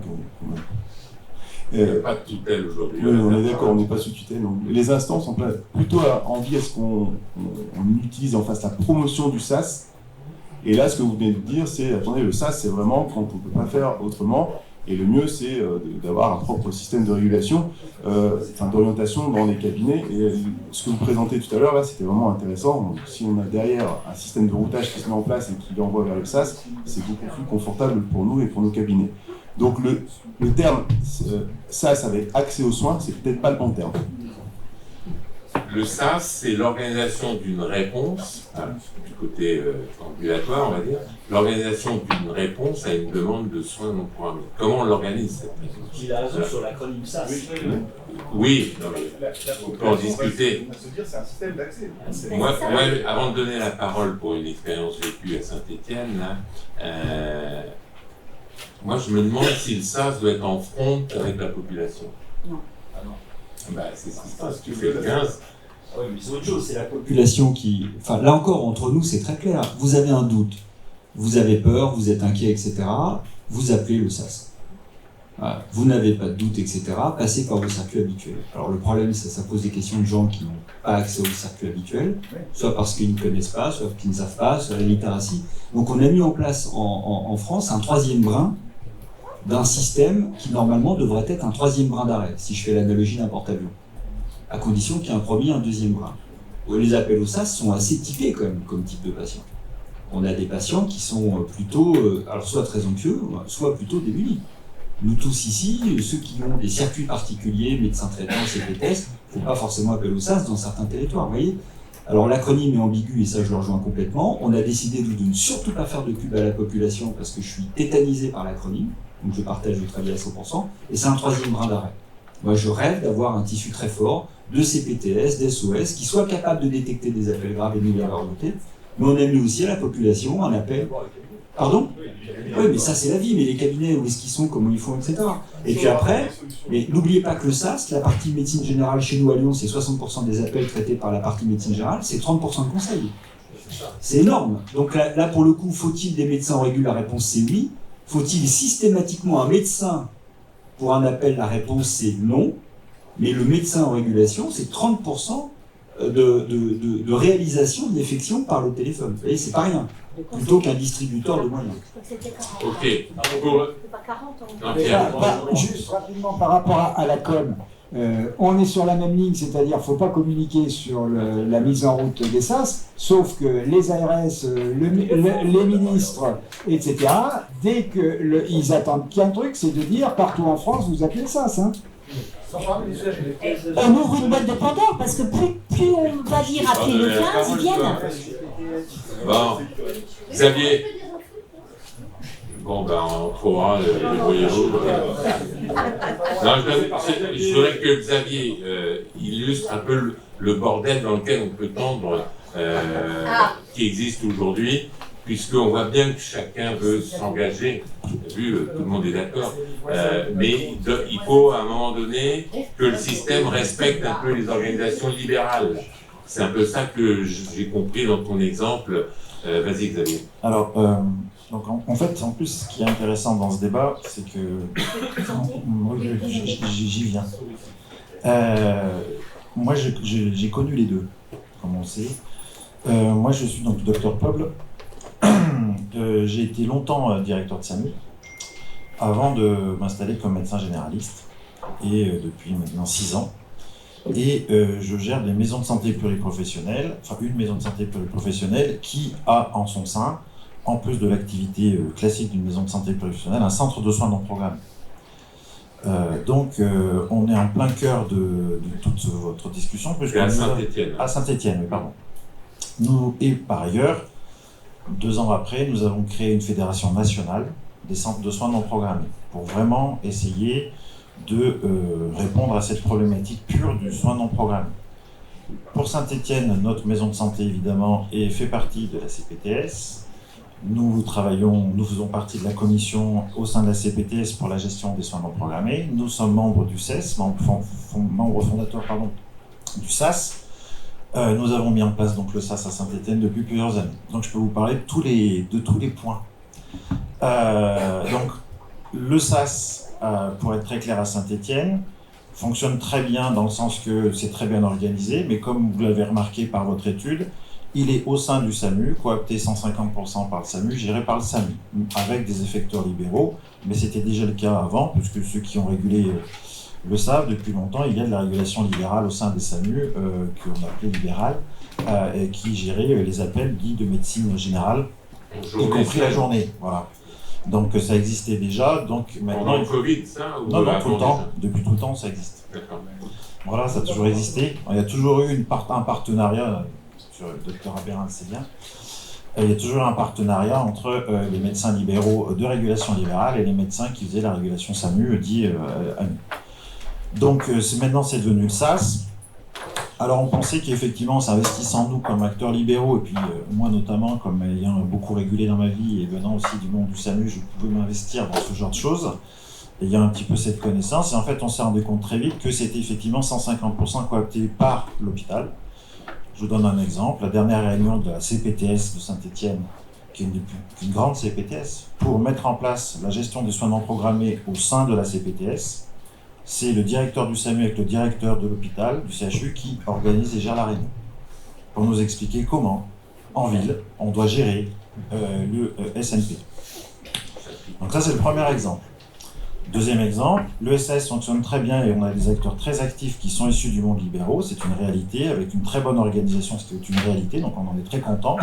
il n'y a pas de tutelle aujourd'hui. Oui, on est d'accord, on n'est pas sous tutelle. Donc, les instances ont plutôt envie à ce qu'on utilise en face la promotion du SAS. Et là, ce que vous venez de dire, c'est, attendez, le SAS, c'est vraiment quand on ne peut pas faire autrement. Et le mieux, c'est d'avoir un propre système de régulation, d'orientation dans les cabinets. Et ce que vous présentez tout à l'heure, là, c'était vraiment intéressant. Donc, si on a derrière un système de routage qui se met en place et qui l'envoie vers le SAS, c'est beaucoup plus confortable pour nous et pour nos cabinets. Donc le terme SAS avec accès aux soins, c'est peut-être pas le bon terme. Le SAS, c'est l'organisation d'une réponse, du côté ambulatoire, on va dire, l'organisation d'une réponse à une demande de soins non programmés. Comment on l'organise cette réponse? Il a raison sur l'acronyme SAS. Oui, non, mais on peut en discuter. C'est un système d'accès. Moi, avant de donner la parole pour une expérience vécue à Saint-Étienne, moi, je me demande si le SAS doit être en front avec la population. Non. Ah non. C'est ce qui se passe. Tu fais le 15. Oui, mais c'est autre chose, c'est la population qui... Enfin, là encore, entre nous, c'est très clair. Vous avez un doute, vous avez peur, vous êtes inquiet, etc. Vous appelez le SAS. Voilà. Vous n'avez pas de doute, etc. Passez par vos circuits habituels. Alors, le problème, ça pose des questions de gens qui n'ont pas accès aux circuits habituels, soit parce qu'ils ne connaissent pas, soit qu'ils ne savent pas, soit la littératie. Donc, on a mis en place en France un troisième brin d'un système qui normalement devrait être un troisième brin d'arrêt, si je fais l'analogie d'un porte-avions, à condition qu'il y ait un premier et un deuxième brin. Les appels au SAS sont assez typés quand même, comme type de patient. On a des patients qui sont plutôt, alors soit très anxieux, soit plutôt démunis. Nous tous ici, ceux qui ont des circuits particuliers, médecins traitants, CPTS, il ne faut pas forcément appeler au SAS dans certains territoires, vous voyez. Alors l'acronyme est ambigu et ça je le rejoins complètement. On a décidé de ne surtout pas faire de pub à la population parce que je suis tétanisé par l'acronyme. Donc je partage votre avis à 100%, et c'est un troisième brin d'arrêt. Moi je rêve d'avoir un tissu très fort de CPTS, d'SOS, qui soit capable de détecter des appels graves et de nous les remonter, mais on a mis aussi à la population un appel... Pardon? Oui, mais ça c'est la vie, mais les cabinets, où est-ce qu'ils sont, comment ils font, etc. Et puis après, mais n'oubliez pas que le SAS, la partie médecine générale chez nous à Lyon, c'est 60% des appels traités par la partie médecine générale, c'est 30% de conseils. C'est énorme. Donc là, pour le coup, faut-il des médecins en régule? La réponse c'est oui. Faut-il systématiquement un médecin pour un appel? La réponse c'est non. Mais le médecin en régulation, c'est 30% de réalisation de l'effection par le téléphone. Vous voyez, c'est pas rien. Plutôt qu'un distributeur de moyens. Ok. C'est pas 40 ans. Juste rapidement par rapport à la com. On est sur la même ligne, c'est-à-dire qu'il ne faut pas communiquer sur la mise en route des SAS, sauf que les ARS, les ministres, etc., dès qu'ils attendent qu'un truc, c'est de dire partout en France, vous appelez le SAS. Hein. On ouvre une boîte de Pandore parce que plus on va dire appeler le 15, ils viennent. Bon, Xavier. Bon, ben, on trouvera le voyez-vous. Non, je voudrais que Xavier illustre un peu le bordel dans lequel on peut tendre, qui existe aujourd'hui, puisqu'on voit bien que chacun veut s'engager, vu tout le monde est d'accord, mais il faut à un moment donné que le système respecte un peu les organisations libérales. C'est un peu ça que j'ai compris dans ton exemple. Vas-y Xavier. Alors, donc en fait, en plus, ce qui est intéressant dans ce débat, c'est que... J'y viens. Moi, j'ai connu les deux, comme on sait. Moi, je suis donc docteur Poble. J'ai été longtemps directeur de SAMU, avant de m'installer comme médecin généraliste, et depuis maintenant 6 ans. Et je gère des maisons de santé pluriprofessionnelles, enfin une maison de santé pluriprofessionnelle qui a en son sein, en plus de l'activité classique d'une maison de santé pluriprofessionnelle, un centre de soins non programmés. Donc on est en plein cœur de toute votre discussion. À Saint-Étienne. À Saint-Étienne, oui, pardon. Nous, et par ailleurs, 2 ans après, nous avons créé une fédération nationale des centres de soins non programmés pour vraiment essayer de répondre à cette problématique pure du soin non programmé. Pour Saint-Étienne, notre maison de santé, évidemment, fait partie de la CPTS. Nous faisons partie de la commission au sein de la CPTS pour la gestion des soins non programmés. Nous sommes membres du CES, membres fondateurs du SAS. Nous avons mis en place donc le SAS à Saint-Étienne depuis plusieurs années. Donc je peux vous parler de tous les points. Donc le SAS, pour être très clair à Saint-Étienne, fonctionne très bien dans le sens que c'est très bien organisé, mais comme vous l'avez remarqué par votre étude, il est au sein du SAMU, coopté 150% par le SAMU, géré par le SAMU, avec des effecteurs libéraux, mais c'était déjà le cas avant, puisque ceux qui ont régulé le savent depuis longtemps, il y a de la régulation libérale au sein des SAMU, qu'on appelait libérale, et qui gérait les appels dits de médecine générale, y compris la journée. Voilà. Donc ça existait déjà. Donc maintenant. Pendant le Covid, ça ou non, tout le temps. Depuis tout le temps, ça existe. D'accord. Voilà, ça a toujours existé. Il y a toujours eu un partenariat. Sur le docteur Abérin, c'est bien. Il y a toujours un partenariat entre les médecins libéraux de régulation libérale et les médecins qui faisaient la régulation SAMU, dit AMU. Donc maintenant c'est devenu le SAS. Alors on pensait qu'effectivement en s'investissant nous comme acteurs libéraux, et puis moi notamment comme ayant beaucoup régulé dans ma vie et venant aussi du monde du SAMU, je pouvais m'investir dans ce genre de choses, ayant un petit peu cette connaissance, et en fait on s'est rendu compte très vite que c'était effectivement 150% coopté par l'hôpital. Je vous donne un exemple, la dernière réunion de la CPTS de Saint-Étienne, qui est une grande CPTS, pour mettre en place la gestion des soins non programmés au sein de la CPTS, c'est le directeur du SAMU avec le directeur de l'hôpital, du CHU, qui organise et gère la réunion. Pour nous expliquer comment, en ville, on doit gérer le SNP. Donc ça, c'est le premier exemple. Deuxième exemple, le SAS fonctionne très bien et on a des acteurs très actifs qui sont issus du monde libéraux. C'est une réalité, avec une très bonne organisation, c'est une réalité, donc on en est très content.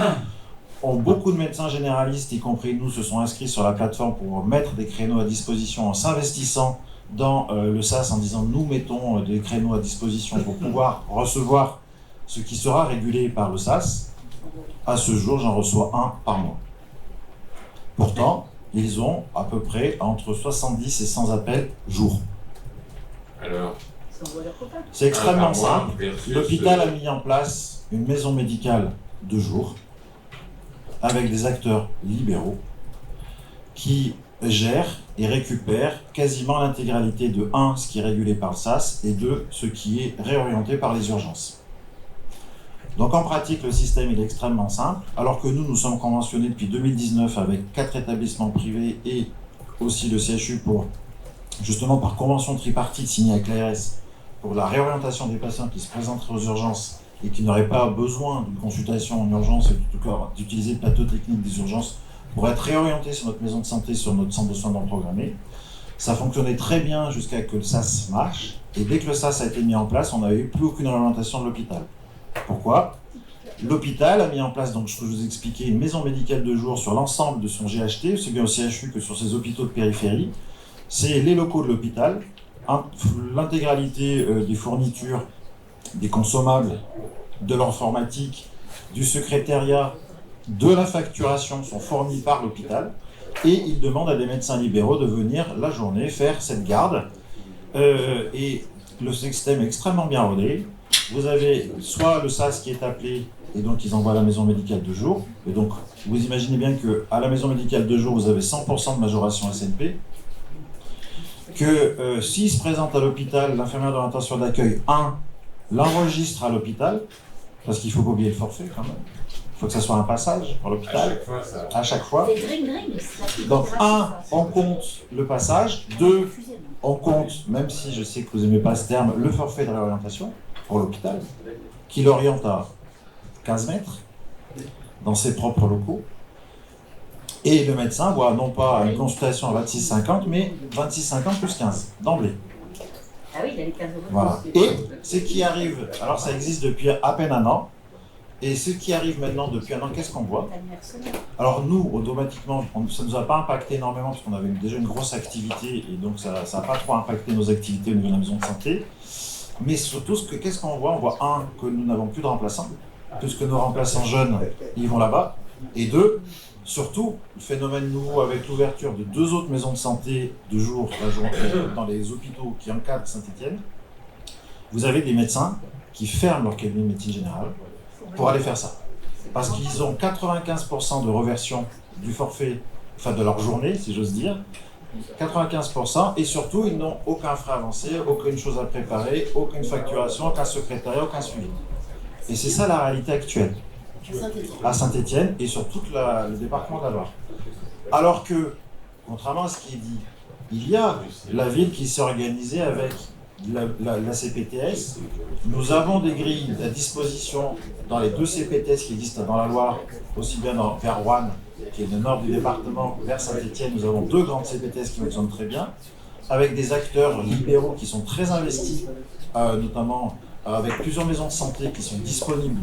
Beaucoup de médecins généralistes, y compris nous, se sont inscrits sur la plateforme pour mettre des créneaux à disposition en s'investissant dans le SAS en disant nous mettons des créneaux à disposition pour pouvoir recevoir ce qui sera régulé par le SAS. À ce jour, j'en reçois 1 par mois. Pourtant, ils ont à peu près entre 70 et 100 appels jour. Alors, c'est extrêmement simple. L'hôpital a mis en place une maison médicale de jour avec des acteurs libéraux qui gèrent et récupèrent quasiment l'intégralité de 1, ce qui est régulé par le SAS, et 2, ce qui est réorienté par les urgences. Donc en pratique, le système il est extrêmement simple, alors que nous sommes conventionnés depuis 2019 avec 4 établissements privés et aussi le CHU pour, justement par convention tripartite signée avec l'ARS, pour la réorientation des patients qui se présenteraient aux urgences et qui n'auraient pas besoin d'une consultation en urgence, et en tout cas d'utiliser le plateau technique des urgences pour être réorientés sur notre maison de santé, sur notre centre de soins non programmés. Ça fonctionnait très bien jusqu'à que le SAS marche, et dès que le SAS a été mis en place, on n'avait eu plus aucune réorientation de l'hôpital. Pourquoi ? L'hôpital a mis en place, donc je vous expliquais, une maison médicale de jour sur l'ensemble de son GHT, aussi bien au CHU que sur ses hôpitaux de périphérie. C'est les locaux de l'hôpital, l'intégralité des fournitures, des consommables, de l'informatique, du secrétariat, de la facturation sont fournis par l'hôpital. et il demande à des médecins libéraux de venir la journée faire cette garde. Et le système est extrêmement bien rodé. Vous avez soit le SAS qui est appelé, et donc ils envoient à la maison médicale de jour. Et donc vous imaginez bien qu'à la maison médicale de jour, vous avez 100% de majoration SNP. Que s'il se présente à l'hôpital, l'infirmière d'orientation d'accueil, l'enregistre à l'hôpital, parce qu'il ne faut pas oublier le forfait quand même. Il faut que ça soit un passage pour l'hôpital. À chaque fois. Donc, on compte le passage. 2, on compte, même si je sais que vous n'aimez pas ce terme, le forfait de réorientation pour l'hôpital, qui l'oriente à 15 mètres dans ses propres locaux. Et le médecin voit non pas une consultation à 26,50, mais 26,50 plus 15, d'emblée. Ah oui, il a les 15 euros. Voilà. Et ce qui arrive, alors ça existe depuis à peine un an, et ce qui arrive maintenant depuis un an, qu'est-ce qu'on voit? Alors nous, automatiquement, ça ne nous a pas impacté énormément, parce qu'on avait déjà une grosse activité, et donc ça n'a pas trop impacté nos activités au niveau de la maison de santé. Mais surtout, qu'est-ce qu'on voit? On voit, que nous n'avons plus de remplaçants, puisque nos remplaçants jeunes, ils vont là-bas, et 2, surtout, le phénomène nouveau avec l'ouverture de 2 autres maisons de santé de jour dans les hôpitaux qui encadrent Saint-Étienne, vous avez des médecins qui ferment leur cabinet de médecine générale pour aller faire ça. Parce qu'ils ont 95% de reversion du forfait, enfin de leur journée, si j'ose dire, 95%, et surtout, ils n'ont aucun frais avancé, aucune chose à préparer, aucune facturation, aucun secrétariat, aucun suivi. Et c'est ça la réalité actuelle. À Saint-Étienne et sur tout le département de la Loire. Alors que, contrairement à ce qui est dit, il y a la ville qui s'est organisée avec la CPTS. Nous avons des grilles à disposition dans les 2 CPTS qui existent dans la Loire, aussi bien vers Roanne, qui est le nord du département, vers Saint-Étienne. Nous avons 2 grandes CPTS qui fonctionnent très bien, avec des acteurs libéraux qui sont très investis, notamment avec plusieurs maisons de santé qui sont disponibles.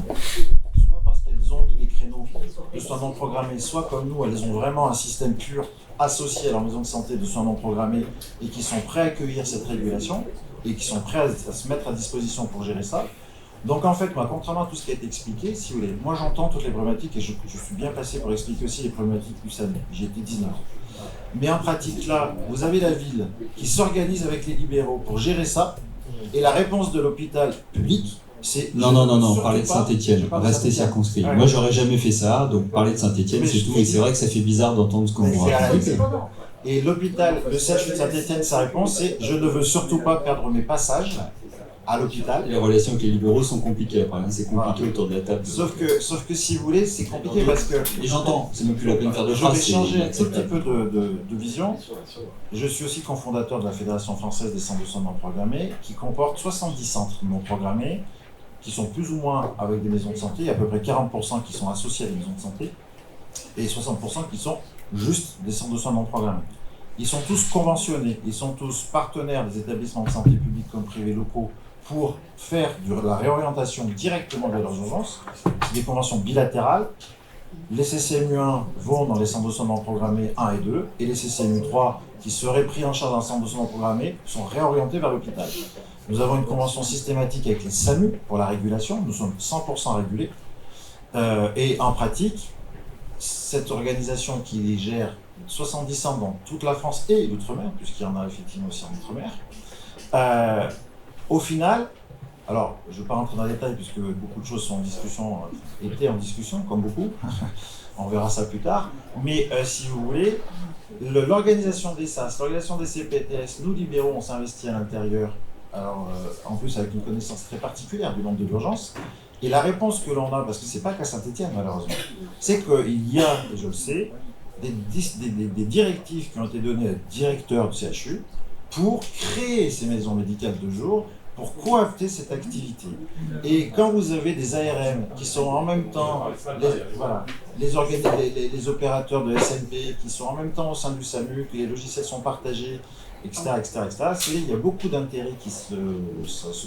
Elles ont mis des créneaux de soins non programmés, soit comme nous, elles ont vraiment un système pur associé à leur maison de santé de soins non programmés et qui sont prêts à accueillir cette régulation et qui sont prêts à se mettre à disposition pour gérer ça. Donc en fait, moi, contrairement à tout ce qui a été expliqué, si vous voulez, moi j'entends toutes les problématiques et je suis bien placé pour expliquer aussi les problématiques du SAMU. J'ai été 19 ans. Mais en pratique, là, vous avez la ville qui s'organise avec les libéraux pour gérer ça et la réponse de l'hôpital public, Non, parlez de Saint-Étienne, restez circonscrit. Moi, j'aurais jamais fait ça, donc parlez de Saint-Étienne, c'est tout. Et c'est vrai que ça fait bizarre d'entendre ce qu'on vous raconte. Et l'hôpital, le CHU de Saint-Étienne, sa réponse, c'est « Je ne veux surtout pas perdre mes passages à l'hôpital. » Les relations avec les libéraux sont compliquées après, c'est compliqué autour de la table. Sauf que si vous voulez, c'est compliqué parce que... Et j'entends, c'est même plus la peine de faire de phrases. Je vais changer un tout petit peu de vision. Je suis aussi cofondateur de la Fédération française des centres de soins non programmés, qui comporte 70 centres non programmés, qui sont plus ou moins avec des maisons de santé. Il y a à peu près 40% qui sont associés à des maisons de santé, et 60% qui sont juste des centres de soins non programmés. Ils sont tous conventionnés, ils sont tous partenaires des établissements de santé publics comme privés locaux pour faire de la réorientation directement vers leurs urgences. C'est des conventions bilatérales. Les CCMU1 vont dans les centres de soins non programmés 1 et 2, et les CCMU3 qui seraient pris en charge dans un centre de soins non programmés sont réorientés vers l'hôpital. Nous avons une convention systématique avec les SAMU pour la régulation, nous sommes 100% régulés. Et en pratique, cette organisation qui les gère 70 centres dans toute la France et l'outre-mer, puisqu'il y en a effectivement aussi en outre-mer, au final, alors je ne vais pas rentrer dans les détails puisque beaucoup de choses sont en discussion, étaient en discussion, comme beaucoup, on verra ça plus tard, mais si vous voulez, l'organisation des SAS, l'organisation des CPTS, nous libéraux, on s'investit à l'intérieur. Alors, en plus avec une connaissance très particulière du nombre de l'urgence, et la réponse que l'on a, parce que c'est pas qu'à Saint-Étienne malheureusement, c'est qu'il y a, et je le sais, des directives qui ont été données au directeur du CHU pour créer ces maisons médicales de jour, pour coapter cette activité. Et quand vous avez des ARM qui sont en même temps les opérateurs de SNP, qui sont en même temps au sein du SAMU, que les logiciels sont partagés, etc., il y a beaucoup d'intérêts qui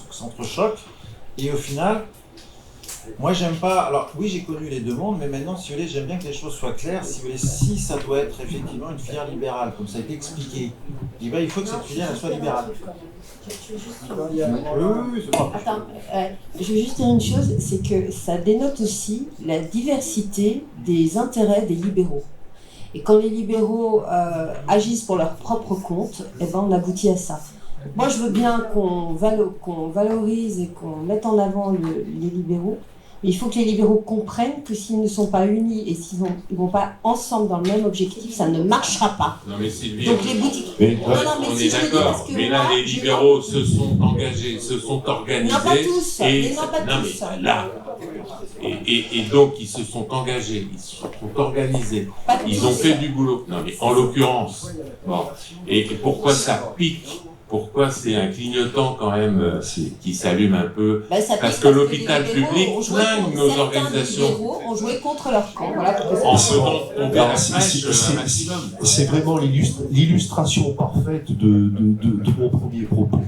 s'entrechoquent, et au final, moi j'aime pas, alors oui j'ai connu les deux mondes, mais maintenant si vous voulez, j'aime bien que les choses soient claires, si vous voulez, si ça doit être effectivement une filière libérale, comme ça a été expliqué, et ben, il faut que cette filière elle soit libérale. Oui, c'est bon. Attends, je veux juste dire une chose, c'est que ça dénote aussi la diversité des intérêts des libéraux. Et quand les libéraux agissent pour leur propre compte, eh ben, on aboutit à ça. Moi, je veux bien qu'on valorise et qu'on mette en avant les libéraux, mais il faut que les libéraux comprennent que s'ils ne sont pas unis et s'ils ne vont pas ensemble dans le même objectif, ça ne marchera pas. Non mais Sylvie, donc les boutiques... on est d'accord, mais là les libéraux se sont engagés, se sont organisés. Non, pas tous, et là. Et donc ils se sont engagés, ils se sont organisés, ils ont fait du boulot. Non mais en l'occurrence, bon, et pourquoi ça pique? Pourquoi c'est un clignotant quand même qui s'allume un peu? Parce que l'hôpital public flingue nos organisations. Les libéraux ont joué contre leur camp. Voilà, c'est vraiment l'illustration parfaite de mon premier propos,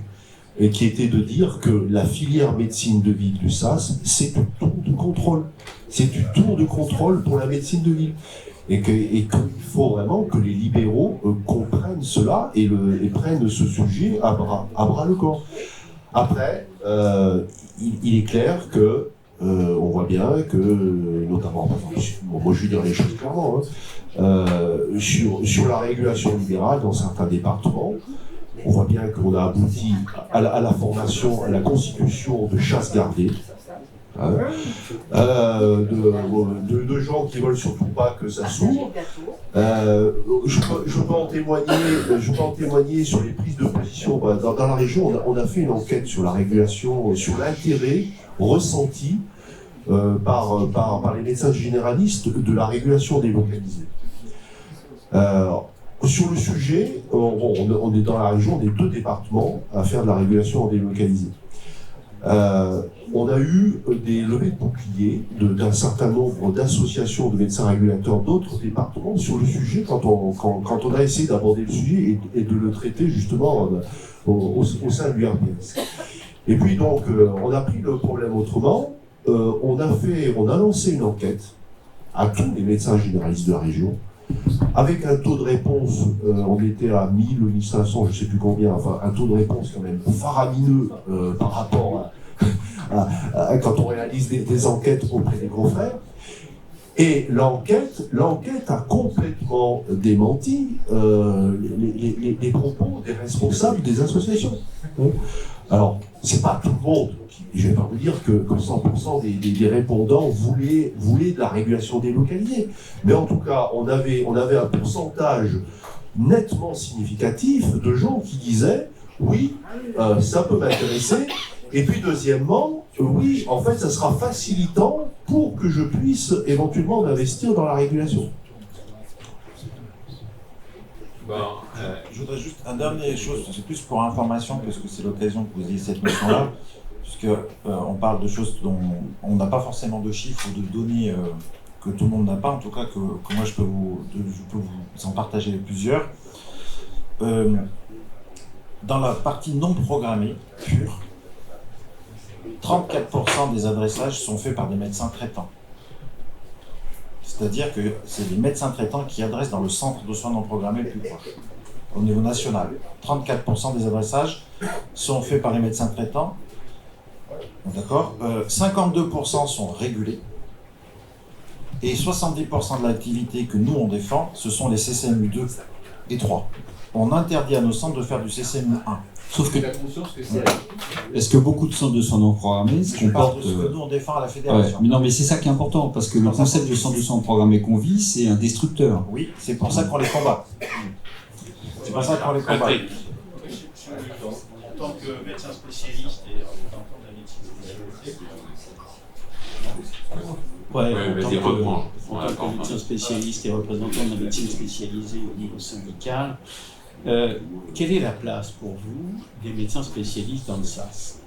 et qui était de dire que la filière médecine de ville du SAS, c'est du tour de contrôle. C'est du tour de contrôle pour la médecine de ville. Et qu'il faut vraiment que les libéraux comprennent cela et prennent ce sujet à bras le corps. Après, il est clair que on voit bien que, notamment, moi je vais dire les choses clairement, sur la régulation libérale dans certains départements, on voit bien qu'on a abouti à la formation, à la constitution de chasses gardées. De gens qui veulent surtout pas que ça s'ouvre. Je peux en témoigner sur les prises de position. Dans la région, on a fait une enquête sur la régulation, sur l'intérêt ressenti par les médecins généralistes de la régulation délocalisée. Sur le sujet, on est dans la région, on est 2 départements à faire de la régulation délocalisée. On a eu des levées de boucliers d'un certain nombre d'associations de médecins régulateurs d'autres départements sur le sujet quand on a essayé d'aborder le sujet et de le traiter justement au sein du RPS. Et puis donc on a pris le problème autrement, on a lancé une enquête à tous les médecins généralistes de la région avec un taux de réponse, on était à 1000 ou 1500, je ne sais plus combien, enfin un taux de réponse quand même faramineux par rapport à quand on réalise des enquêtes auprès des confrères. Et l'enquête a complètement démenti les propos des responsables des associations. Alors, c'est pas tout le monde, je vais pas vous dire que 100% des répondants voulaient de la régulation délocalisée. Mais en tout cas, on avait un pourcentage nettement significatif de gens qui disaient « oui, ça peut m'intéresser ». Et puis deuxièmement, oui, en fait, ça sera facilitant pour que je puisse éventuellement m'investir dans la régulation. Je voudrais juste un dernier chose, c'est plus pour information, parce que c'est l'occasion que vous ayez cette notion-là, puisque on parle de choses dont on n'a pas forcément de chiffres ou de données que tout le monde n'a pas, en tout cas que moi je peux vous en partager plusieurs. Dans la partie non programmée, pure, 34% des adressages sont faits par des médecins traitants. C'est-à-dire que c'est les médecins traitants qui adressent dans le centre de soins non programmés le plus proche, au niveau national. 34% des adressages sont faits par les médecins traitants. D'accord. 52% sont régulés. Et 70% de l'activité que nous, on défend, ce sont les CCMU 2 et 3. On interdit à nos centres de faire du CCMU 1. Sauf que, est-ce que beaucoup de centres de soins non programmés se comportent... ce que nous on défend à la fédération. Ouais, mais non, mais c'est ça qui est important, parce que le concept de centre de soins programmés qu'on vit, c'est un destructeur. Oui, c'est pour ça qu'on les combat. C'est pour ça qu'on les combat. En tant que médecin spécialiste et représentant de la médecine spécialisée, en tant que médecin spécialiste et représentant de la médecine spécialisée au niveau syndical, quelle est la place pour vous des médecins spécialistes dans le SAS?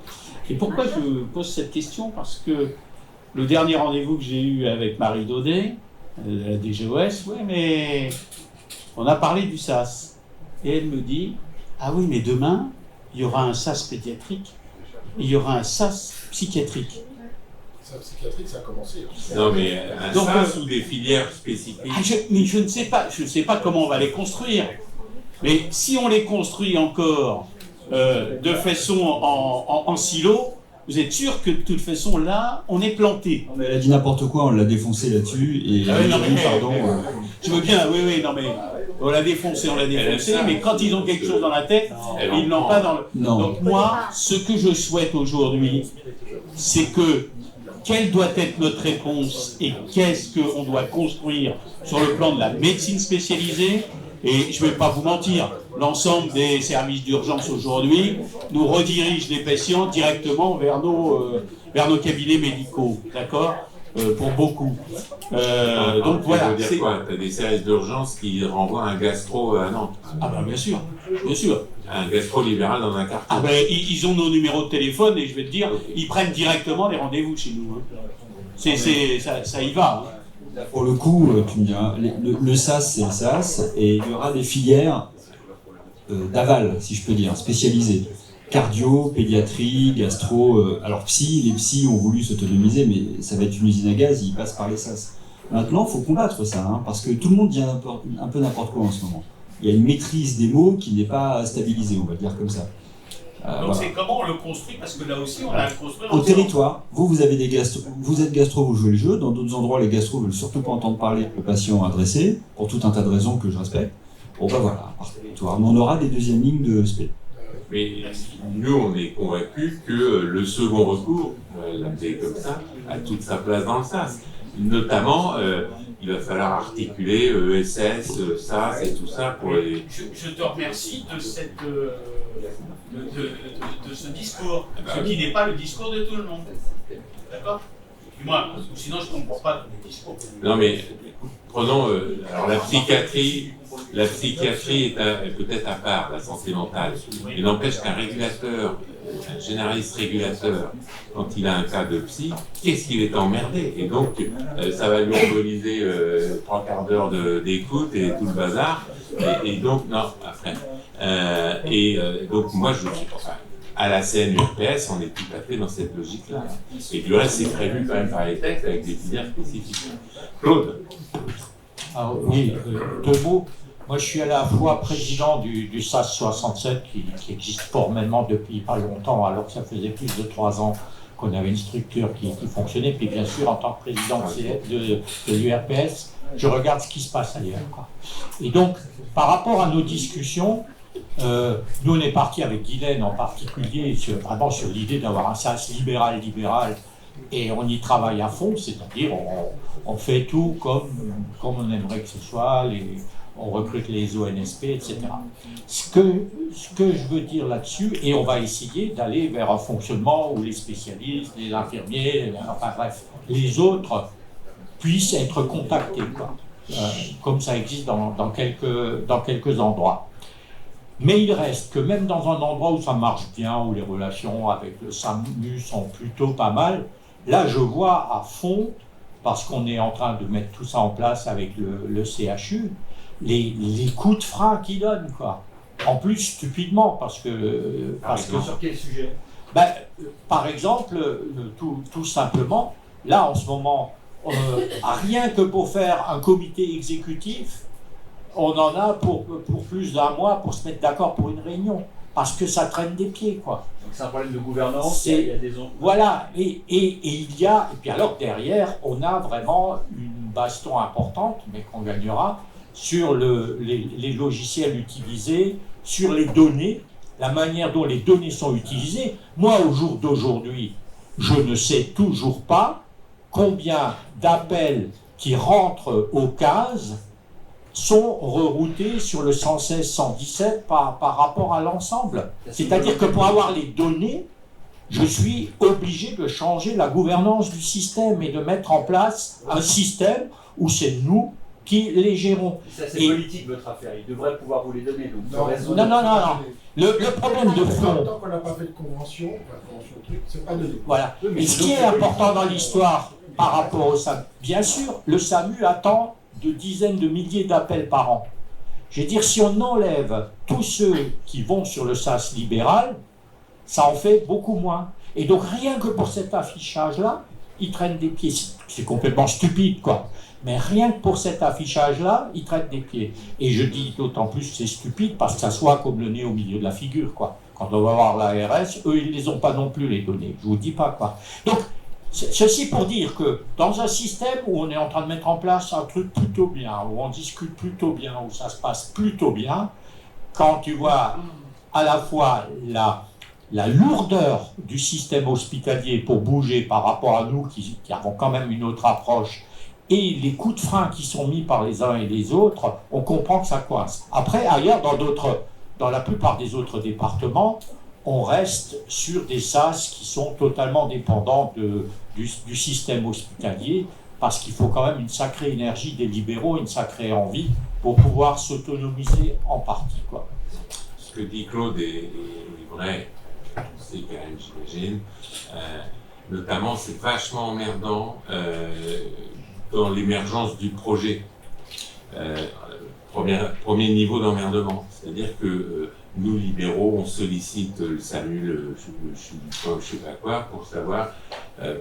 Et pourquoi je pose cette question? Parce que le dernier rendez-vous que j'ai eu avec Marie Daudet, de la DGOS, ouais, mais on a parlé du SAS. Et elle me dit, ah oui, mais demain, il y aura un SAS pédiatrique, il y aura un SAS psychiatrique. Ça, psychiatrique, ça a commencé. Non, mais un SAS ou des filières spécifiques. Mais je ne sais pas comment on va les construire. Mais si on les construit encore de façon en silo, Vous êtes sûr que de toute façon, là, on est planté? Non, mais elle a dit n'importe quoi, on l'a défoncé là-dessus. Et Ah oui, non, mais, pardon. Je veux bien, oui, non mais on l'a défoncé, mais quand ils ont quelque chose dans la tête, ils l'ont pas dans le... Non. Donc moi, ce que je souhaite aujourd'hui, c'est que quelle doit être notre réponse et qu'est-ce qu'on doit construire sur le plan de la médecine spécialisée. Et je ne vais pas vous mentir, l'ensemble des services d'urgence aujourd'hui nous redirigent les patients directement vers nos cabinets médicaux, d'accord, pour beaucoup. Donc voilà. Ça veut dire quoi? Tu as des services d'urgence qui renvoient un gastro à Nantes. Ah ben bien sûr, bien sûr. Un gastro libéral dans un quartier. Ah ben ils ont nos numéros de téléphone et je vais te dire, ils prennent directement les rendez-vous chez nous. Hein. Ça y va. Hein. Pour le coup, tu me diras, le SAS, c'est le SAS, et il y aura des filières d'aval, si je peux dire, spécialisées. Cardio, pédiatrie, gastro, alors les psys ont voulu s'autonomiser, mais ça va être une usine à gaz, ils passent par les SAS. Maintenant, il faut combattre ça, hein, parce que tout le monde dit un peu n'importe quoi en ce moment. Il y a une maîtrise des mots qui n'est pas stabilisée, on va le dire comme ça. Donc voilà. c'est comment on le construit, parce que là aussi on a construit Au territoire, vous avez des vous êtes gastro, vous jouez le jeu. Dans d'autres endroits, les gastro ne veulent surtout pas entendre parler de le patient adressé, pour tout un tas de raisons que je respecte. Bon ben voilà, par territoire. Mais on aura des deuxièmes lignes de spé. Mais nous, on est convaincus que le second recours, l'appeler comme ça, a toute sa place dans le SAS. Notamment, il va falloir articuler ESS, SAS et tout ça pour les... Je te remercie de cette... de ce discours, ce qui n'est pas le discours de tout le monde. D'accord? Du moins, sinon je ne comprends pas le discours. Non mais, prenons, alors la psychiatrie est peut-être à part, la santé mentale, mais n'empêche qu'un régulateur, un généraliste régulateur, quand il a un cas de psy, qu'est-ce qu'il est emmerdé? Et donc, ça va lui emboliser 3 quarts d'heure d'écoute et tout le bazar. Et donc, non, après. Donc, moi, je suis à la CNURPS, on est tout à fait dans cette logique-là. Et du reste, c'est prévu quand même par les textes avec des filières spécifiques. Claude? Ah, oui, 2 mots. Moi, je suis à la fois président du SAS 67, qui existe formellement depuis pas longtemps, alors que ça faisait plus de 3 ans qu'on avait une structure qui fonctionnait. Puis bien sûr, en tant que président de l'URPS, je regarde ce qui se passe ailleurs, quoi. Et donc, par rapport à nos discussions, nous on est parti avec Guylaine en particulier vraiment sur l'idée d'avoir un SAS libéral, et on y travaille à fond, c'est-à-dire on fait tout comme on aimerait que ce soit, on recrute les ONSP, etc. Ce que je veux dire là-dessus, et on va essayer d'aller vers un fonctionnement où les spécialistes, les infirmiers, enfin bref, les autres puissent être contactés, quoi. Comme ça existe dans quelques endroits. Mais il reste que même dans un endroit où ça marche bien, où les relations avec le SAMU sont plutôt pas mal, là je vois à fond, parce qu'on est en train de mettre tout ça en place avec le CHU, les coups de frein qu'ils donnent, quoi. En plus, stupidement, parce que sur quel sujet? Par exemple, tout simplement, là en ce moment, rien que pour faire un comité exécutif, on en a pour plus d'1 mois pour se mettre d'accord pour une réunion, parce que ça traîne des pieds, quoi. Donc c'est un problème de gouvernance, il y a des... Voilà, et puis alors derrière, on a vraiment une baston importante, mais qu'on gagnera, sur les logiciels utilisés, sur les données, la manière dont les données sont utilisées. Moi, au jour d'aujourd'hui, je ne sais toujours pas combien d'appels qui rentrent aux cases sont reroutés sur le 116-117 par rapport à l'ensemble. C'est-à-dire que pour avoir les données, je suis obligé de changer la gouvernance du système et de mettre en place un système où c'est nous qui les gérons. Ça, c'est politique, votre affaire. Ils devraient pouvoir vous les donner. Donc, non. Le problème de fond... Tant qu'on n'a pas fait de convention, c'est pas donné. Voilà. Et ce qui est important dans l'histoire par rapport au SAMU, bien sûr, le SAMU attend de dizaines de milliers d'appels par an. Je veux dire, si on enlève tous ceux qui vont sur le SAS libéral, ça en fait beaucoup moins. Et donc, rien que pour cet affichage-là, ils traînent des pieds. C'est complètement stupide, quoi. Mais rien que pour cet affichage-là, ils traînent des pieds. Et je dis d'autant plus que c'est stupide parce que ça soit comme le nez au milieu de la figure, quoi. Quand on va voir l'ARS, eux, ils ne les ont pas non plus, les données. Je ne vous dis pas quoi. Donc, ceci pour dire que dans un système où on est en train de mettre en place un truc plutôt bien, où on discute plutôt bien, où ça se passe plutôt bien, quand tu vois à la fois la lourdeur du système hospitalier pour bouger par rapport à nous qui avons quand même une autre approche, et les coups de frein qui sont mis par les uns et les autres, on comprend que ça coince. Après, ailleurs, dans la plupart des autres départements, on reste sur des SAS qui sont totalement dépendants du système hospitalier, parce qu'il faut quand même une sacrée énergie des libéraux, une sacrée envie pour pouvoir s'autonomiser en partie, quoi. Ce que dit Claude est vrai, c'est quand même, j'imagine. Notamment, c'est vachement emmerdant dans l'émergence du projet. Premier niveau d'emmerdement. C'est-à-dire que nous, libéraux, on sollicite le SAMU, je sais pas quoi, pour savoir,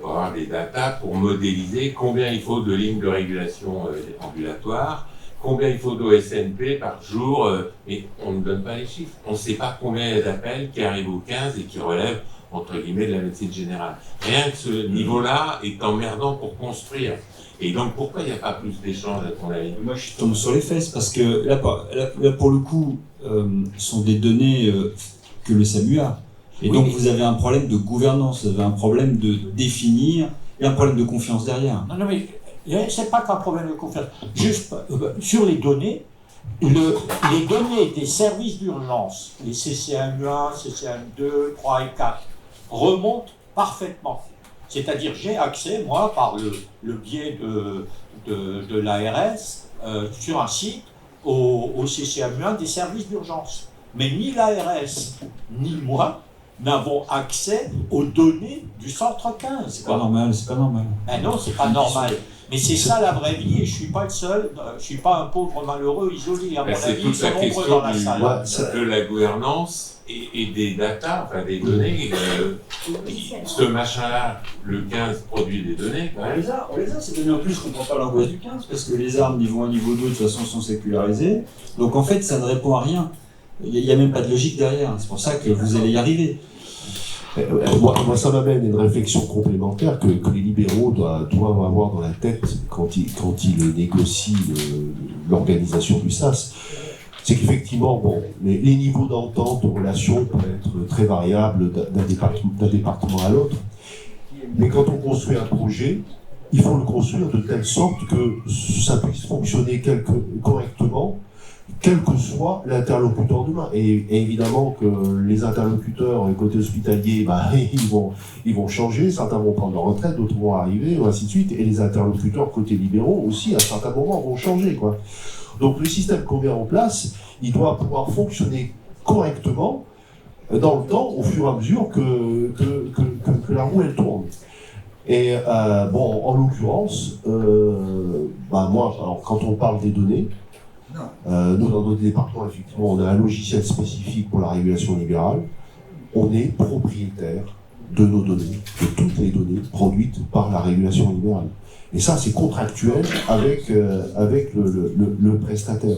pour avoir des datas, pour modéliser combien il faut de lignes de régulation ambulatoire, combien il faut d'OSNP par jour, mais on ne donne pas les chiffres. On ne sait pas combien il y a d'appels qui arrivent au 15 et qui relèvent, entre guillemets, de la médecine générale. Rien que ce niveau-là est emmerdant pour construire. Et donc, pourquoi il n'y a pas plus d'échanges, à ton avis? Moi, je tombe sur les fesses, parce que là pour le coup, ce sont des données que le SAMU a. Et oui, donc, vous avez un problème de gouvernance, vous avez un problème de définir, et un problème de confiance derrière. Non, mais c'est pas qu'un problème de confiance. Juste sur les données, les données des services d'urgence, les CCAM1, CCAM2, 3 et 4, remontent parfaitement. C'est-à-dire, j'ai accès, moi, par le biais de l'ARS, sur un site, au CCAM1 des services d'urgence. Mais ni l'ARS, ni moi, n'avons accès aux données du centre 15. C'est pas normal, c'est pas normal. Ben non, c'est pas normal. Mais c'est ça la vraie vie, et je suis pas le seul, je suis pas un pauvre malheureux isolé. À mon avis, ils sont nombreux dans la salle. De la gouvernance et des data, enfin des données. Ce machin-là, le 15 produit des données. On les a, ces données. En plus, je comprends pas l'angoisse du 15, parce que les armes niveau 1, niveau 2, de toute façon, sont sécularisées. Donc en fait, ça ne répond à rien. Il n'y a même pas de logique derrière. C'est pour ça que vous allez y arriver. Moi, ça m'amène à une réflexion complémentaire que les libéraux doivent avoir dans la tête quand ils négocient l'organisation du SAS. C'est qu'effectivement, bon, les niveaux d'entente, de relation peuvent être très variables d'un département à l'autre. Mais quand on construit un projet, il faut le construire de telle sorte que ça puisse fonctionner correctement, quel que soit l'interlocuteur demain. Et évidemment que les interlocuteurs côté hospitalier, ils vont changer, certains vont prendre leur retraite, d'autres vont arriver, ainsi de suite. Et les interlocuteurs côté libéraux aussi, à certains moments, vont changer, quoi. Donc le système qu'on met en place, il doit pouvoir fonctionner correctement dans le temps, au fur et à mesure que la roue, elle tourne. Et en l'occurrence, moi, alors, quand on parle des données, nous, dans notre département, effectivement, on a un logiciel spécifique pour la régulation libérale. On est propriétaire de nos données, de toutes les données produites par la régulation libérale. Et ça, c'est contractuel avec le prestataire.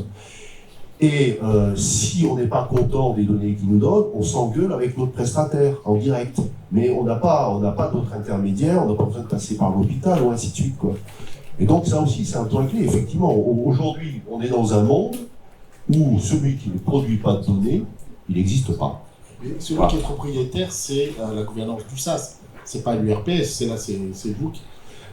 Et si on n'est pas content des données qu'ils nous donnent, on s'engueule avec notre prestataire en direct. Mais on n'a pas d'autres intermédiaires, on n'a pas besoin de passer par l'hôpital ou ainsi de suite, quoi. Et donc ça aussi, c'est un point clé. Effectivement, aujourd'hui, on est dans un monde où celui qui ne produit pas de données, il n'existe pas. Et celui qui est propriétaire, c'est la gouvernance du SAS. C'est pas l'URPS, c'est vous qui...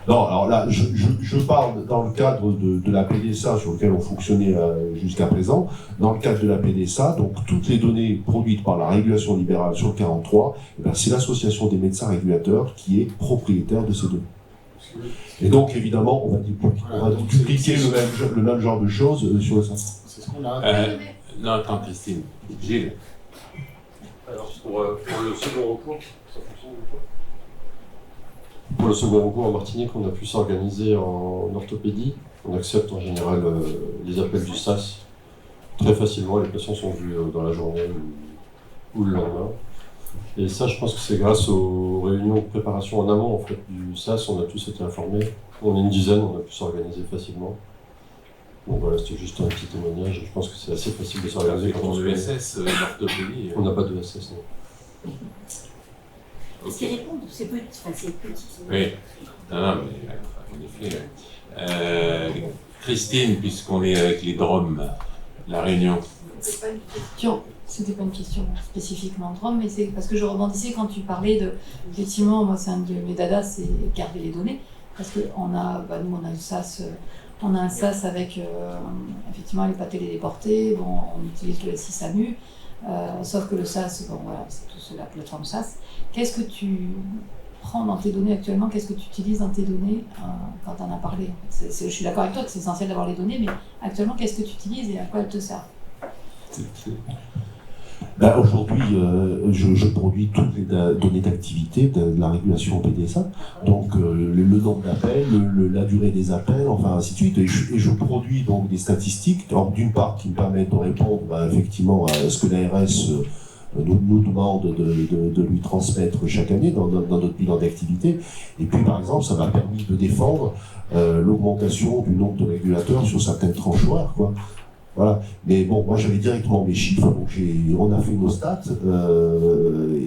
Non, alors là, je parle dans le cadre de la PDSA sur lequel on fonctionnait jusqu'à présent. Dans le cadre de la PDSA, donc toutes les données produites par la régulation libérale sur le 43, c'est l'association des médecins régulateurs qui est propriétaire de ces données. Et donc, évidemment, on va dupliquer le même genre de choses sur le SAS. C'est ce qu'on a. Non, attends, Christine. Gilles. Alors, pour le second recours, ça fonctionne ou pas? Pour le second recours en Martinique, on a pu s'organiser en orthopédie. On accepte en général les appels du SAS très facilement. Les patients sont vus dans la journée ou le lendemain. Et ça, je pense que c'est grâce aux réunions de préparation en amont en fait, du SAS. On a tous été informés. On est une dizaine, on a pu s'organiser facilement. Donc voilà, c'était juste un petit témoignage. Je pense que c'est assez facile de s'organiser quand on a ESS, l'orthopédie. On n'a pas de ESS, non. Ce qui répond, c'est petit. Enfin, c'est petit. Oui, non, mais en effet. Christine, puisqu'on est avec les Drômes, la Réunion. C'était pas une question spécifiquement Drôme, mais c'est parce que je rebondissais quand tu parlais de. Effectivement, moi, c'est un de mes dadas, c'est garder les données. Parce que nous, on a un SAS. On a un SAS avec effectivement les pas téléportés, bon, on utilise le SISAMU, sauf que le SAS, bon voilà, c'est tout la plateforme SAS. Qu'est-ce que tu prends dans tes données actuellement? Qu'est-ce que tu utilises dans tes données quand tu en as parlé? Je suis d'accord avec toi que c'est essentiel d'avoir les données, mais actuellement, qu'est-ce que tu utilises et à quoi elles te servent? Aujourd'hui, je produis toutes les données d'activité de la régulation au PDSA, donc le nombre d'appels, la durée des appels, enfin ainsi de suite, et je produis donc des statistiques, d'une part qui me permettent de répondre effectivement à ce que l'ARS nous demande de lui transmettre chaque année dans notre bilan d'activité, et puis par exemple ça m'a permis de défendre l'augmentation du nombre de régulateurs sur certaines tranches horaires, quoi. Voilà. Mais bon, moi j'avais directement mes chiffres, donc on a fait nos stats,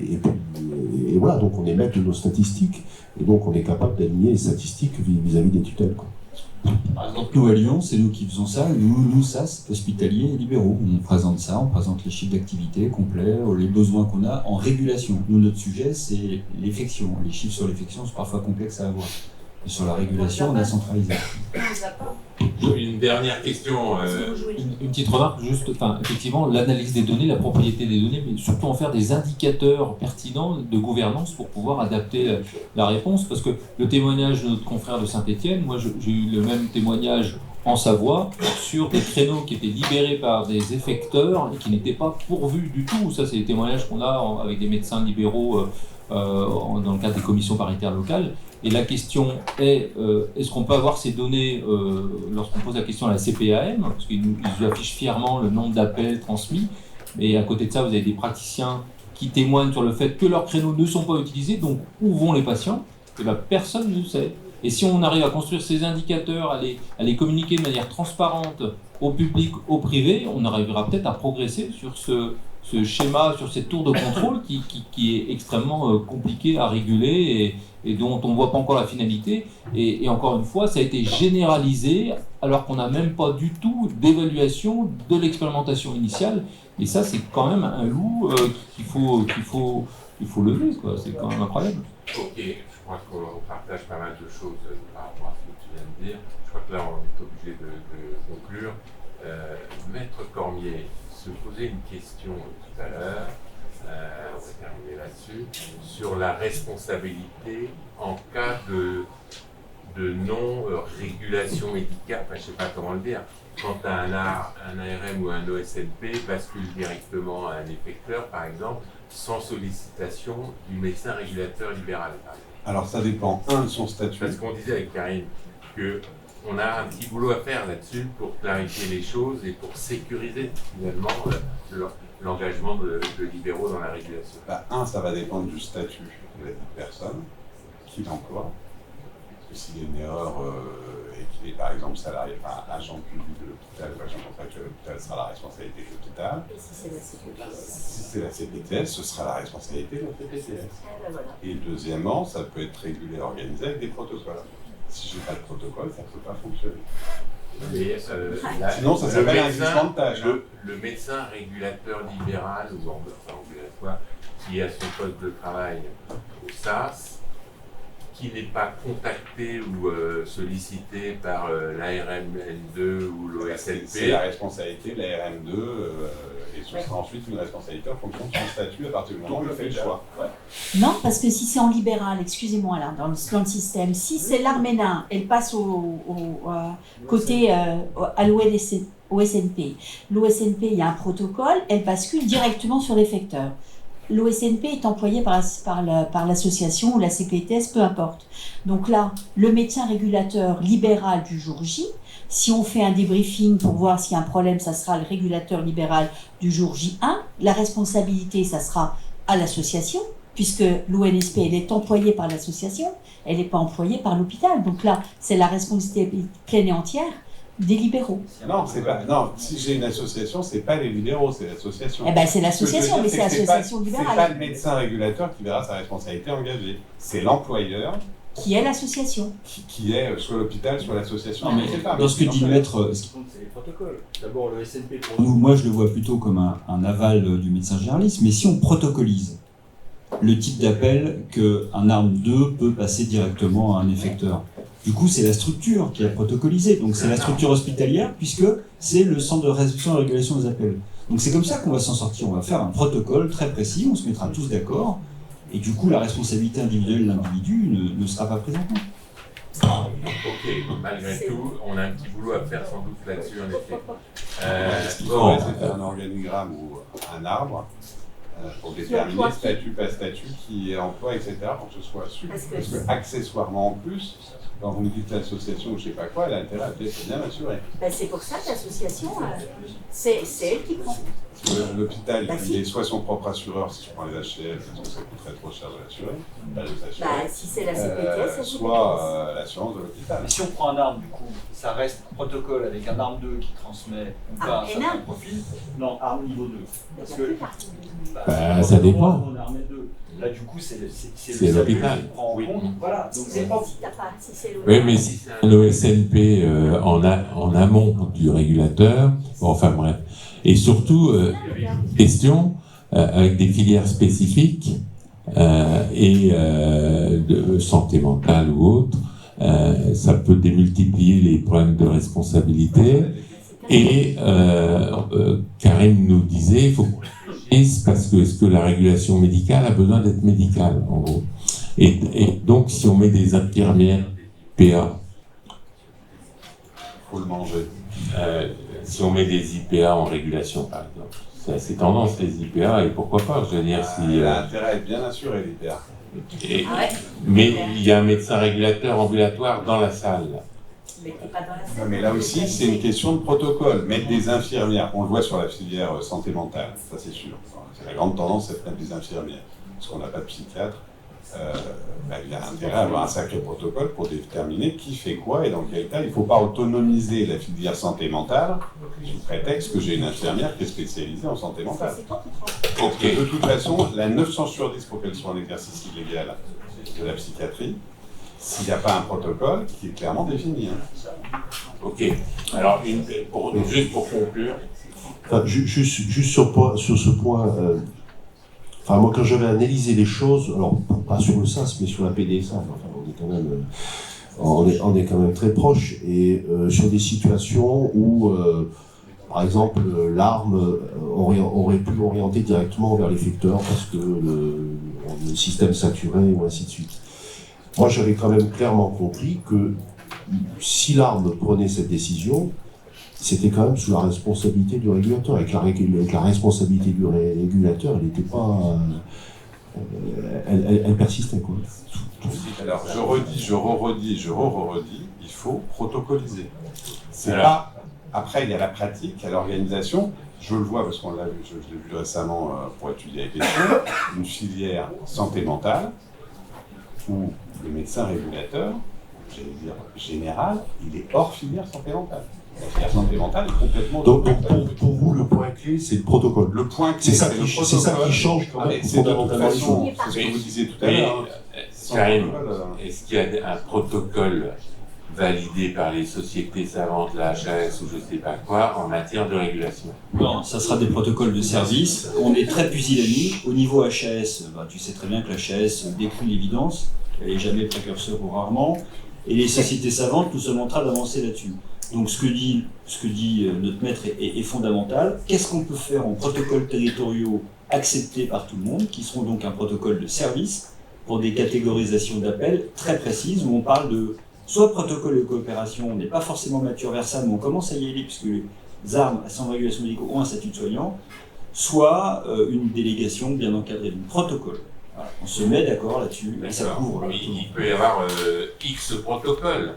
et voilà, donc on est maître de nos statistiques, et donc on est capable d'aligner les statistiques vis-à-vis des tutelles, quoi. Par exemple, nous à Lyon, c'est nous qui faisons ça, nous SAS, hospitaliers et libéraux. On présente ça, on présente les chiffres d'activité complets, les besoins qu'on a en régulation. Nous, notre sujet, c'est l'effection. Les chiffres sur l'effection, c'est parfois complexe à avoir. Et sur la régulation, on a centralisé. Une dernière question. Une petite remarque, juste, effectivement, l'analyse des données, la propriété des données, mais surtout en faire des indicateurs pertinents de gouvernance pour pouvoir adapter la réponse. Parce que le témoignage de notre confrère de Saint-Étienne, moi j'ai eu le même témoignage en Savoie sur des créneaux qui étaient libérés par des effecteurs et qui n'étaient pas pourvus du tout. Ça, c'est des témoignages qu'on a avec des médecins libéraux dans le cadre des commissions paritaires locales. Et la question est, est-ce qu'on peut avoir ces données lorsqu'on pose la question à la CPAM, parce qu'ils nous affichent fièrement le nombre d'appels transmis, mais à côté de ça, vous avez des praticiens qui témoignent sur le fait que leurs créneaux ne sont pas utilisés, donc où vont les patients? Et bien, personne ne sait. Et si on arrive à construire ces indicateurs, à les communiquer de manière transparente au public, au privé, on arrivera peut-être à progresser sur ce schéma, sur cette tour de contrôle qui est extrêmement compliqué à réguler et dont on ne voit pas encore la finalité. Et encore une fois, ça a été généralisé alors qu'on n'a même pas du tout d'évaluation de l'expérimentation initiale. Et ça, c'est quand même un loup qu'il faut lever, quoi. C'est quand même incroyable. Ok, je crois qu'on partage pas mal de choses par rapport à ce que tu viens de dire. Je crois que là, on est obligé de conclure. Maître Cormier se posait une question tout à l'heure, on va terminer là-dessus, sur la responsabilité en cas de non-régulation médicale, enfin je ne sais pas comment le dire, quand un ARM ou un OSNP bascule directement à un effecteur, par exemple, sans sollicitation du médecin régulateur libéral. Alors ça dépend, de son statut. Parce qu'on disait avec Karine qu'on a un petit boulot à faire là-dessus pour clarifier les choses et pour sécuriser finalement l'engagement de libéraux dans la régulation. Ça va dépendre du statut de la personne qui l'emploie. Parce que s'il y a une erreur et qu'il est par exemple salarié, agent public de l'hôpital ou agent contractuel de l'hôpital, ce sera la responsabilité de l'hôpital. Et si c'est la CPTS? Si c'est la CPTS, ce sera la responsabilité de la CPTS. Et deuxièmement, ça peut être régulé et organisé avec des protocoles. Si je n'ai pas de protocole, ça ne peut pas fonctionner. Mais, sinon, ça s'appelle un glissement de tâche. Le médecin régulateur libéral ou ambulatoire qui a son poste de travail au SAS, qui n'est pas contacté ou sollicité par l'ARM-N2 ou l'OSNP. C'est la responsabilité de l'ARM2 et ce sera ensuite une responsabilité en fonction de son statut à partir du moment où il fait le choix. Non, parce que si c'est en libéral, excusez-moi là, dans le système, si c'est l'Arménin, elle passe côté à l'OSNP. L'OSNP, il y a un protocole, elle bascule directement sur l'effecteur. L'OSNP est employé par l'association ou la CPTS, peu importe. Donc là, le médecin régulateur libéral du jour J, si on fait un débriefing pour voir s'il y a un problème, ça sera le régulateur libéral du jour J1. La responsabilité, ça sera à l'association, puisque l'ONSP, elle est employée par l'association, elle n'est pas employée par l'hôpital. Donc là, c'est la responsabilité pleine et entière des libéraux. Non, c'est pas. Non, si j'ai une association, c'est pas les libéraux, c'est l'association. Eh ben, c'est l'association, mais c'est l'association libérale. C'est pas le médecin régulateur qui verra sa responsabilité engagée. C'est l'employeur. Qui est l'association. Qui est soit l'hôpital, soit l'association. Non, mais dans ce que dit le maître, C'est les protocoles. D'abord le SNP pour nous, moi je le vois plutôt comme un aval du médecin généraliste, mais si on protocolise le type d'appel qu'un arme 2 peut passer directement à un effecteur, du coup c'est la structure qui a protocolisé, donc c'est la structure hospitalière puisque c'est le centre de réception et régulation des appels. Donc c'est comme ça qu'on va s'en sortir, on va faire un protocole très précis, on se mettra tous d'accord, et du coup la responsabilité individuelle de l'individu ne sera pas prise en compte. Ok, malgré tout, on a un petit boulot à faire sans doute là-dessus, en effet. Ce qu'il faudrait, c'est faire un organigramme ou un arbre pour déterminer statut par statut, qui est emploi, etc., pour que ce soit su. Parce que accessoirement en plus, quand vous me dites l'association ou je sais pas quoi, elle a intérêt à être bien assurée. Ben, c'est pour ça que l'association, c'est elle qui prend. L'hôpital, il est soit son propre assureur, si je prends les HCL, parce que ça coûterait trop cher de l'assurer, Si c'est la CPTS, soit l'assurance de l'hôpital. Mais si on prend un arme, du coup, ça reste protocole avec un arme 2 qui transmet ou pas un certain profil. Non, arme niveau 2. Parce que ça dépend. On a arme 2. Là, du coup, c'est l'hôpital. qui prend en compte. Voilà, donc c'est pas. Oui, mais si c'est un OSNP en amont du régulateur, bon, enfin bref. Et surtout, question, avec des filières spécifiques et de santé mentale ou autre, ça peut démultiplier les problèmes de responsabilité. Et Karine nous disait, il faut qu'on réfléchisse parce que est-ce que la régulation médicale a besoin d'être médicale, en gros. Et donc, si on met des infirmières PA, faut le manger. Si on met des IPA en régulation, par exemple, c'est assez tendance les IPA, et pourquoi pas, je veux dire, si... Il a intérêt à être bien assuré, l'IPA. Mais il y a un médecin régulateur ambulatoire dans la salle. Non, mais là aussi, c'est une question de protocole. Mettre des infirmières, on le voit sur la filière santé mentale, ça c'est sûr. C'est la grande tendance, c'est de mettre des infirmières. Parce qu'on n'a pas de psychiatre, il y a intérêt à avoir un sacré protocole pour déterminer qui fait quoi et dans quel cas. Il ne faut pas autonomiser la filière santé mentale sous prétexte que j'ai une infirmière qui est spécialisée en santé mentale. Parce que de toute façon, la 900 sur 10 pour qu'elle soit en exercice illégal de la psychiatrie, s'il n'y a pas un protocole qui est clairement défini. Ok. Alors, juste pour conclure. Juste sur ce point, moi quand j'avais analysé les choses, alors pas sur le SAS, mais sur la PDSA, on est quand même très proche, et sur des situations où, par exemple, l'arme aurait pu orienter directement vers l'effecteur parce que le système saturait ou ainsi de suite. Moi, j'avais quand même clairement compris que si l'arme prenait cette décision, c'était quand même sous la responsabilité du régulateur. Avec la responsabilité du régulateur, elle n'était pas... elle persistait, quoi. Alors, je redis, il faut protocoliser. C'est pas... Après, il y a la pratique, il y a l'organisation. Je le vois parce qu'on l'a vu, je l'ai vu récemment pour étudier la question, une filière santé mentale où le médecin régulateur, j'allais dire général, il est hors filière santé mentale. La filière santé mentale est complètement... Donc pour vous, le point clé, c'est le protocole. Le point clé, c'est ça qui change quand même fondamentalement les choses. C'est ce que vous disiez tout à l'heure. Karine, est-ce qu'il y a un protocole validé par les sociétés savantes, la HAS ou je ne sais pas quoi, en matière de régulation? Non, ça sera des protocoles de service. On est très pusillanime. Au niveau HAS, tu sais très bien que la HAS décrit l'évidence, elle n'est jamais précurseur ou rarement, et les sociétés savantes nous sommes en train d'avancer là-dessus. Donc ce que dit notre maître est fondamental. Qu'est-ce qu'on peut faire en protocoles territoriaux acceptés par tout le monde, qui seront donc un protocole de service pour des catégorisations d'appels très précises, où on parle de soit protocole de coopération, on n'est pas forcément mature vers ça, mais on commence à y aller puisque les armes à sans régulation médicaux ont un statut de soignant, soit une délégation bien encadrée, du protocole. Voilà. On se met d'accord là-dessus et ça couvre. Il peut y avoir X protocoles.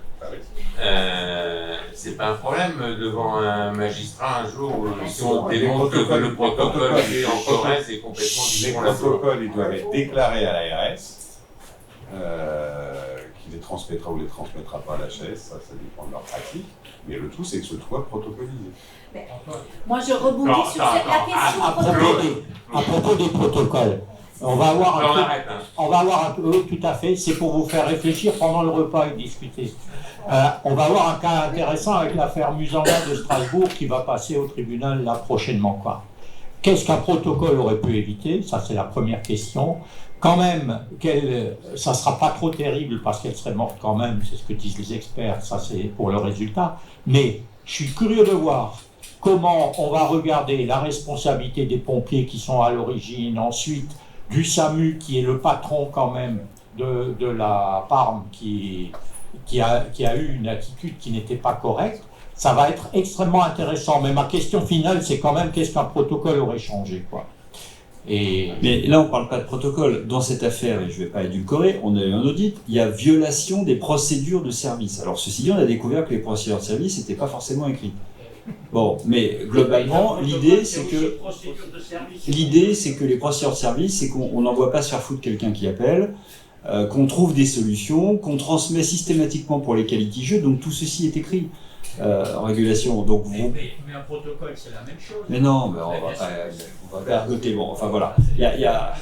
C'est pas un problème devant un magistrat un jour si on démontre que le protocole qui est en Corrèze est complètement différent. Les protocoles, ils doivent être déclarés à l'ARS. Qu'il est transmettra ou les transmettra pas à la HS, ça dépend de leur pratique. Mais le tout, c'est que ce soit protocolisé. Moi, je rebondis sur la question. À propos des protocoles, on va avoir un peu, tout à fait, c'est pour vous faire réfléchir pendant le repas et discuter. On va avoir un cas intéressant avec l'affaire Musanga de Strasbourg qui va passer au tribunal là prochainement, quoi. Qu'est-ce qu'un protocole aurait pu éviter? Ça, c'est la première question. Quand même, ça ne sera pas trop terrible parce qu'elle serait morte quand même, c'est ce que disent les experts, ça c'est pour le résultat. Mais je suis curieux de voir comment on va regarder la responsabilité des pompiers qui sont à l'origine, ensuite du SAMU qui est le patron quand même de la Parme qui a eu une attitude qui n'était pas correcte. Ça va être extrêmement intéressant. Mais ma question finale, c'est quand même qu'est-ce qu'un protocole aurait changé, quoi. Mais là, on ne parle pas de protocole. Dans cette affaire, et je ne vais pas édulcorer, on a eu un audit, il y a violation des procédures de service. Alors, ceci dit, on a découvert que les procédures de service n'étaient pas forcément écrites. Bon, mais globalement, l'idée, c'est que les procédures de service, c'est qu'on n'envoie pas se faire foutre quelqu'un qui appelle, qu'on trouve des solutions, qu'on transmet systématiquement pour lesquels litigieux, donc tout ceci est écrit. En régulation. Donc mais un protocole, c'est la même chose. Mais non, mais on va ergoter. Bon, enfin voilà. Il y a...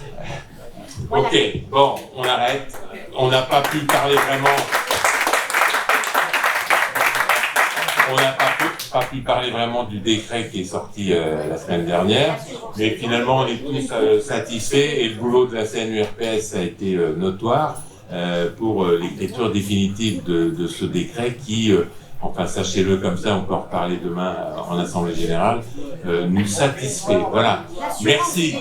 Ok, bon, on arrête. On n'a pas pu parler vraiment. On n'a pas pu parler vraiment du décret qui est sorti la semaine dernière, mais finalement on est tous satisfaits et le boulot de la CNURPS a été notoire pour l'écriture définitive de ce décret qui enfin sachez-le comme ça, on peut en reparler demain en Assemblée Générale, nous satisfait. Voilà. Merci.